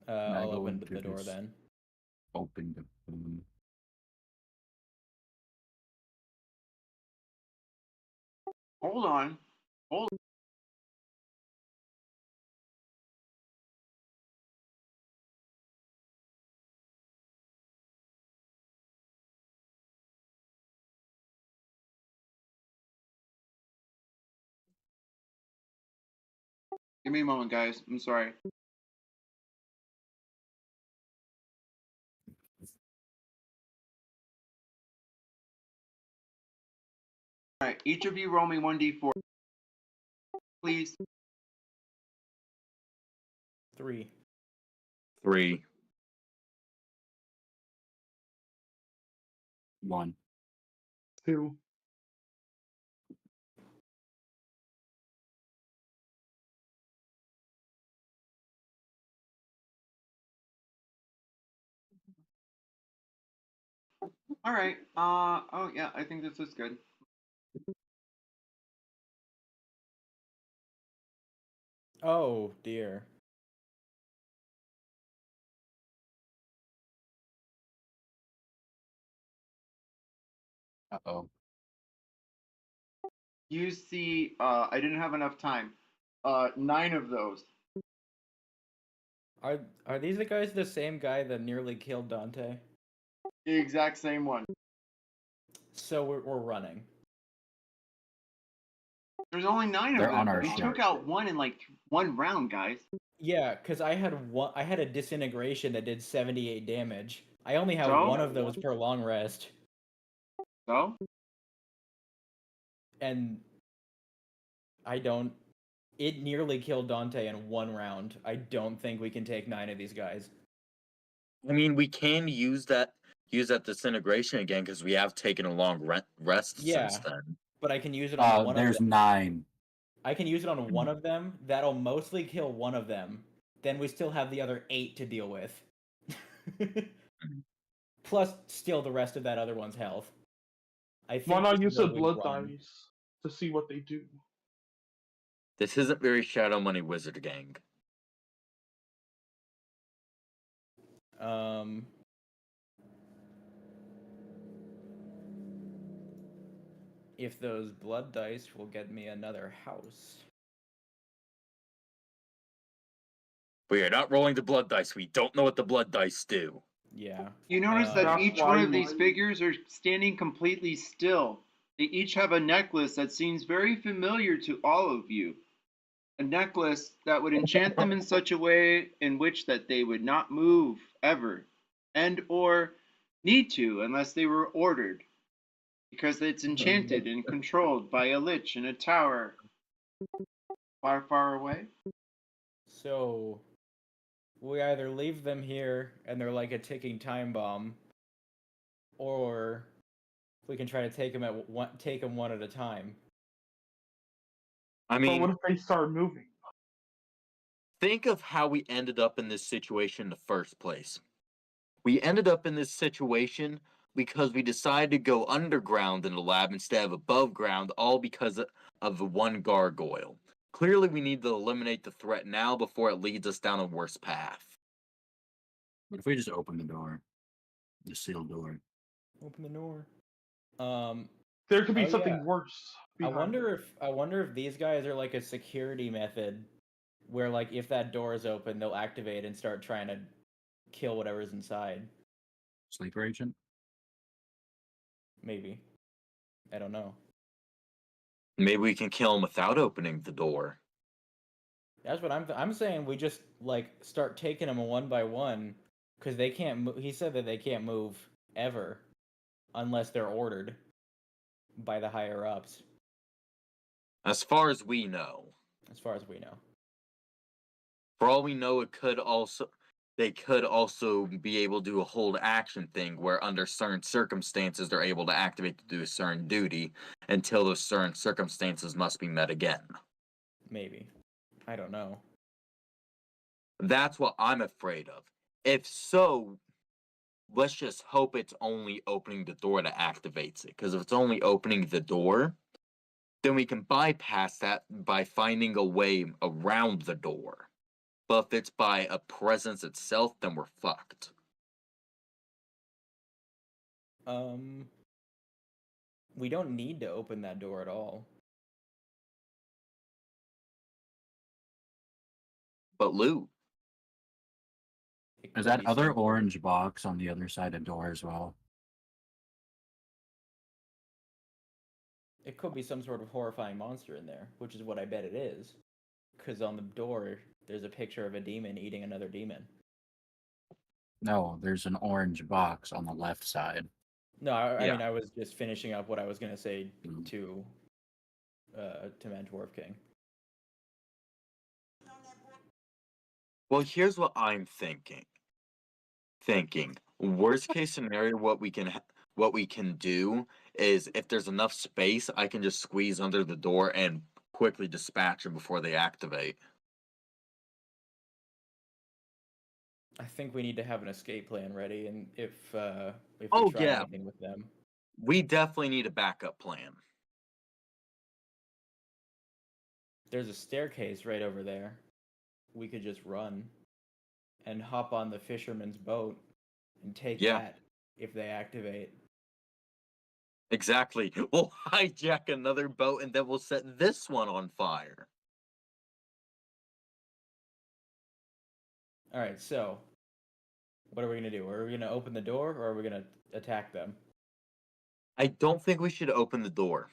I I'll go open into the door this- then. Open the room. Hold on. Hold on. Give me a moment, guys. I'm sorry. Alright, each of you roll me 1d4. Please. 3. 3. 1. too. All right. Oh yeah, I think this is good. Oh dear. Uh-oh. You see, I didn't have enough time. 9 of those. Are these the guys the same guy that nearly killed Dante? The exact same one. So we're running. There's only 9 of They're on them. our We ship. took out one in like 1 round, guys. Yeah, because I had a disintegration that did 78 damage. I only have So? one of those per long rest, So? and I don't. It nearly killed Dante in 1 round. I don't think we can take 9 of these guys. I mean, we can use that disintegration again because we have taken a long rest Yeah. since then. But I can use it on one of There's them. 9. I can use it on one of them. That'll mostly kill one of them. Then we still have the other 8 to deal with. Plus, still the rest of that other one's health. I think Why not this use is the where we blood run. dice to see what they do? This isn't very Shadow Money Wizard Gang. If those blood dice will get me another house. We are not rolling the blood dice. We don't know what the blood dice do. Yeah. You notice that That's each why one of you- these figures are standing completely still. They each have a necklace that seems very familiar to all of you. A necklace that would enchant them in such a way in which that they would not move ever, and or need to unless they were ordered, because it's enchanted and controlled by a lich in a tower far, far away. So we either leave them here and they're like a ticking time bomb, or we can try to take them one at a time. I But what mean, if they start moving? think of how we ended up in this situation in the first place. We ended up in this situation because we decided to go underground in the lab instead of above ground, all because of the one gargoyle. Clearly, we need to eliminate the threat now before it leads us down a worse path. What if we just open the door? The sealed door. Open the door. There could be Oh, something yeah. worse. I behind it. wonder if these guys are like a security method where like if that door is open, they'll activate and start trying to kill whatever's inside. Sleeper agent? Maybe. I don't know. Maybe we can kill him without opening the door. That's what I'm saying. We just like start taking them one by one because they can't. He said that they can't move ever unless they're ordered by the higher ups. As far as we know. As far as we know. For all we know, they could also be able to do a hold action thing where under certain circumstances they're able to activate to do a certain duty until those certain circumstances must be met again. Maybe. I don't know. That's what I'm afraid of. If so, let's just hope it's only opening the door that activates it. Because if it's only opening the door, then we can bypass that by finding a way around the door. But if it's by a presence itself, then we're fucked. We don't need to open that door at all. But loot. It Is could that be other some- orange box on the other side of the door as well? It could be some sort of horrifying monster in there, which is what I bet it is. Because on the door, there's a picture of a demon eating another demon. No, there's an orange box on the left side. No, I Yeah. mean, I was just finishing up what I was going to say Mm. to Dwarf King. Well, here's what I'm thinking. Worst case scenario, what we can do is, if there's enough space, I can just squeeze under the door and quickly dispatch them before they activate. I think we need to have an escape plan ready, and if we Oh, try yeah. anything with them, We definitely need a backup plan. there's a staircase right over there. We could just run and hop on the fisherman's boat and take Yeah. that if they activate. Exactly. We'll hijack another boat and then we'll set this one on fire. All right, so what are we gonna do? Are we gonna open the door or are we gonna attack them? I don't think we should open the door.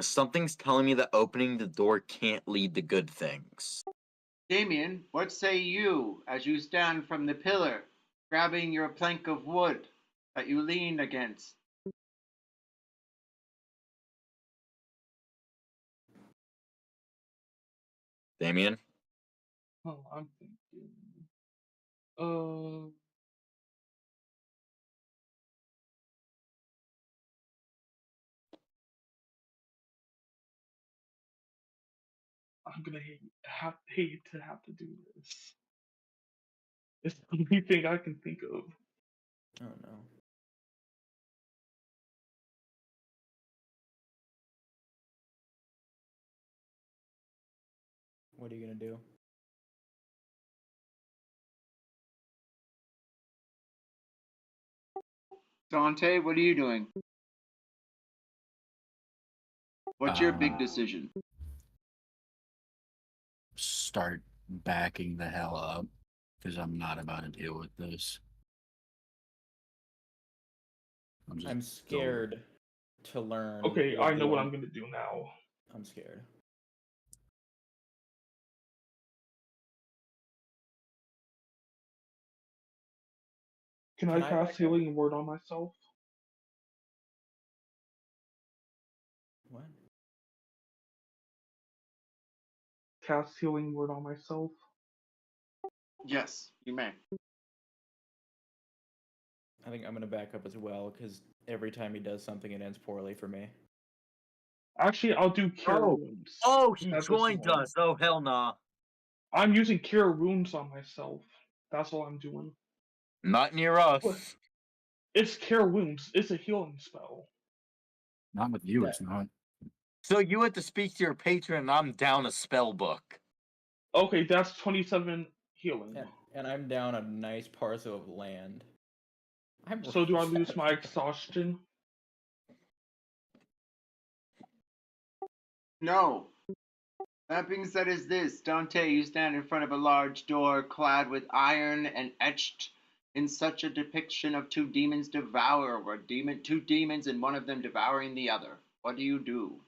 Something's telling me that opening the door can't lead to good things. Damien, what say you as you stand from the pillar, grabbing your plank of wood that you lean against? Damien? Oh, I'm thinking. Uh, I'm gonna hate to have to do this. It's the only thing I can think of. Oh no. What are you gonna do? Dante, what are you doing? What's your big Uh, decision? Start backing the hell up because I'm not about to deal with this. I'm scared to learn. Okay, what I know what the- I'm gonna do now. I'm scared. Can I cast healing word on myself? What? Cast healing word on myself. Yes, you may. I think I'm gonna back up as well because every time he does something, it ends poorly for me. Actually, I'll do cure Oh. wounds. Oh, he That's joined one. us. Oh, hell nah. I'm using cure wounds on myself. That's all I'm doing. Not near us. What? It's cure wounds. It's a healing spell. Not with you, it's not. So you had to speak to your patron and I'm down a spell book. Okay, that's 27 healing. And I'm down a nice parcel of land. So do I lose my exhaustion? No. That being said is this. Dante, you stand in front of a large door clad with iron and etched in such a depiction of two demons devour, where two demons and one of them devouring the other. What do you do?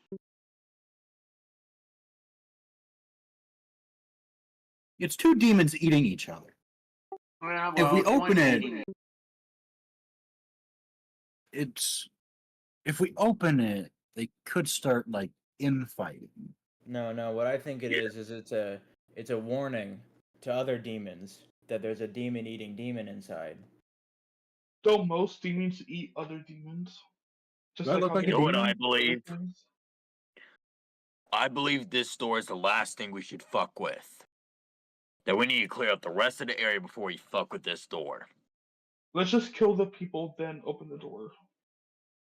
It's two demons eating each other. Well, If we open one's it, eating if we open it, they could start like infighting. No. What I think it is it's a warning to other demons that there's a demon eating demon inside. Don't most demons eat other demons? Just Do I like look how like they a You know what eat I demon? believe? other things? I believe this door is the last thing we should fuck with. That we need to clear up the rest of the area before we fuck with this door. Let's just kill the people, then open the door.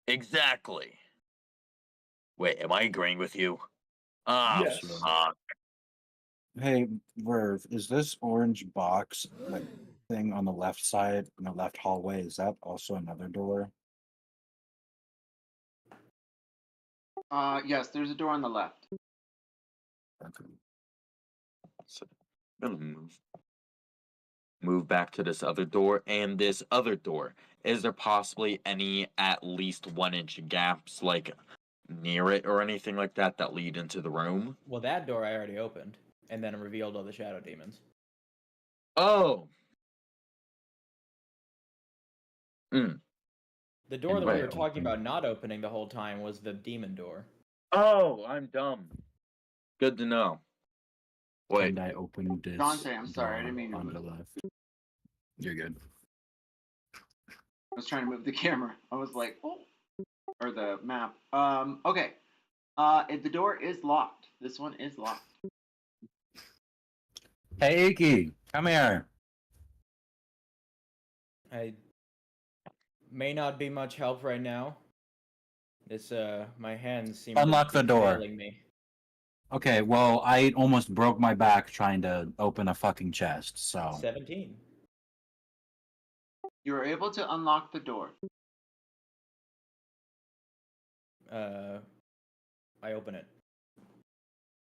Exactly. Wait, am I agreeing with you? Ah, Yes. fuck. Hey, Verve, is this orange box like thing on the left side in the left hallway? Is that also another door? Yes, there's a door on the left. Okay. So, I'm gonna move back to this other door and this other door. Is there possibly any at least 1-inch gaps, like near it or anything like that, that lead into the room? Well, that door I already opened, and then revealed all the shadow demons. Oh. The door And that we wait, were talking about not opening the whole time was the demon door. Oh, I'm dumb. Good to know. Wait. And I opened this Dante, I'm sorry, I door didn't mean to on the move. left. You're good. was trying to move the camera. I was like, oh, or the map. Okay. The door is locked. This one is locked. Hey, Ikki, come here. I may not be much help right now. This my hands seem to Unlock the be door. failing me. Okay, well, I almost broke my back trying to open a fucking chest, so. 17. You are able to unlock the door. I open it.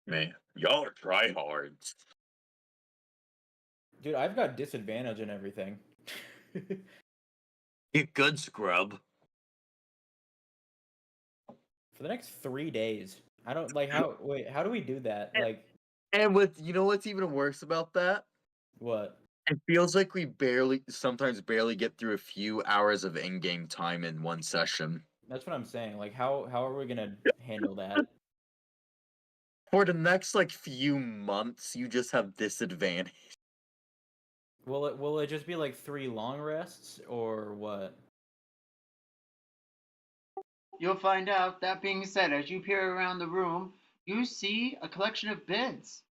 Man, y'all are tryhards. Dude, I've got disadvantage and everything. Get good, scrub. For the next 3 days. I don't like how. Wait, how do we do that? Like, And you know what's even worse about that? what? It feels like we sometimes barely get through a few hours of in-game time in one session. That's what I'm saying. Like, how are we gonna handle that? For the next few months, you just have disadvantage. Will it just be like 3 long rests or what? You'll find out. That being said, as you peer around the room, you see a collection of beds,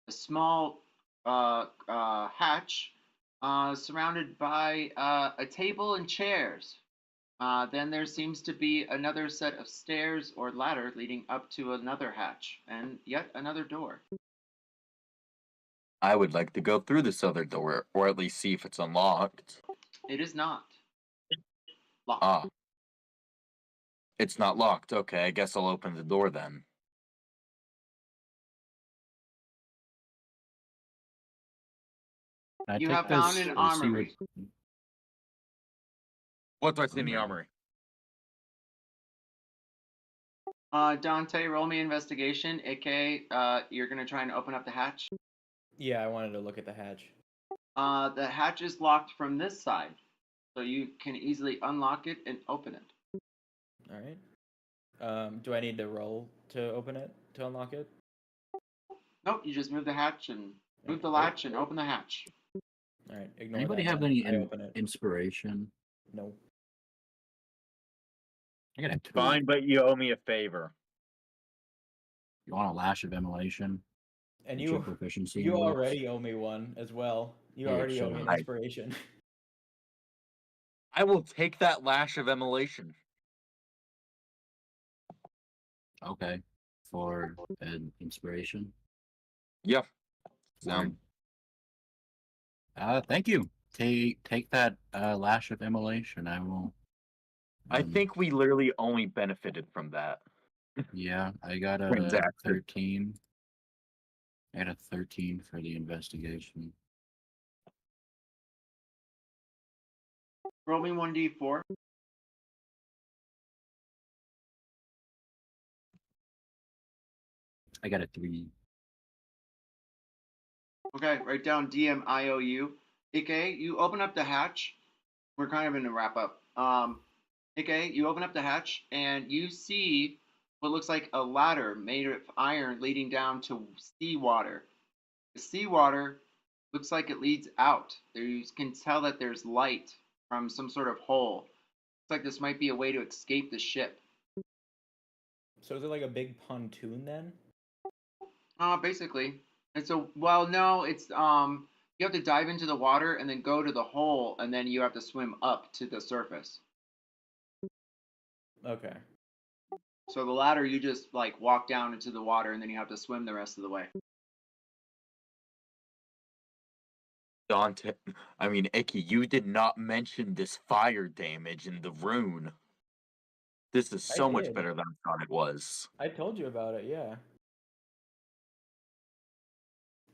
a small hatch surrounded by a table and chairs. Then there seems to be another set of stairs or ladder leading up to another hatch, and yet another door. I would like to go through this other door, or at least see if it's unlocked. It is not locked. Ah. It's not locked. Okay, I guess I'll open the door then. Can I You take have found this an or see armory. What do I see in the Okay. armory? Dante, roll me investigation. Ikke, you're gonna try and open up the hatch. Yeah, I wanted to look at the hatch. The hatch is locked from this side, so you can easily unlock it and open it. All right. Do I need to roll to open it to unlock it? Nope, you just move the hatch and move the Oh. latch and open the hatch. All right. Ignore Anybody that have then. any I open it. inspiration? No. I got a 2. Fine, but you owe me a favor. You want a lash of immolation? And Get your you proficiency you in whips? already owe me one as well. You Yeah, already owe me so an I- inspiration. I will take that lash of immolation. Okay. For an inspiration. Yep. Word. Thank you. Take that lash of immolation. I will. I think we literally only benefited from that. Yeah, I got a Transaction. 13. I got a 13 for the investigation. Roll me 1d4. I got a 3. Okay, write down DMIOU. Ikke, you open up the hatch. We're kind of in a wrap up. Ikke, you open up the hatch and you see what looks like a ladder made of iron leading down to seawater. The seawater looks like it leads out. There you can tell that there's light from some sort of hole. Looks like this might be a way to escape the ship. So is it like a big pontoon then? Basically. It's you have to dive into the water and then go to the hole and then you have to swim up to the surface. Okay. So the ladder you just like walk down into the water and then you have to swim the rest of the way. Dante, Ikki, you did not mention this fire damage in the rune. This is so much did. better than I thought it was. I told you about it, yeah.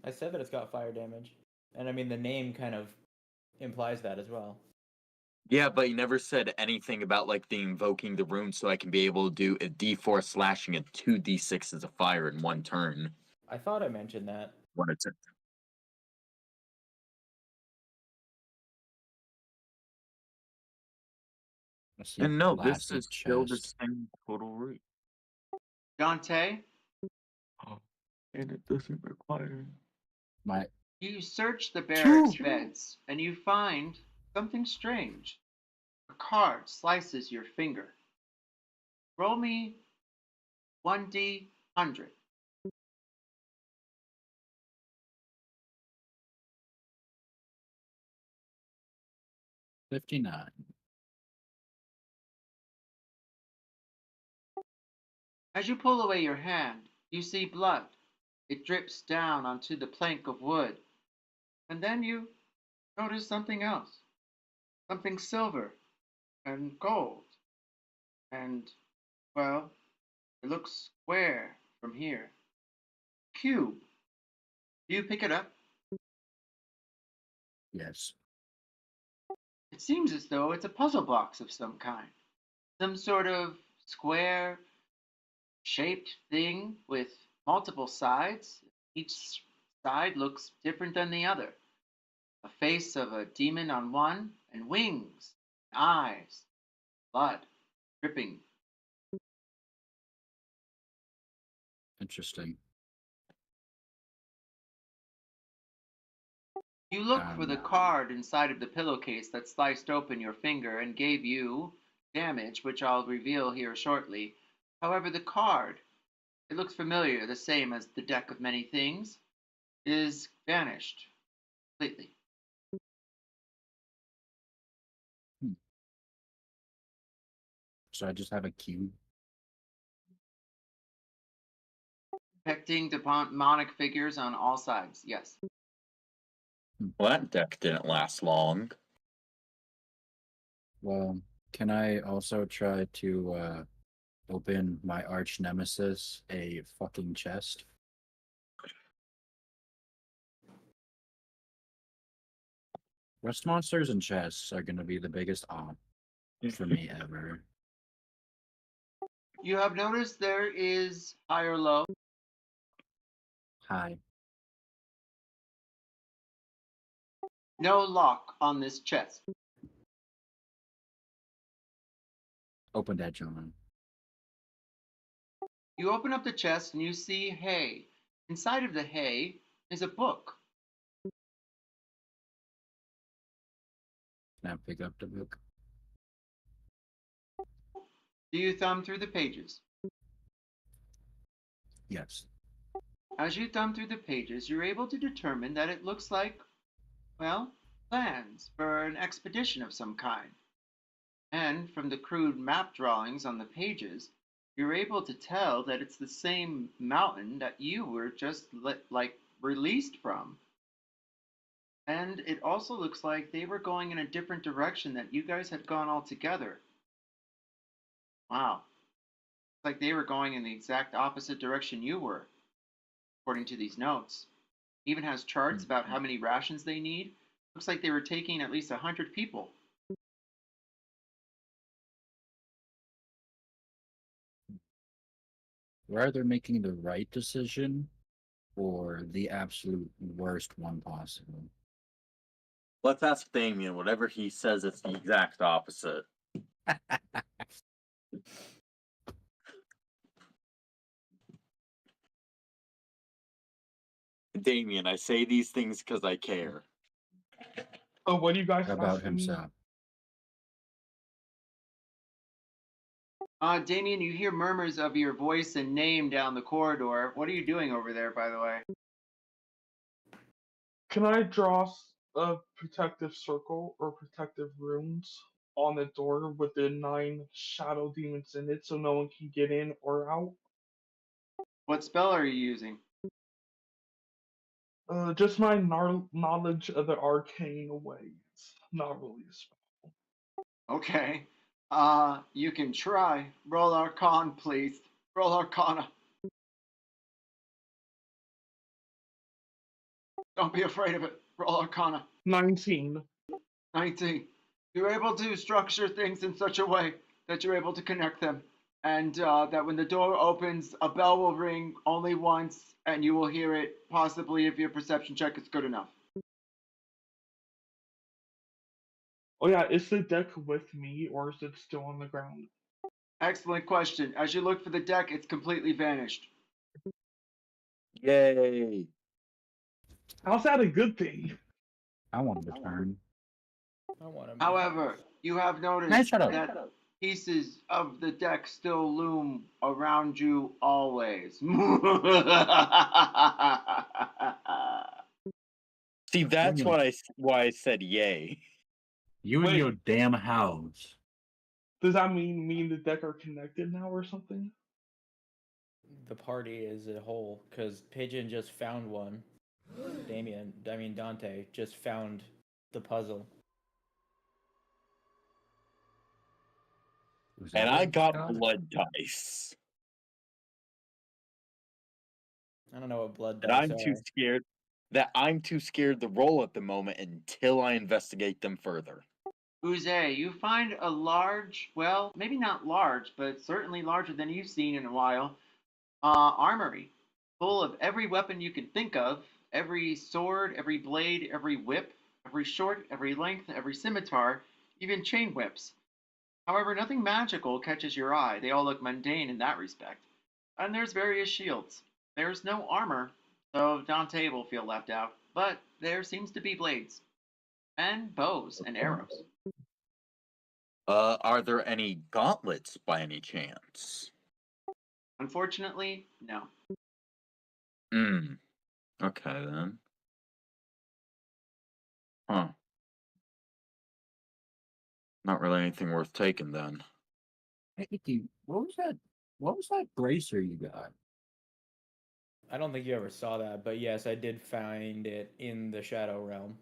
I said that it's got fire damage. And I mean the name kind of implies that as well. Yeah, but you never said anything about the invoking the rune so I can be able to do a D4 slashing and 2d6s of fire in one turn. I thought I mentioned that. When it's and no, this is still the same total route. Dante, And it doesn't require. you search the barracks Phew. beds and you find something strange. A card slices your finger. Roll me 1d100. 59. As you pull away your hand, you see blood. It drips down onto the plank of wood. And then you notice something else. Something silver and gold. And, well, it looks square from here. Cube. Do you pick it up? Yes. It seems as though it's a puzzle box of some kind. Some sort of square shaped thing with multiple sides. Each side looks different than the other. A face of a demon on one, and wings, eyes, blood, dripping. Interesting. You look for the card inside of the pillowcase that sliced open your finger and gave you damage, which I'll reveal here shortly. However, the card, it looks familiar, the same as the deck of many things, is vanished completely. So I just have a cube. Depicting demonic figures on all sides, yes. Well, that deck didn't last long. Well, can I also try to open my arch nemesis a fucking chest? Rust monsters and chests are gonna be the biggest op for me ever. You have noticed there is high or low. Hi. No lock on this chest. Open that, John. You open up the chest and you see hay. Inside of the hay is a book. Can I pick up the book? Do you thumb through the pages? Yes. As you thumb through the pages, you're able to determine that it looks like, well, plans for an expedition of some kind. And from the crude map drawings on the pages, you're able to tell that it's the same mountain that you were just released from. And it also looks like they were going in a different direction that you guys had gone all together. Wow. It's like they were going in the exact opposite direction you were, according to these notes. Even has charts about how many rations they need. Looks like they were taking at least 100 people. We're either making the right decision or the absolute worst one possible. Let's ask Damien. Whatever he says, it's the exact opposite. Damien, I say these things because I care. Oh, what do you guys What about asking me? himself? Damien, you hear murmurs of your voice and name down the corridor. What are you doing over there, by the way? Can I draw a protective circle or protective runes on the door with the 9 shadow demons in it so no one can get in or out? What spell are you using? Just my knowledge of the arcane ways. Not really a spell. Okay. You can try. Roll Arcana, please. Roll Arcana. Don't be afraid of it. Roll Arcana. 19. 19. You're able to structure things in such a way that you're able to connect them. And that when the door opens, a bell will ring only once, and you will hear it, possibly if your perception check is good enough. Oh yeah, is the deck with me or is it still on the ground? Excellent question. As you look for the deck, it's completely vanished. Yay! How's that a good thing? I want to turn. I want him. However, you have Man, noticed shut up. that pieces of the deck still loom around you always. See, that's Yeah. what why I said yay. You and Wait. your damn house. Does that mean me and the deck are connected now or something? The party as a whole, because Pigeon just found one. Dante just found the puzzle. Was that And what I just got blood dice. I don't know what blood And dice I'm too are. scared I'm too scared to roll at the moment until I investigate them further. Uze, you find a large, well, maybe not large, but certainly larger than you've seen in a while, armory full of every weapon you can think of, every sword, every blade, every whip, every short, every length, every scimitar, even chain whips. However, nothing magical catches your eye. They all look mundane in that respect. And there's various shields. There's no armor, so Dante will feel left out, but there seems to be blades, and bows and arrows. Are there any gauntlets by any chance? Unfortunately, no. Hmm. Okay then. Huh. Not really anything worth taking then. Hey, Ikki, what was that? What was that bracer you got? I don't think you ever saw that, but yes, I did find it in the Shadow Realm.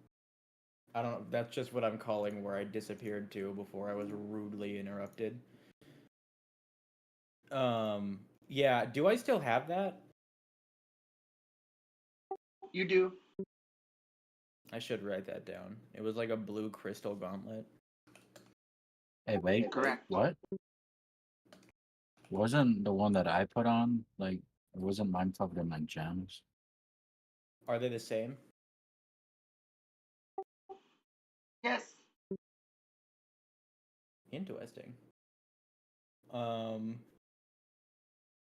I don't. That's just what I'm calling where I disappeared to before I was rudely interrupted. Yeah. Do I still have that? You do. I should write that down. It was like a blue crystal gauntlet. Hey, wait. Correct. What? Wasn't the one that I put on like? Wasn't mine covered in like gems? Are they the same? Yes. Interesting. Oh,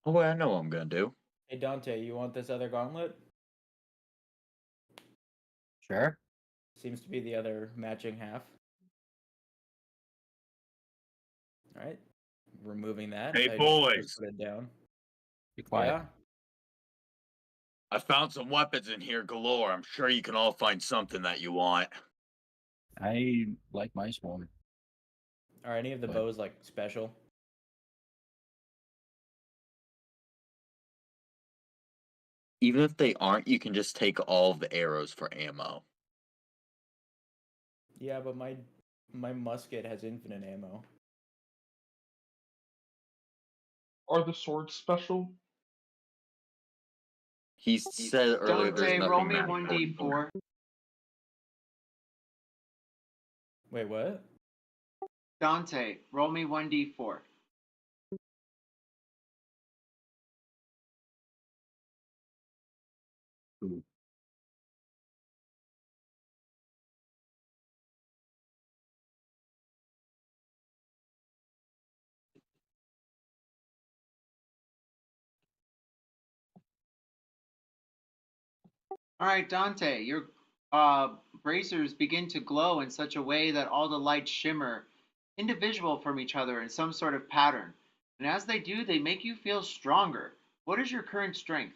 I know what I'm gonna do. Hey Dante, you want this other gauntlet? Sure. Seems to be the other matching half. All right. Removing that. Hey, I just boys. put it down. Be quiet. Yeah. I found some weapons in here galore. I'm sure you can all find something that you want. I like my sword. Are any of the But- bows like special? Even if they aren't, you can just take all of the arrows for ammo. Yeah, but my musket has infinite ammo. Are the swords special? He said earlier there's Dante, nothing roll me magical. 1d4. Wait, what? Dante, roll me 1d4. Ooh. All right, Dante, your bracers begin to glow in such a way that all the lights shimmer individual from each other in some sort of pattern. And as they do, they make you feel stronger. What is your current strength?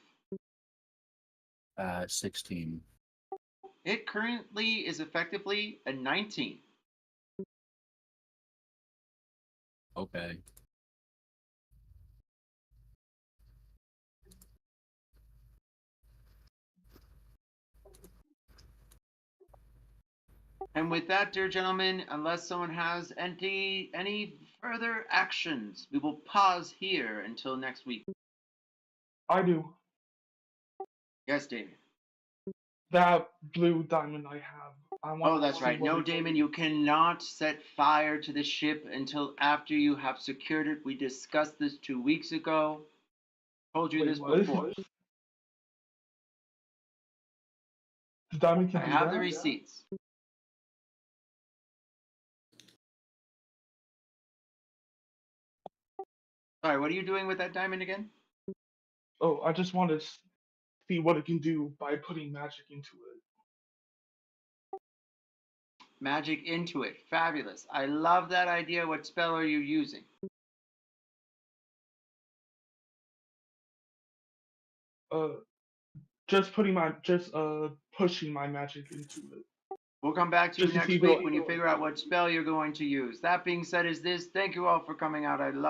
16. It currently is effectively a 19. Okay. And with that, dear gentlemen, unless someone has any further actions, we will pause here until next week. I do. Yes, Damien. That blue diamond I have. I want Oh, to that's see right. what No, it can Damon, do. you cannot set fire to the ship until after you have secured it. We discussed this 2 weeks ago. Told you Wait, this what? before. The diamond I can do have that? the receipts. Sorry, what are you doing with that diamond again? Oh, I just want to see what it can do by putting magic into it. magic into it. Fabulous. I love that idea. What spell are you using? Just pushing my magic into it. We'll come back to you Just to next see week what- when you figure out what spell you're going to use. That being said, is this. Thank you all for coming out. I love you.